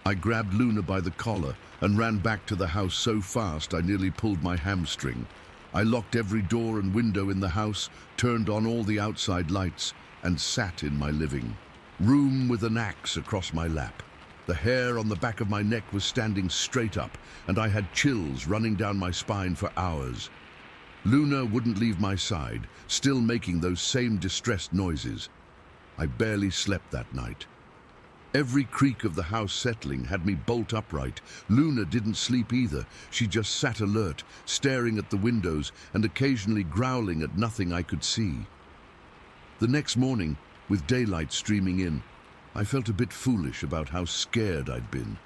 S1: I grabbed Luna by the collar and ran back to the house so fast I nearly pulled my hamstring. I locked every door and window in the house, turned on all the outside lights, and sat in my living room with an axe across my lap. The hair on the back of my neck was standing straight up, and I had chills running down my spine for hours. Luna wouldn't leave my side, still making those same distressed noises. I barely slept that night. Every creak of the house settling had me bolt upright. Luna didn't sleep either. She just sat alert, staring at the windows and occasionally growling at nothing I could see. The next morning, with daylight streaming in, I felt a bit foolish about how scared I'd been.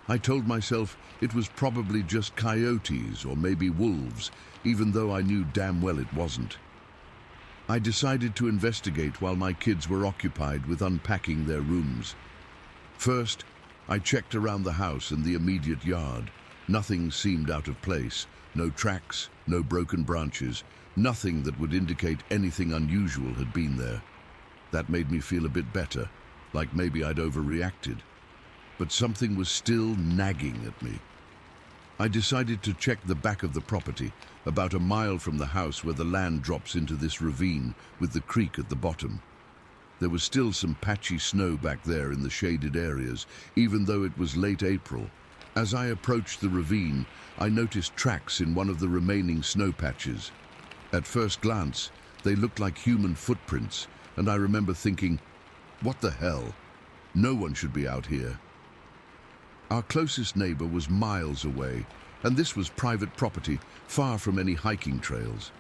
S1: I told myself it was probably just coyotes or maybe wolves, even though I knew damn well it wasn't. I decided to investigate while my kids were occupied with unpacking their rooms. First, I checked around the house and the immediate yard. Nothing seemed out of place. No tracks, no broken branches, nothing that would indicate anything unusual had been there. That made me feel a bit better, like maybe I'd overreacted. But something was still nagging at me. I decided to check the back of the property, about a mile from the house where the land drops into this ravine with the creek at the bottom. There was still some patchy snow back there in the shaded areas, even though it was late April. As I approached the ravine, I noticed tracks in one of the remaining snow patches. At first glance, they looked like human footprints, and I remember thinking, what the hell? No one should be out here. Our closest neighbor was miles away, and this was private property, far from any hiking trails.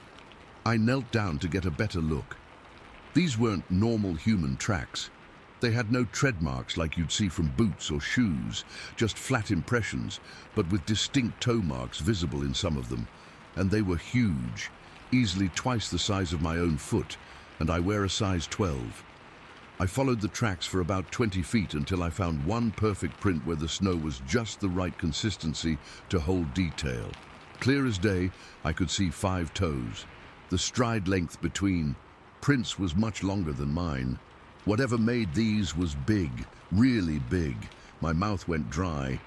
S1: I knelt down to get a better look. These weren't normal human tracks. They had no tread marks like you'd see from boots or shoes, just flat impressions, but with distinct toe marks visible in some of them. And they were huge, easily twice the size of my own foot, and I wear a size 12. I followed the tracks for about 20 feet until I found one perfect print where the snow was just the right consistency to hold detail. Clear as day, I could see 5 toes. The stride length between prints was much longer than mine. Whatever made these was big, really big. My mouth went dry.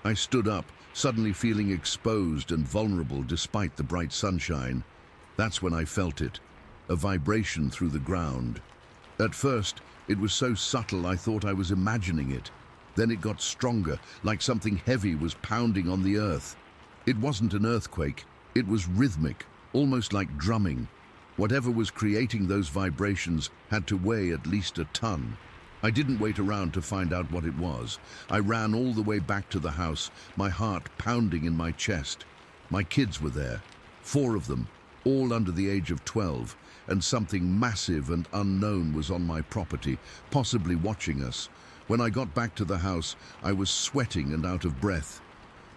S1: I stood up, suddenly feeling exposed and vulnerable despite the bright sunshine. That's when I felt it, a vibration through the ground. At first, it was so subtle I thought I was imagining it. Then it got stronger, like something heavy was pounding on the earth. It wasn't an earthquake, it was rhythmic, almost like drumming. Whatever was creating those vibrations had to weigh at least a ton. I didn't wait around to find out what it was. I ran all the way back to the house, my heart pounding in my chest. My kids were there, 4 of them, all under the age of 12, and something massive and unknown was on my property, possibly watching us. When I got back to the house, I was sweating and out of breath.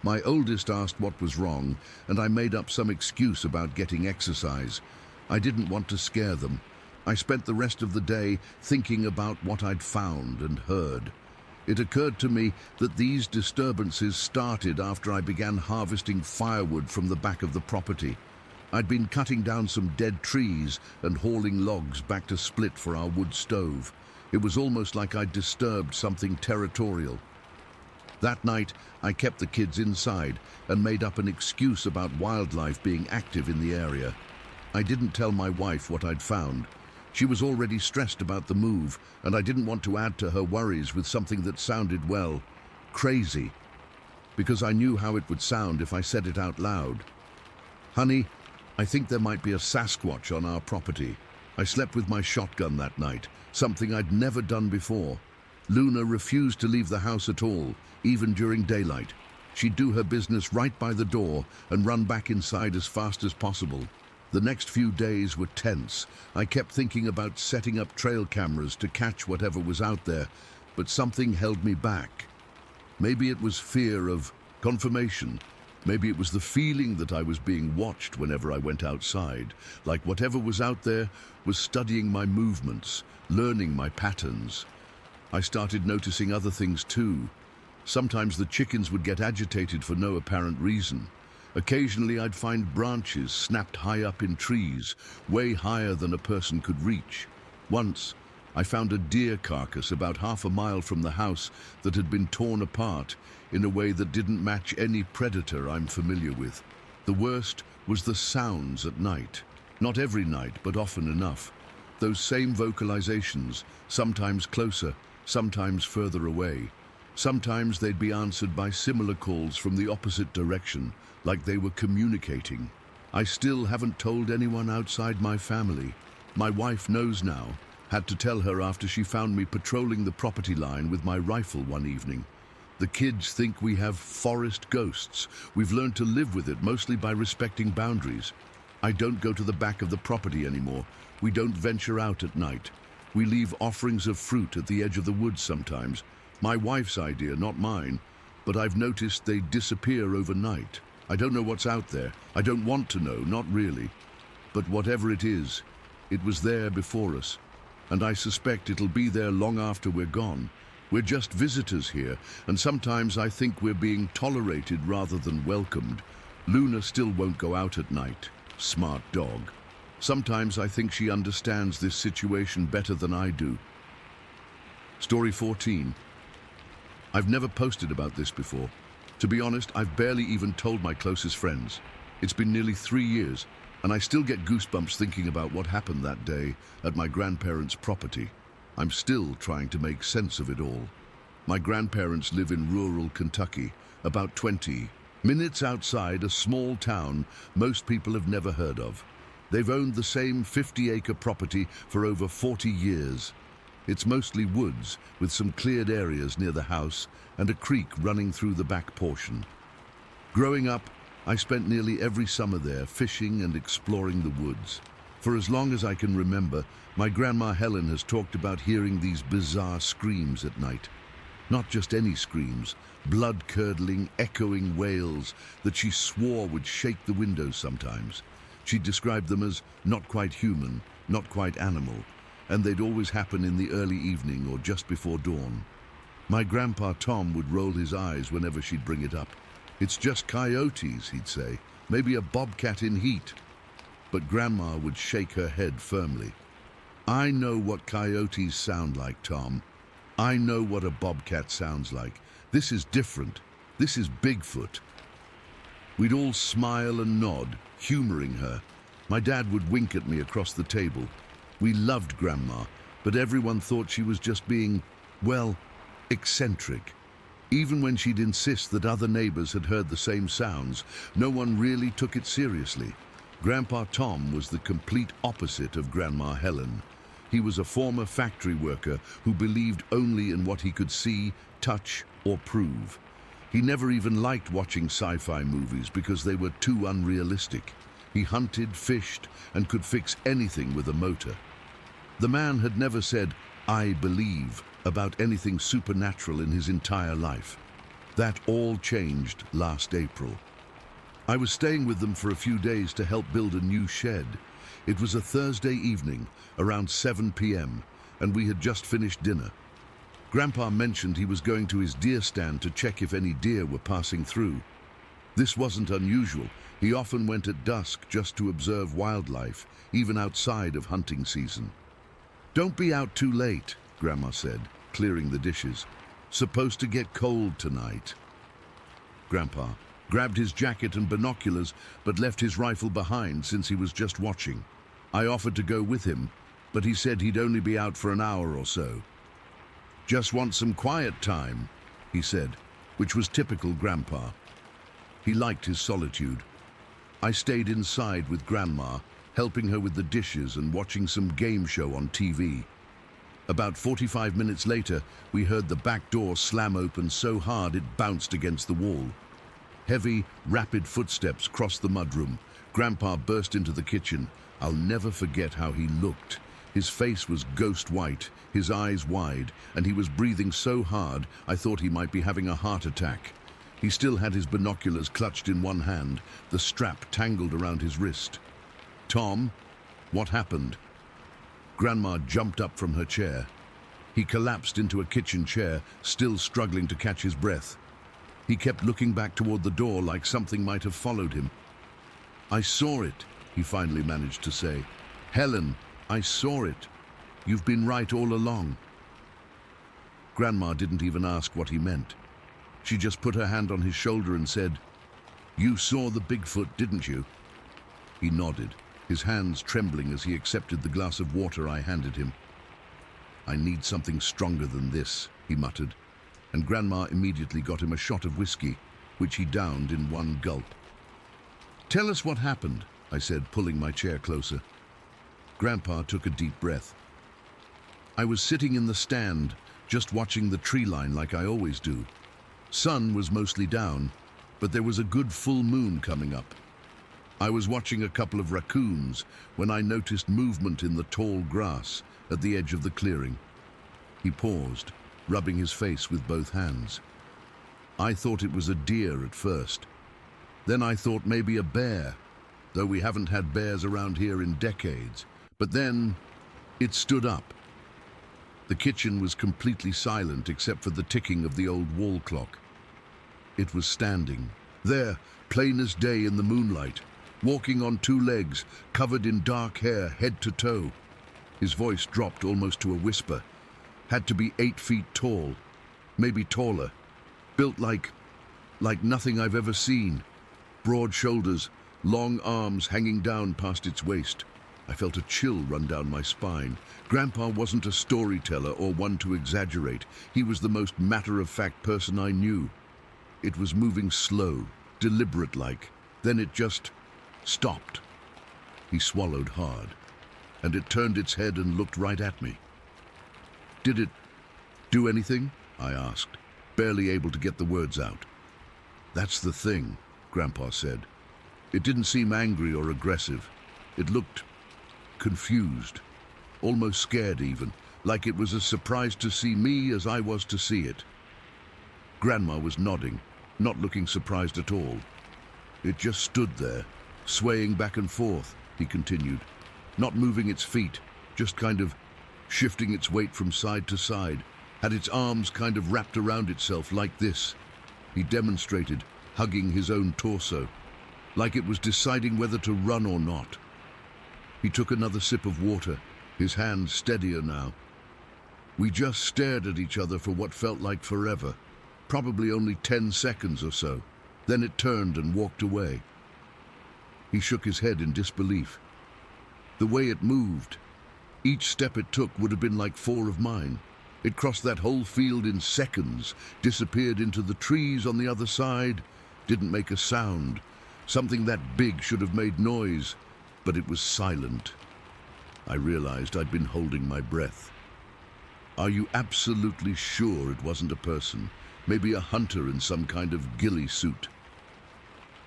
S1: My oldest asked what was wrong, and I made up some excuse about getting exercise. I didn't want to scare them. I spent the rest of the day thinking about what I'd found and heard. It occurred to me that these disturbances started after I began harvesting firewood from the back of the property. I'd been cutting down some dead trees and hauling logs back to split for our wood stove. It was almost like I'd disturbed something territorial. That night, I kept the kids inside and made up an excuse about wildlife being active in the area. I didn't tell my wife what I'd found. She was already stressed about the move, and I didn't want to add to her worries with something that sounded, well, crazy, because I knew how it would sound if I said it out loud. Honey, I think there might be a Sasquatch on our property. I slept with my shotgun that night, something I'd never done before. Luna refused to leave the house at all, even during daylight. She'd do her business right by the door and run back inside as fast as possible. The next few days were tense. I kept thinking about setting up trail cameras to catch whatever was out there, but something held me back. Maybe it was fear of confirmation. Maybe it was the feeling that I was being watched whenever I went outside, like whatever was out there was studying my movements, learning my patterns. I started noticing other things too. Sometimes the chickens would get agitated for no apparent reason. Occasionally I'd find branches snapped high up in trees, way higher than a person could reach. Once, I found a deer carcass about half a mile from the house that had been torn apart in a way that didn't match any predator I'm familiar with. The worst was the sounds at night. Not every night, but often enough. Those same vocalizations, sometimes closer, sometimes further away. Sometimes they'd be answered by similar calls from the opposite direction, like they were communicating. I still haven't told anyone outside my family. My wife knows now. Had to tell her after she found me patrolling the property line with my rifle one evening. The kids think we have forest ghosts. We've learned to live with it, mostly by respecting boundaries. I don't go to the back of the property anymore. We don't venture out at night. We leave offerings of fruit at the edge of the woods sometimes. My wife's idea, not mine, but I've noticed they disappear overnight. I don't know what's out there. I don't want to know, not really. But whatever it is, It was there before us, and I suspect it'll be there long after we're gone. We're just visitors here, and sometimes I think we're being tolerated rather than welcomed. Luna still won't go out at night. Smart dog. Sometimes I think she understands this situation better than I do. Story 14. I've never posted about this before. To be honest, I've barely even told my closest friends. It's been nearly 3 years, and I still get goosebumps thinking about what happened that day at my grandparents' property. I'm still trying to make sense of it all. My grandparents live in rural Kentucky, about 20 minutes outside a small town most people have never heard of. They've owned the same 50-acre property for over 40 years. It's mostly woods, with some cleared areas near the house and a creek running through the back portion. Growing up, I spent nearly every summer there fishing and exploring the woods. For as long as I can remember, my grandma Helen has talked about hearing these bizarre screams at night. Not just any screams, blood-curdling, echoing wails that she swore would shake the windows sometimes. She described them as not quite human, not quite animal, and they'd always happen in the early evening or just before dawn. My grandpa Tom would roll his eyes whenever she'd bring it up. "It's just coyotes," he'd say, "maybe a bobcat in heat." But Grandma would shake her head firmly. "I know what coyotes sound like, Tom. I know what a bobcat sounds like. This is different. This is Bigfoot." We'd all smile and nod, humoring her. My dad would wink at me across the table. We loved Grandma, but everyone thought she was just being, well, eccentric. Even when she'd insist that other neighbors had heard the same sounds, no one really took it seriously. Grandpa Tom was the complete opposite of Grandma Helen. He was a former factory worker who believed only in what he could see, touch, or prove. He never even liked watching sci-fi movies because they were too unrealistic. He hunted, fished, and could fix anything with a motor. The man had never said, "I believe," about anything supernatural in his entire life. That all changed last April. I was staying with them for a few days to help build a new shed. It was a Thursday evening, around 7 p.m., and we had just finished dinner. Grandpa mentioned he was going to his deer stand to check if any deer were passing through. This wasn't unusual. He often went at dusk just to observe wildlife, even outside of hunting season. "Don't be out too late," Grandma said, clearing the dishes. "Supposed to get cold tonight." Grandpa grabbed his jacket and binoculars, but left his rifle behind since he was just watching. I offered to go with him, but he said he'd only be out for an hour or so. "Just want some quiet time," he said, which was typical Grandpa. He liked his solitude. I stayed inside with Grandma, helping her with the dishes and watching some game show on TV. About 45 minutes later, we heard the back door slam open so hard it bounced against the wall. Heavy, rapid footsteps crossed the mudroom. Grandpa burst into the kitchen. I'll never forget how he looked. His face was ghost white, his eyes wide, and he was breathing so hard I thought he might be having a heart attack. He still had his binoculars clutched in one hand, the strap tangled around his wrist. "Tom, what happened?" Grandma jumped up from her chair. He collapsed into a kitchen chair, still struggling to catch his breath. He kept looking back toward the door like something might have followed him. "I saw it," he finally managed to say. "Helen, I saw it. You've been right all along." Grandma didn't even ask what he meant. She just put her hand on his shoulder and said, "You saw the Bigfoot, didn't you?" He nodded, his hands trembling as he accepted the glass of water I handed him. "I need something stronger than this," he muttered, and Grandma immediately got him a shot of whiskey, which he downed in one gulp. "Tell us what happened," I said, pulling my chair closer. Grandpa took a deep breath. "I was sitting in the stand, just watching the tree line like I always do. Sun was mostly down, but there was a good full moon coming up. I was watching a couple of raccoons when I noticed movement in the tall grass at the edge of the clearing." He paused, rubbing his face with both hands. "I thought it was a deer at first. Then I thought maybe a bear, though we haven't had bears around here in decades. But then it stood up. The kitchen was completely silent except for the ticking of the old wall clock. It was standing there, plain as day in the moonlight, walking on two legs, covered in dark hair, head to toe. His voice dropped almost to a whisper. Had to be 8 feet tall, maybe taller. Built like nothing I've ever seen. Broad shoulders, long arms hanging down past its waist. I felt a chill run down my spine. Grandpa wasn't a storyteller or one to exaggerate. He was the most matter-of-fact person I knew. It was moving slow, deliberate-like. Then it just stopped. He swallowed hard, and it turned its head and looked right at me. "Did it do anything?" I asked, barely able to get the words out. "That's the thing," Grandpa said. "It didn't seem angry or aggressive. It looked confused, almost scared even, like it was as surprised to see me as I was to see it." Grandma was nodding, not looking surprised at all. "It just stood there, swaying back and forth," he continued, "not moving its feet, just kind of shifting its weight from side to side, had its arms kind of wrapped around itself like this." He demonstrated, hugging his own torso, like it was deciding whether to run or not. He took another sip of water, his hand steadier now. We just stared at each other for what felt like forever, probably only 10 seconds or so. Then it turned and walked away. He shook his head in disbelief. The way it moved, each step it took would have been like 4 of mine. It crossed that whole field in seconds, disappeared into the trees on the other side, didn't make a sound. Something that big should have made noise, but it was silent. I realized I'd been holding my breath. "Are you absolutely sure it wasn't a person? Maybe a hunter in some kind of ghillie suit?"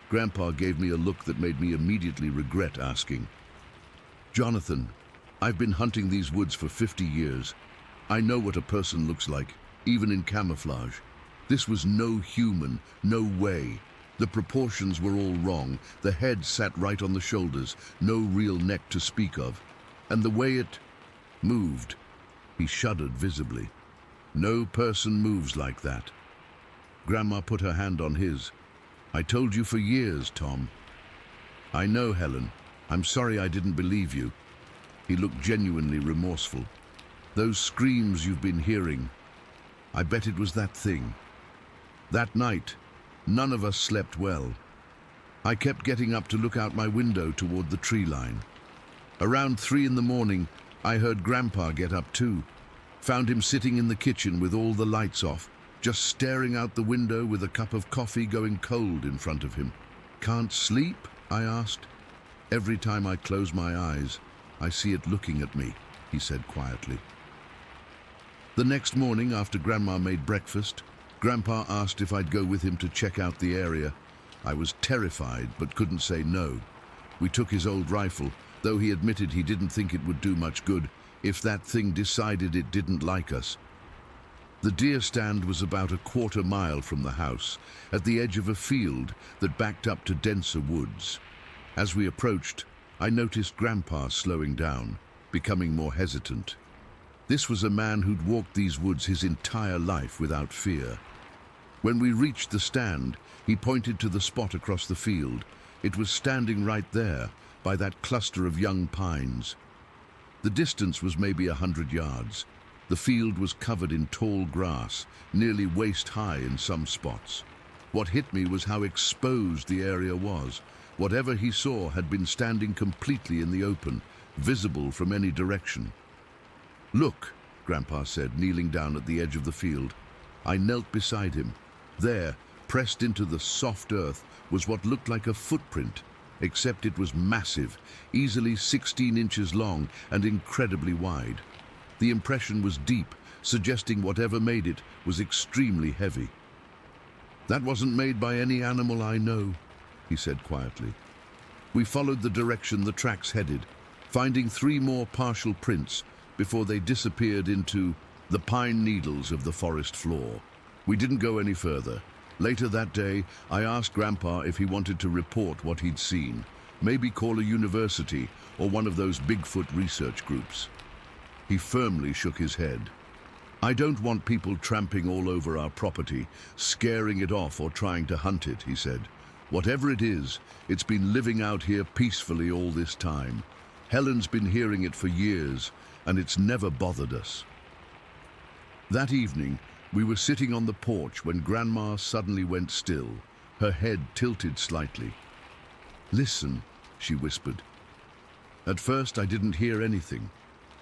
S1: Grandpa gave me a look that made me immediately regret asking. "Jonathan, I've been hunting these woods for 50 years. I know what a person looks like, even in camouflage. This was no human, no way. The proportions were all wrong. The head sat right on the shoulders, no real neck to speak of. And the way it moved," he shuddered visibly. "No person moves like that." Grandma put her hand on his. "I told you for years, Tom." "I know, Helen. I'm sorry I didn't believe you." He looked genuinely remorseful. "Those screams you've been hearing, I bet it was that thing. That night, none of us slept well. I kept getting up to look out my window toward the tree line. Around 3 in the morning, I heard Grandpa get up too. Found him sitting in the kitchen with all the lights off, just staring out the window with a cup of coffee going cold in front of him. "Can't sleep?" I asked. "Every time I close my eyes, I see it looking at me," he said quietly. The next morning, after Grandma made breakfast, Grandpa asked if I'd go with him to check out the area. I was terrified, but couldn't say no. We took his old rifle, though he admitted he didn't think it would do much good if that thing decided it didn't like us. The deer stand was about a quarter-mile from the house, at the edge of a field that backed up to denser woods. As we approached, I noticed Grandpa slowing down, becoming more hesitant. This was a man who'd walked these woods his entire life without fear. When we reached the stand, he pointed to the spot across the field. It was standing right there, by that cluster of young pines. The distance was maybe 100 yards. The field was covered in tall grass, nearly waist-high in some spots. What hit me was how exposed the area was. Whatever he saw had been standing completely in the open, visible from any direction. "Look," Grandpa said, kneeling down at the edge of the field. I knelt beside him. There, pressed into the soft earth, was what looked like a footprint, except it was massive, easily 16 inches long and incredibly wide. The impression was deep, suggesting whatever made it was extremely heavy. "That wasn't made by any animal I know," he said quietly. We followed the direction the tracks headed, finding 3 more partial prints before they disappeared into the pine needles of the forest floor. We didn't go any further. Later that day, I asked Grandpa if he wanted to report what he'd seen. Maybe call a university or one of those Bigfoot research groups." He firmly shook his head. "I don't want people tramping all over our property, scaring it off or trying to hunt it," he said. "Whatever it is, it's been living out here peacefully all this time. Helen's been hearing it for years, and it's never bothered us." That evening, we were sitting on the porch when Grandma suddenly went still, her head tilted slightly. "Listen," she whispered. At first, I didn't hear anything.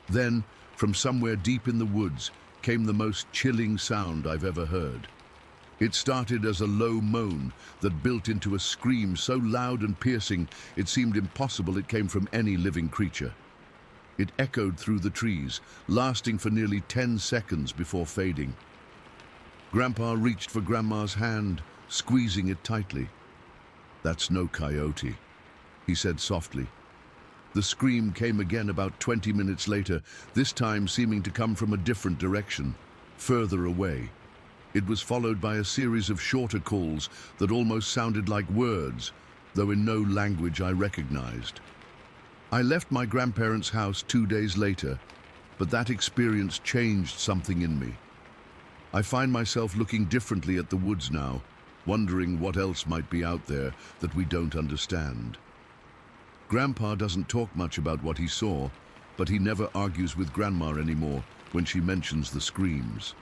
S1: Then, from somewhere deep in the woods, came the most chilling sound I've ever heard. It started as a low moan that built into a scream so loud and piercing it seemed impossible it came from any living creature. It echoed through the trees, lasting for nearly 10 seconds before fading. Grandpa reached for Grandma's hand, squeezing it tightly. "That's no coyote," he said softly. The scream came again about 20 minutes later, this time seeming to come from a different direction, further away. It was followed by a series of shorter calls that almost sounded like words, though in no language I recognized. I left my grandparents' house 2 days later, but that experience changed something in me. I find myself looking differently at the woods now, wondering what else might be out there that we don't understand. Grandpa doesn't talk much about what he saw, but he never argues with Grandma anymore when she mentions the screams.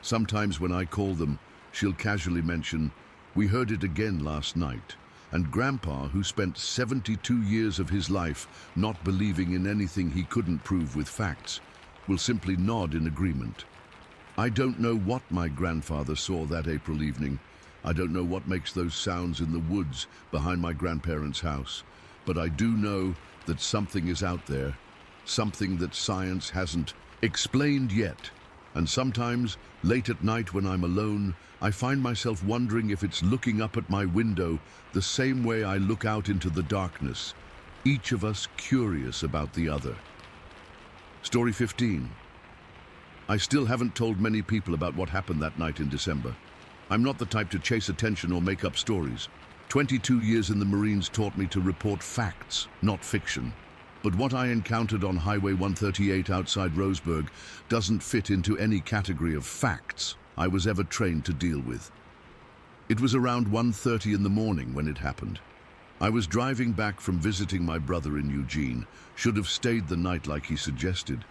S1: Sometimes when I call them, she'll casually mention, "We heard it again last night." And Grandpa, who spent 72 years of his life not believing in anything he couldn't prove with facts, will simply nod in agreement. I don't know what my grandfather saw that April evening. I don't know what makes those sounds in the woods behind my grandparents' house. But I do know that something is out there, something that science hasn't explained yet. And sometimes, late at night when I'm alone, I find myself wondering if it's looking up at my window the same way I look out into the darkness, each of us curious about the other. Story 15. I still haven't told many people about what happened that night in December. I'm not the type to chase attention or make up stories. 22 years in the Marines taught me to report facts, not fiction. But what I encountered on Highway 138 outside Roseburg doesn't fit into any category of facts I was ever trained to deal with. It was around 1:30 in the morning when it happened. I was driving back from visiting my brother in Eugene, should have stayed the night like he suggested,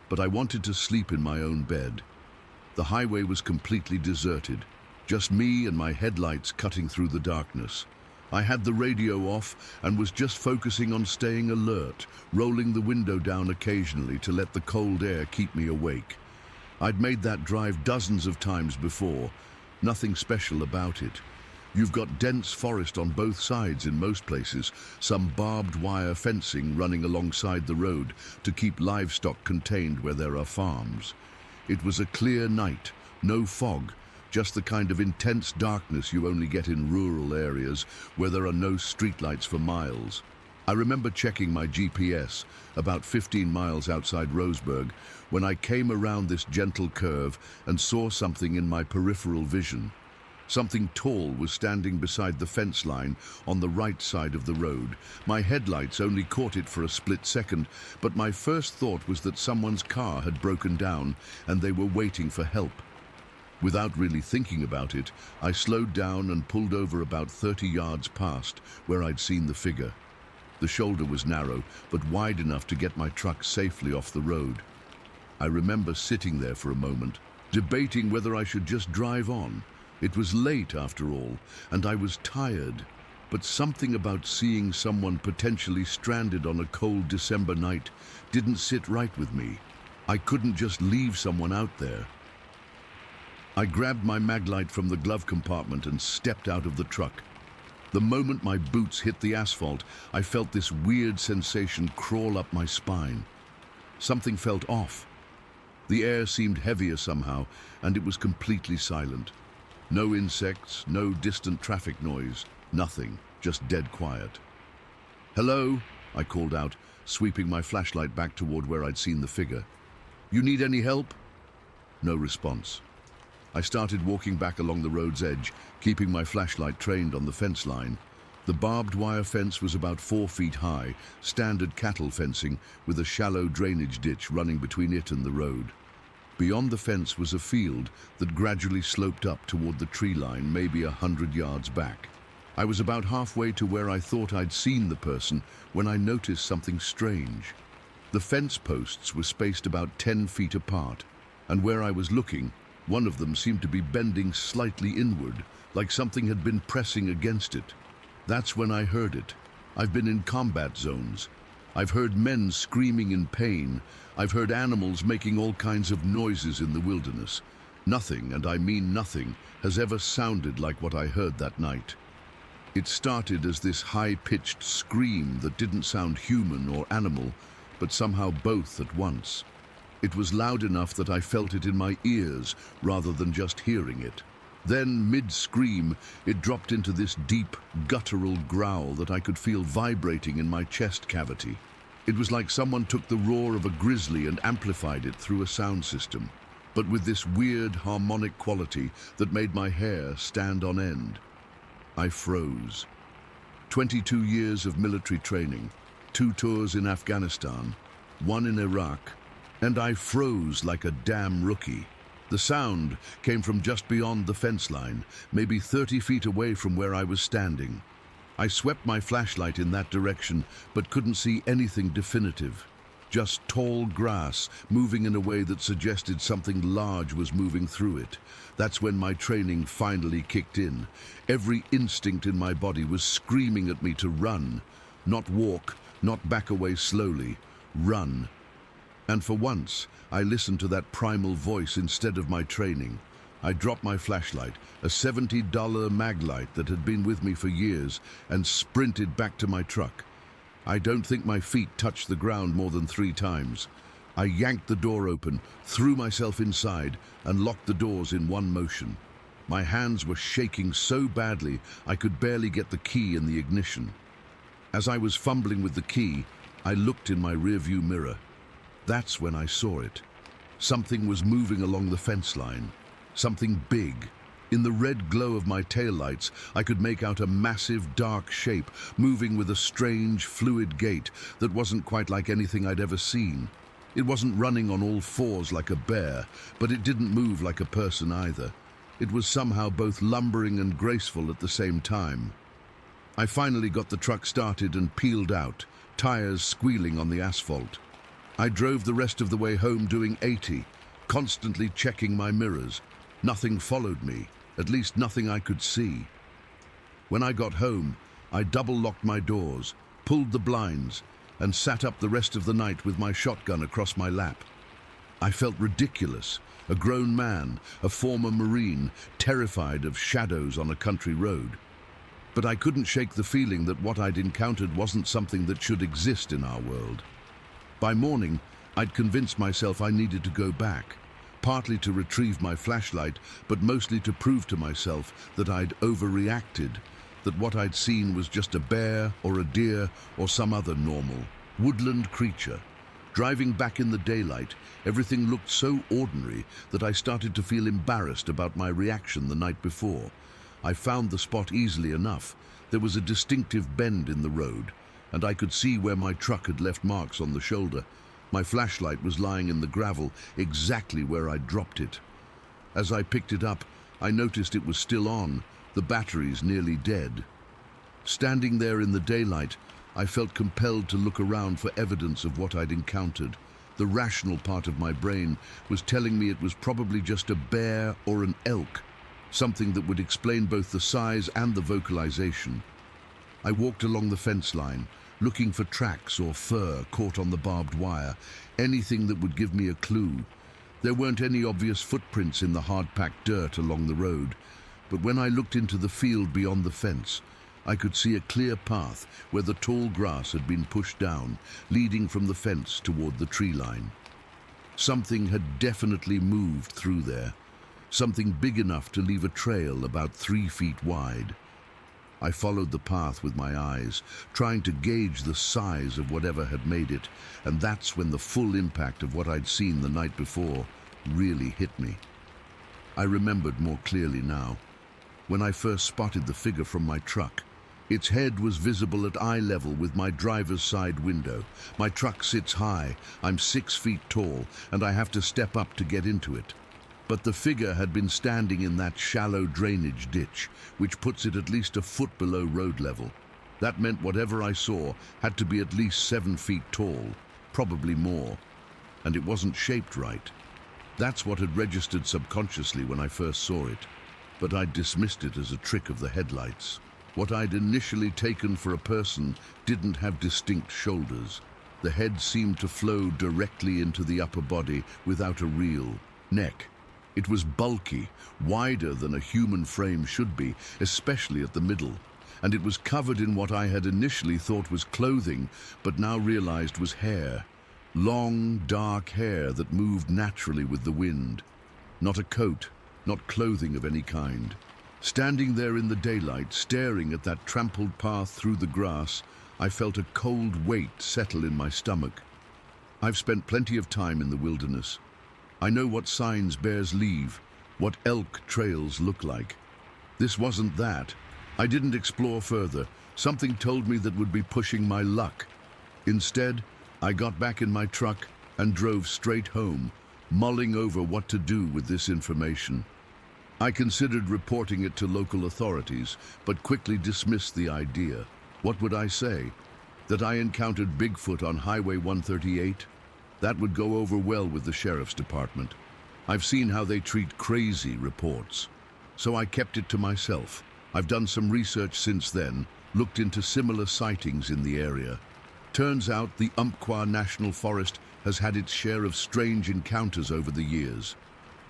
S1: but I wanted to sleep in my own bed. The highway was completely deserted, just me and my headlights cutting through the darkness. I had the radio off and was just focusing on staying alert, rolling the window down occasionally to let the cold air keep me awake. I'd made that drive dozens of times before, nothing special about it. You've got dense forest on both sides in most places, some barbed wire fencing running alongside the road to keep livestock contained where there are farms. It was a clear night, no fog, just the kind of intense darkness you only get in rural areas where there are no streetlights for miles. I remember checking my GPS about 15 miles outside Roseburg when I came around this gentle curve and saw something in my peripheral vision. Something tall was standing beside the fence line on the right side of the road. My headlights only caught it for a split second, but my first thought was that someone's car had broken down and they were waiting for help. Without really thinking about it, I slowed down and pulled over about 30 yards past where I'd seen the figure. The shoulder was narrow, but wide enough to get my truck safely off the road. I remember sitting there for a moment, debating whether I should just drive on. It was late after all, and I was tired, but something about seeing someone potentially stranded on a cold December night didn't sit right with me. I couldn't just leave someone out there. I grabbed my maglite from the glove compartment and stepped out of the truck. The moment my boots hit the asphalt, I felt this weird sensation crawl up my spine. Something felt off. The air seemed heavier somehow, and it was completely silent. No insects, no distant traffic noise, nothing, just dead quiet. "Hello?" I called out, sweeping my flashlight back toward where I'd seen the figure. "You need any help?" No response. I started walking back along the road's edge, keeping my flashlight trained on the fence line. The barbed wire fence was about 4 feet high, standard cattle fencing with a shallow drainage ditch running between it and the road. Beyond the fence was a field that gradually sloped up toward the tree line, maybe 100 yards back. I was about halfway to where I thought I'd seen the person when I noticed something strange. The fence posts were spaced about 10 feet apart, and where I was looking, one of them seemed to be bending slightly inward, like something had been pressing against it. That's when I heard it. I've been in combat zones. I've heard men screaming in pain. I've heard animals making all kinds of noises in the wilderness. Nothing, and I mean nothing, has ever sounded like what I heard that night. It started as this high-pitched scream that didn't sound human or animal, but somehow both at once. It was loud enough that I felt it in my ears rather than just hearing it. Then, mid-scream, it dropped into this deep, guttural growl that I could feel vibrating in my chest cavity. It was like someone took the roar of a grizzly and amplified it through a sound system, but with this weird harmonic quality that made my hair stand on end. I froze. 22 years of military training, 2 tours in Afghanistan, 1 in Iraq, and I froze like a damn rookie. The sound came from just beyond the fence line, maybe 30 feet away from where I was standing. I swept my flashlight in that direction, but couldn't see anything definitive. Just tall grass moving in a way that suggested something large was moving through it. That's when my training finally kicked in. Every instinct in my body was screaming at me to run. Not walk, not back away slowly. Run. And for once, I listened to that primal voice instead of my training. I dropped my flashlight, a $70 Maglite that had been with me for years, and sprinted back to my truck. I don't think my feet touched the ground more than 3 times. I yanked the door open, threw myself inside, and locked the doors in one motion. My hands were shaking so badly I could barely get the key in the ignition. As I was fumbling with the key, I looked in my rearview mirror. That's when I saw it. Something was moving along the fence line. Something big. In the red glow of my taillights, I could make out a massive, dark shape moving with a strange, fluid gait that wasn't quite like anything I'd ever seen. It wasn't running on all 4s like a bear, but it didn't move like a person either. It was somehow both lumbering and graceful at the same time. I finally got the truck started and peeled out, tires squealing on the asphalt. I drove the rest of the way home doing 80, constantly checking my mirrors. Nothing followed me, at least nothing I could see. When I got home, I double-locked my doors, pulled the blinds, and sat up the rest of the night with my shotgun across my lap. I felt ridiculous, a grown man, a former Marine, terrified of shadows on a country road. But I couldn't shake the feeling that what I'd encountered wasn't something that should exist in our world. By morning, I'd convinced myself I needed to go back, partly to retrieve my flashlight, but mostly to prove to myself that I'd overreacted, that what I'd seen was just a bear or a deer or some other normal, woodland creature. Driving back in the daylight, everything looked so ordinary that I started to feel embarrassed about my reaction the night before. I found the spot easily enough. There was a distinctive bend in the road, and I could see where my truck had left marks on the shoulder. My flashlight was lying in the gravel, exactly where I'd dropped it. As I picked it up, I noticed it was still on, the batteries nearly dead. Standing there in the daylight, I felt compelled to look around for evidence of what I'd encountered. The rational part of my brain was telling me it was probably just a bear or an elk, something that would explain both the size and the vocalization. I walked along the fence line, looking for tracks or fur caught on the barbed wire, anything that would give me a clue. There weren't any obvious footprints in the hard-packed dirt along the road, but when I looked into the field beyond the fence, I could see a clear path where the tall grass had been pushed down, leading from the fence toward the tree line. Something had definitely moved through there, something big enough to leave a trail about 3 feet wide. I followed the path with my eyes, trying to gauge the size of whatever had made it, and that's when the full impact of what I'd seen the night before really hit me. I remembered more clearly now. When I first spotted the figure from my truck, Its head was visible at eye level with my driver's side window. My truck sits high, I'm 6 feet tall, and I have to step up to get into it. But the figure had been standing in that shallow drainage ditch, which puts it at least a foot below road level. That meant whatever I saw had to be at least 7 feet tall, probably more. And it wasn't shaped right. That's what had registered subconsciously when I first saw it. But I'd dismissed it as a trick of the headlights. What I'd initially taken for a person didn't have distinct shoulders. The head seemed to flow directly into the upper body without a real neck. It was bulky, wider than a human frame should be, especially at the middle. And it was covered in what I had initially thought was clothing, but now realized was hair. Long, dark hair that moved naturally with the wind. Not a coat, not clothing of any kind. Standing there in the daylight, staring at that trampled path through the grass, I felt a cold weight settle in my stomach. I've spent plenty of time in the wilderness. I know what signs bears leave, what elk trails look like. This wasn't that. I didn't explore further. Something told me that would be pushing my luck. Instead, I got back in my truck and drove straight home, mulling over what to do with this information. I considered reporting it to local authorities, but quickly dismissed the idea. What would I say? That I encountered Bigfoot on Highway 138? That would go over well with the sheriff's department. I've seen how they treat crazy reports. So I kept it to myself. I've done some research since then, looked into similar sightings in the area. Turns out the Umpqua National Forest has had its share of strange encounters over the years.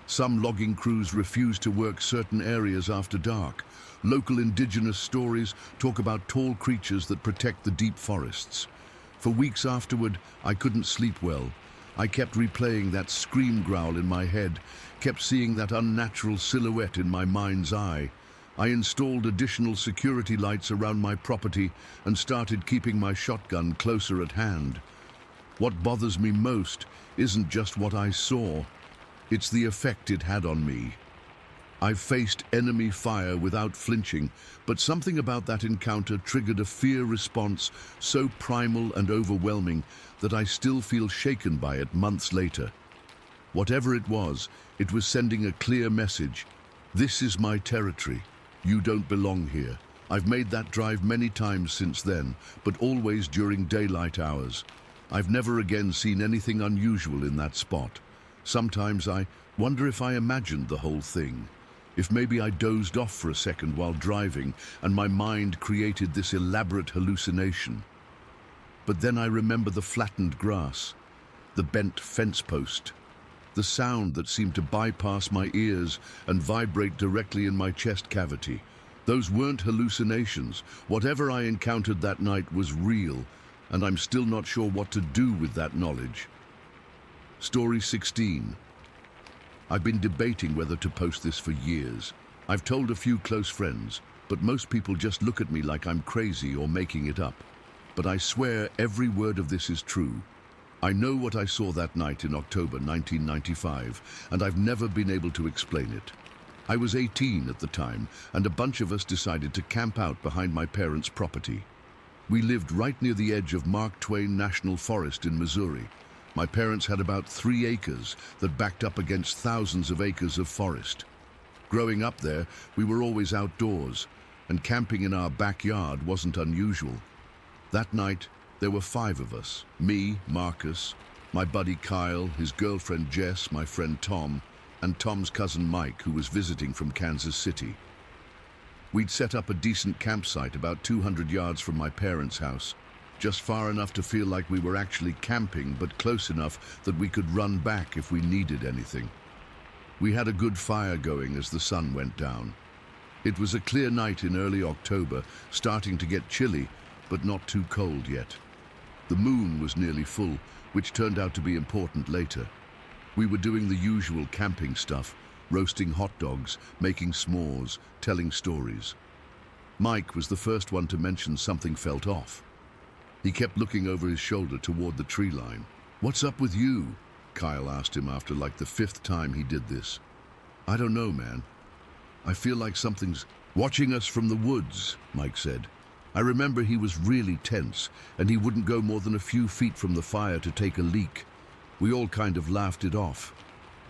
S1: Some logging crews refuse to work certain areas after dark. Local indigenous stories talk about tall creatures that protect the deep forests. For weeks afterward, I couldn't sleep well. I kept replaying that scream growl in my head, kept seeing that unnatural silhouette in my mind's eye. I installed additional security lights around my property and started keeping my shotgun closer at hand. What bothers me most isn't just what I saw. It's the effect it had on me. I faced enemy fire without flinching, but something about that encounter triggered a fear response so primal and overwhelming that I still feel shaken by it months later. Whatever it was sending a clear message. This is my territory. You don't belong here. I've made that drive many times since then, but always during daylight hours. I've never again seen anything unusual in that spot. Sometimes I wonder if I imagined the whole thing. If maybe I dozed off for a second while driving and my mind created this elaborate hallucination. But then I remember the flattened grass, the bent fence post, the sound that seemed to bypass my ears and vibrate directly in my chest cavity. Those weren't hallucinations. Whatever I encountered that night was real, and I'm still not sure what to do with that knowledge. Story 16. I've been debating whether to post this for years. I've told a few close friends, but most people just look at me like I'm crazy or making it up. But I swear every word of this is true. I know what I saw that night in October 1995, and I've never been able to explain it. I was 18 at the time, and a bunch of us decided to camp out behind my parents' property. We lived right near the edge of Mark Twain National Forest in Missouri. My parents had about 3 acres that backed up against thousands of acres of forest. Growing up there, we were always outdoors, and camping in our backyard wasn't unusual. That night, there were 5 of us: me, Marcus, my buddy Kyle, his girlfriend Jess, my friend Tom, and Tom's cousin Mike, who was visiting from Kansas City. We'd set up a decent campsite about 200 yards from my parents' house, just far enough to feel like we were actually camping, but close enough that we could run back if we needed anything. We had a good fire going as the sun went down. It was a clear night in early October, starting to get chilly, but not too cold yet. The moon was nearly full, which turned out to be important later. We were doing the usual camping stuff, roasting hot dogs, making s'mores, telling stories. Mike was the first one to mention something felt off. He kept looking over his shoulder toward the tree line. "What's up with you?" Kyle asked him after like the 5th time he did this. "I don't know, man. I feel like something's watching us from the woods," Mike said. I remember he was really tense, and he wouldn't go more than a few feet from the fire to take a leak. We all kind of laughed it off.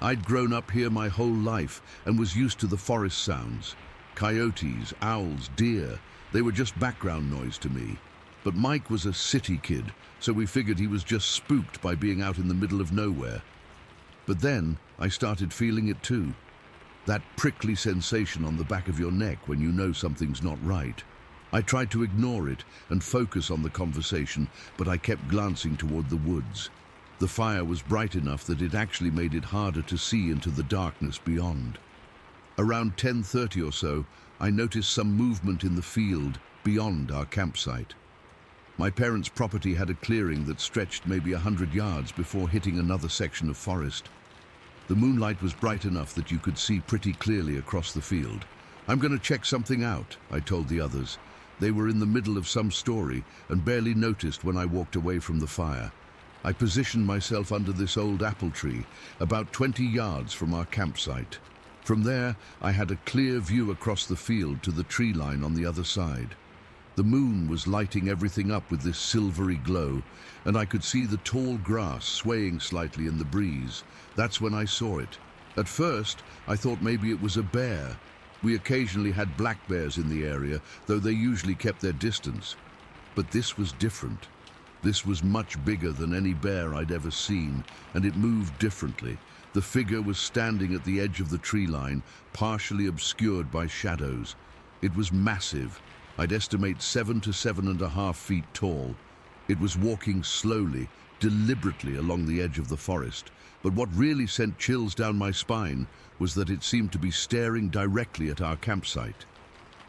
S1: I'd grown up here my whole life and was used to the forest sounds. Coyotes, owls, deer, they were just background noise to me. But Mike was a city kid, so we figured he was just spooked by being out in the middle of nowhere. But then I started feeling it too. That prickly sensation on the back of your neck when you know something's not right. I tried to ignore it and focus on the conversation, but I kept glancing toward the woods. The fire was bright enough that it actually made it harder to see into the darkness beyond. Around 10:30 or so, I noticed some movement in the field beyond our campsite. My parents' property had a clearing that stretched maybe 100 yards before hitting another section of forest. The moonlight was bright enough that you could see pretty clearly across the field. "I'm going to check something out," I told the others. They were in the middle of some story and barely noticed when I walked away from the fire. I positioned myself under this old apple tree, about 20 yards from our campsite. From there, I had a clear view across the field to the tree line on the other side. The moon was lighting everything up with this silvery glow, and I could see the tall grass swaying slightly in the breeze. That's when I saw it. At first, I thought maybe it was a bear. We occasionally had black bears in the area, though they usually kept their distance. But this was different. This was much bigger than any bear I'd ever seen, and it moved differently. The figure was standing at the edge of the tree line, partially obscured by shadows. It was massive. I'd estimate 7 to 7.5 feet tall. It was walking slowly, deliberately along the edge of the forest. But what really sent chills down my spine was that it seemed to be staring directly at our campsite.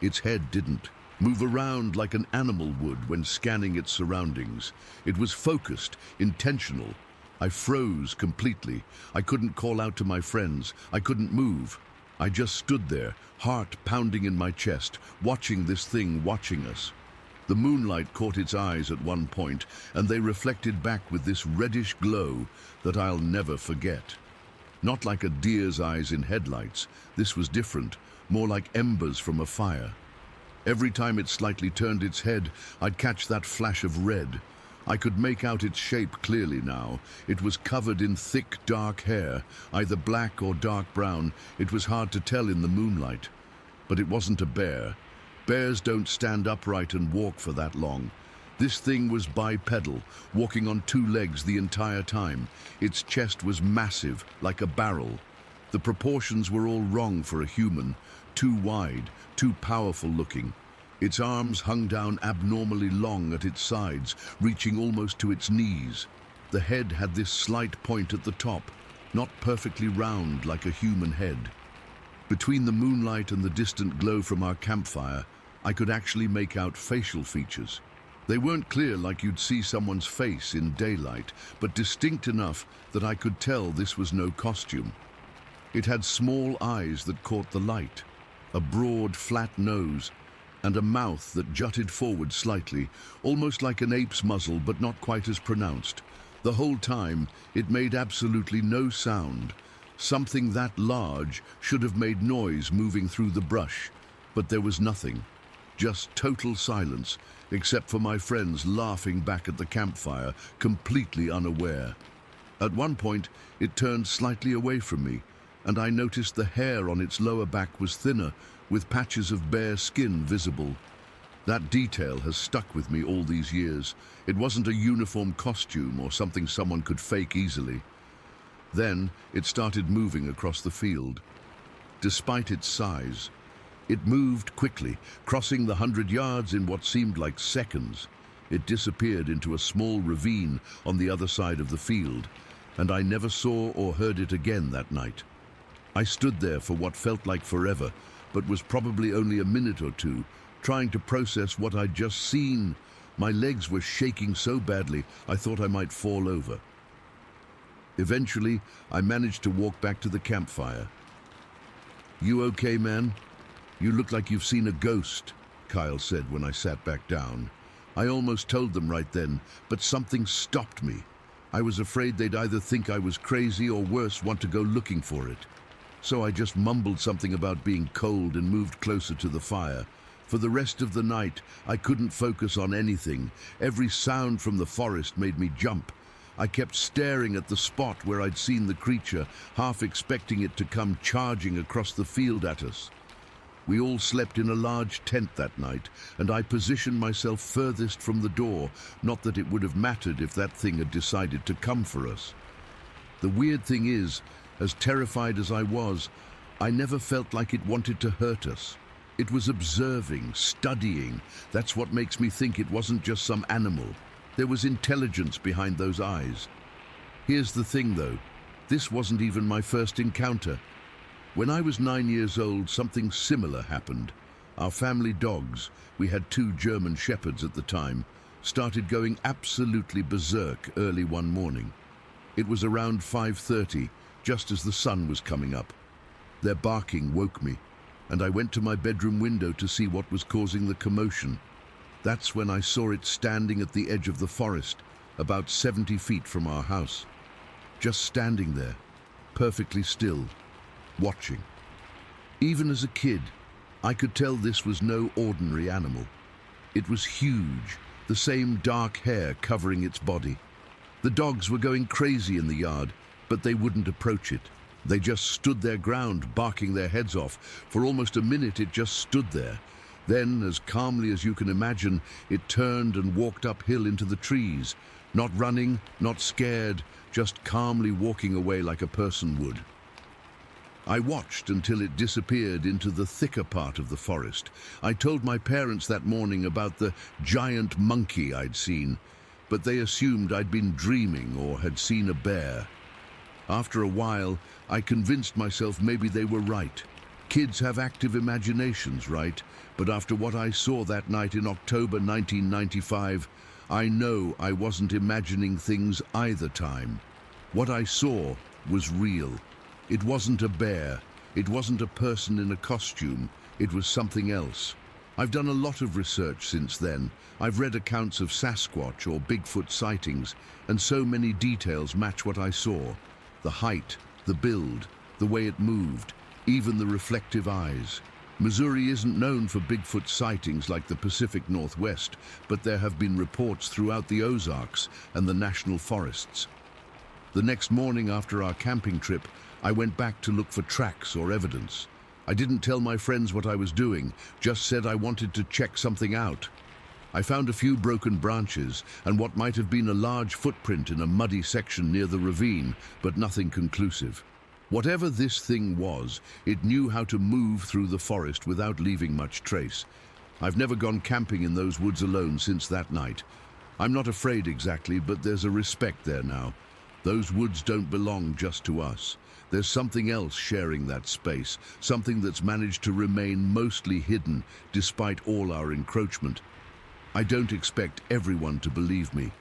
S1: Its head didn't move around like an animal would when scanning its surroundings. It was focused, intentional. I froze completely. I couldn't call out to my friends. I couldn't move. I just stood there, heart pounding in my chest, watching this thing watching us. The moonlight caught its eyes at one point, and they reflected back with this reddish glow that I'll never forget. Not like a deer's eyes in headlights. This was different, more like embers from a fire. Every time it slightly turned its head, I'd catch that flash of red. I could make out its shape clearly now. It was covered in thick, dark hair, either black or dark brown. It was hard to tell in the moonlight. But it wasn't a bear. Bears don't stand upright and walk for that long. This thing was bipedal, walking on two legs the entire time. Its chest was massive, like a barrel. The proportions were all wrong for a human. Too wide, too powerful looking. Its arms hung down abnormally long at its sides, reaching almost to its knees. The head had this slight point at the top, not perfectly round like a human head. Between the moonlight and the distant glow from our campfire, I could actually make out facial features. They weren't clear like you'd see someone's face in daylight, but distinct enough that I could tell this was no costume. It had small eyes that caught the light, a broad, flat nose, and a mouth that jutted forward slightly, almost like an ape's muzzle, but not quite as pronounced. The whole time, it made absolutely no sound. Something that large should have made noise moving through the brush, but there was nothing. Just total silence, except for my friends laughing back at the campfire, completely unaware. At one point, it turned slightly away from me, and I noticed the hair on its lower back was thinner, with patches of bare skin visible. That detail has stuck with me all these years. It wasn't a uniform costume or something someone could fake easily. Then it started moving across the field. Despite its size, it moved quickly, crossing the 100 yards in what seemed like seconds. It disappeared into a small ravine on the other side of the field, and I never saw or heard it again that night. I stood there for what felt like forever, but was probably only a minute or two, trying to process what I'd just seen. My legs were shaking so badly I thought I might fall over. Eventually, I managed to walk back to the campfire. "You okay, man? You look like you've seen a ghost," Kyle said when I sat back down. I almost told them right then, but something stopped me. I was afraid they'd either think I was crazy or worse, want to go looking for it. So I just mumbled something about being cold and moved closer to the fire, For the rest of the night, I couldn't focus on anything. Every sound from the forest made me jump. I kept staring at the spot where I'd seen the creature, half expecting it to come charging across the field at us. We all slept in a large tent that night, and I positioned myself furthest from the door, not that it would have mattered if that thing had decided to come for us. The weird thing is, as terrified as I was, I never felt like it wanted to hurt us. It was observing, studying. That's what makes me think it wasn't just some animal. There was intelligence behind those eyes. Here's the thing, though. This wasn't even my first encounter. When I was 9 years old, something similar happened. Our family dogs, we had 2 German shepherds at the time, started going absolutely berserk early one morning. It was around 5:30, just as the sun was coming up. Their barking woke me, and I went to my bedroom window to see what was causing the commotion. That's when I saw it standing at the edge of the forest, about 70 feet from our house. Just standing there, perfectly still, watching. Even as a kid, I could tell this was no ordinary animal. It was huge, the same dark hair covering its body. The dogs were going crazy in the yard, but they wouldn't approach it. They just stood their ground, barking their heads off. For almost a minute, it just stood there. Then, as calmly as you can imagine, it turned and walked uphill into the trees. Not running, not scared, just calmly walking away like a person would. I watched until it disappeared into the thicker part of the forest. I told my parents that morning about the giant monkey I'd seen, but they assumed I'd been dreaming or had seen a bear. After a while, I convinced myself maybe they were right. Kids have active imaginations, right? But after what I saw that night in October 1995, I know I wasn't imagining things either time. What I saw was real. It wasn't a bear. It wasn't a person in a costume. It was something else. I've done a lot of research since then. I've read accounts of Sasquatch or Bigfoot sightings, and so many details match what I saw. The height, the build, the way it moved, even the reflective eyes. Missouri isn't known for Bigfoot sightings like the Pacific Northwest, but there have been reports throughout the Ozarks and the national forests. The next morning after our camping trip, I went back to look for tracks or evidence. I didn't tell my friends what I was doing, just said I wanted to check something out. I found a few broken branches and what might have been a large footprint in a muddy section near the ravine, but nothing conclusive. Whatever this thing was, it knew how to move through the forest without leaving much trace. I've never gone camping in those woods alone since that night. I'm not afraid exactly, but there's a respect there now. Those woods don't belong just to us. There's something else sharing that space, something that's managed to remain mostly hidden despite all our encroachment. I don't expect everyone to believe me.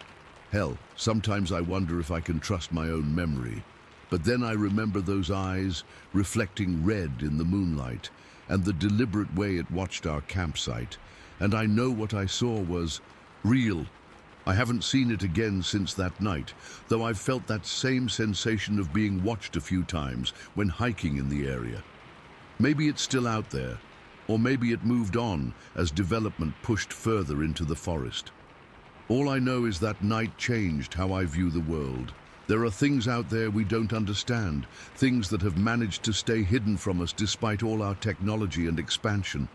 S1: Hell, sometimes I wonder if I can trust my own memory. But then I remember those eyes reflecting red in the moonlight and the deliberate way it watched our campsite. And I know what I saw was real. I haven't seen it again since that night, though I've felt that same sensation of being watched a few times when hiking in the area. Maybe it's still out there, or maybe it moved on as development pushed further into the forest. All I know is that night changed how I view the world. There are things out there we don't understand, things that have managed to stay hidden from us despite all our technology and expansion.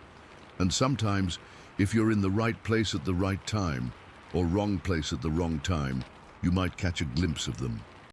S1: And sometimes, if you're in the right place at the right time, or wrong place at the wrong time, you might catch a glimpse of them.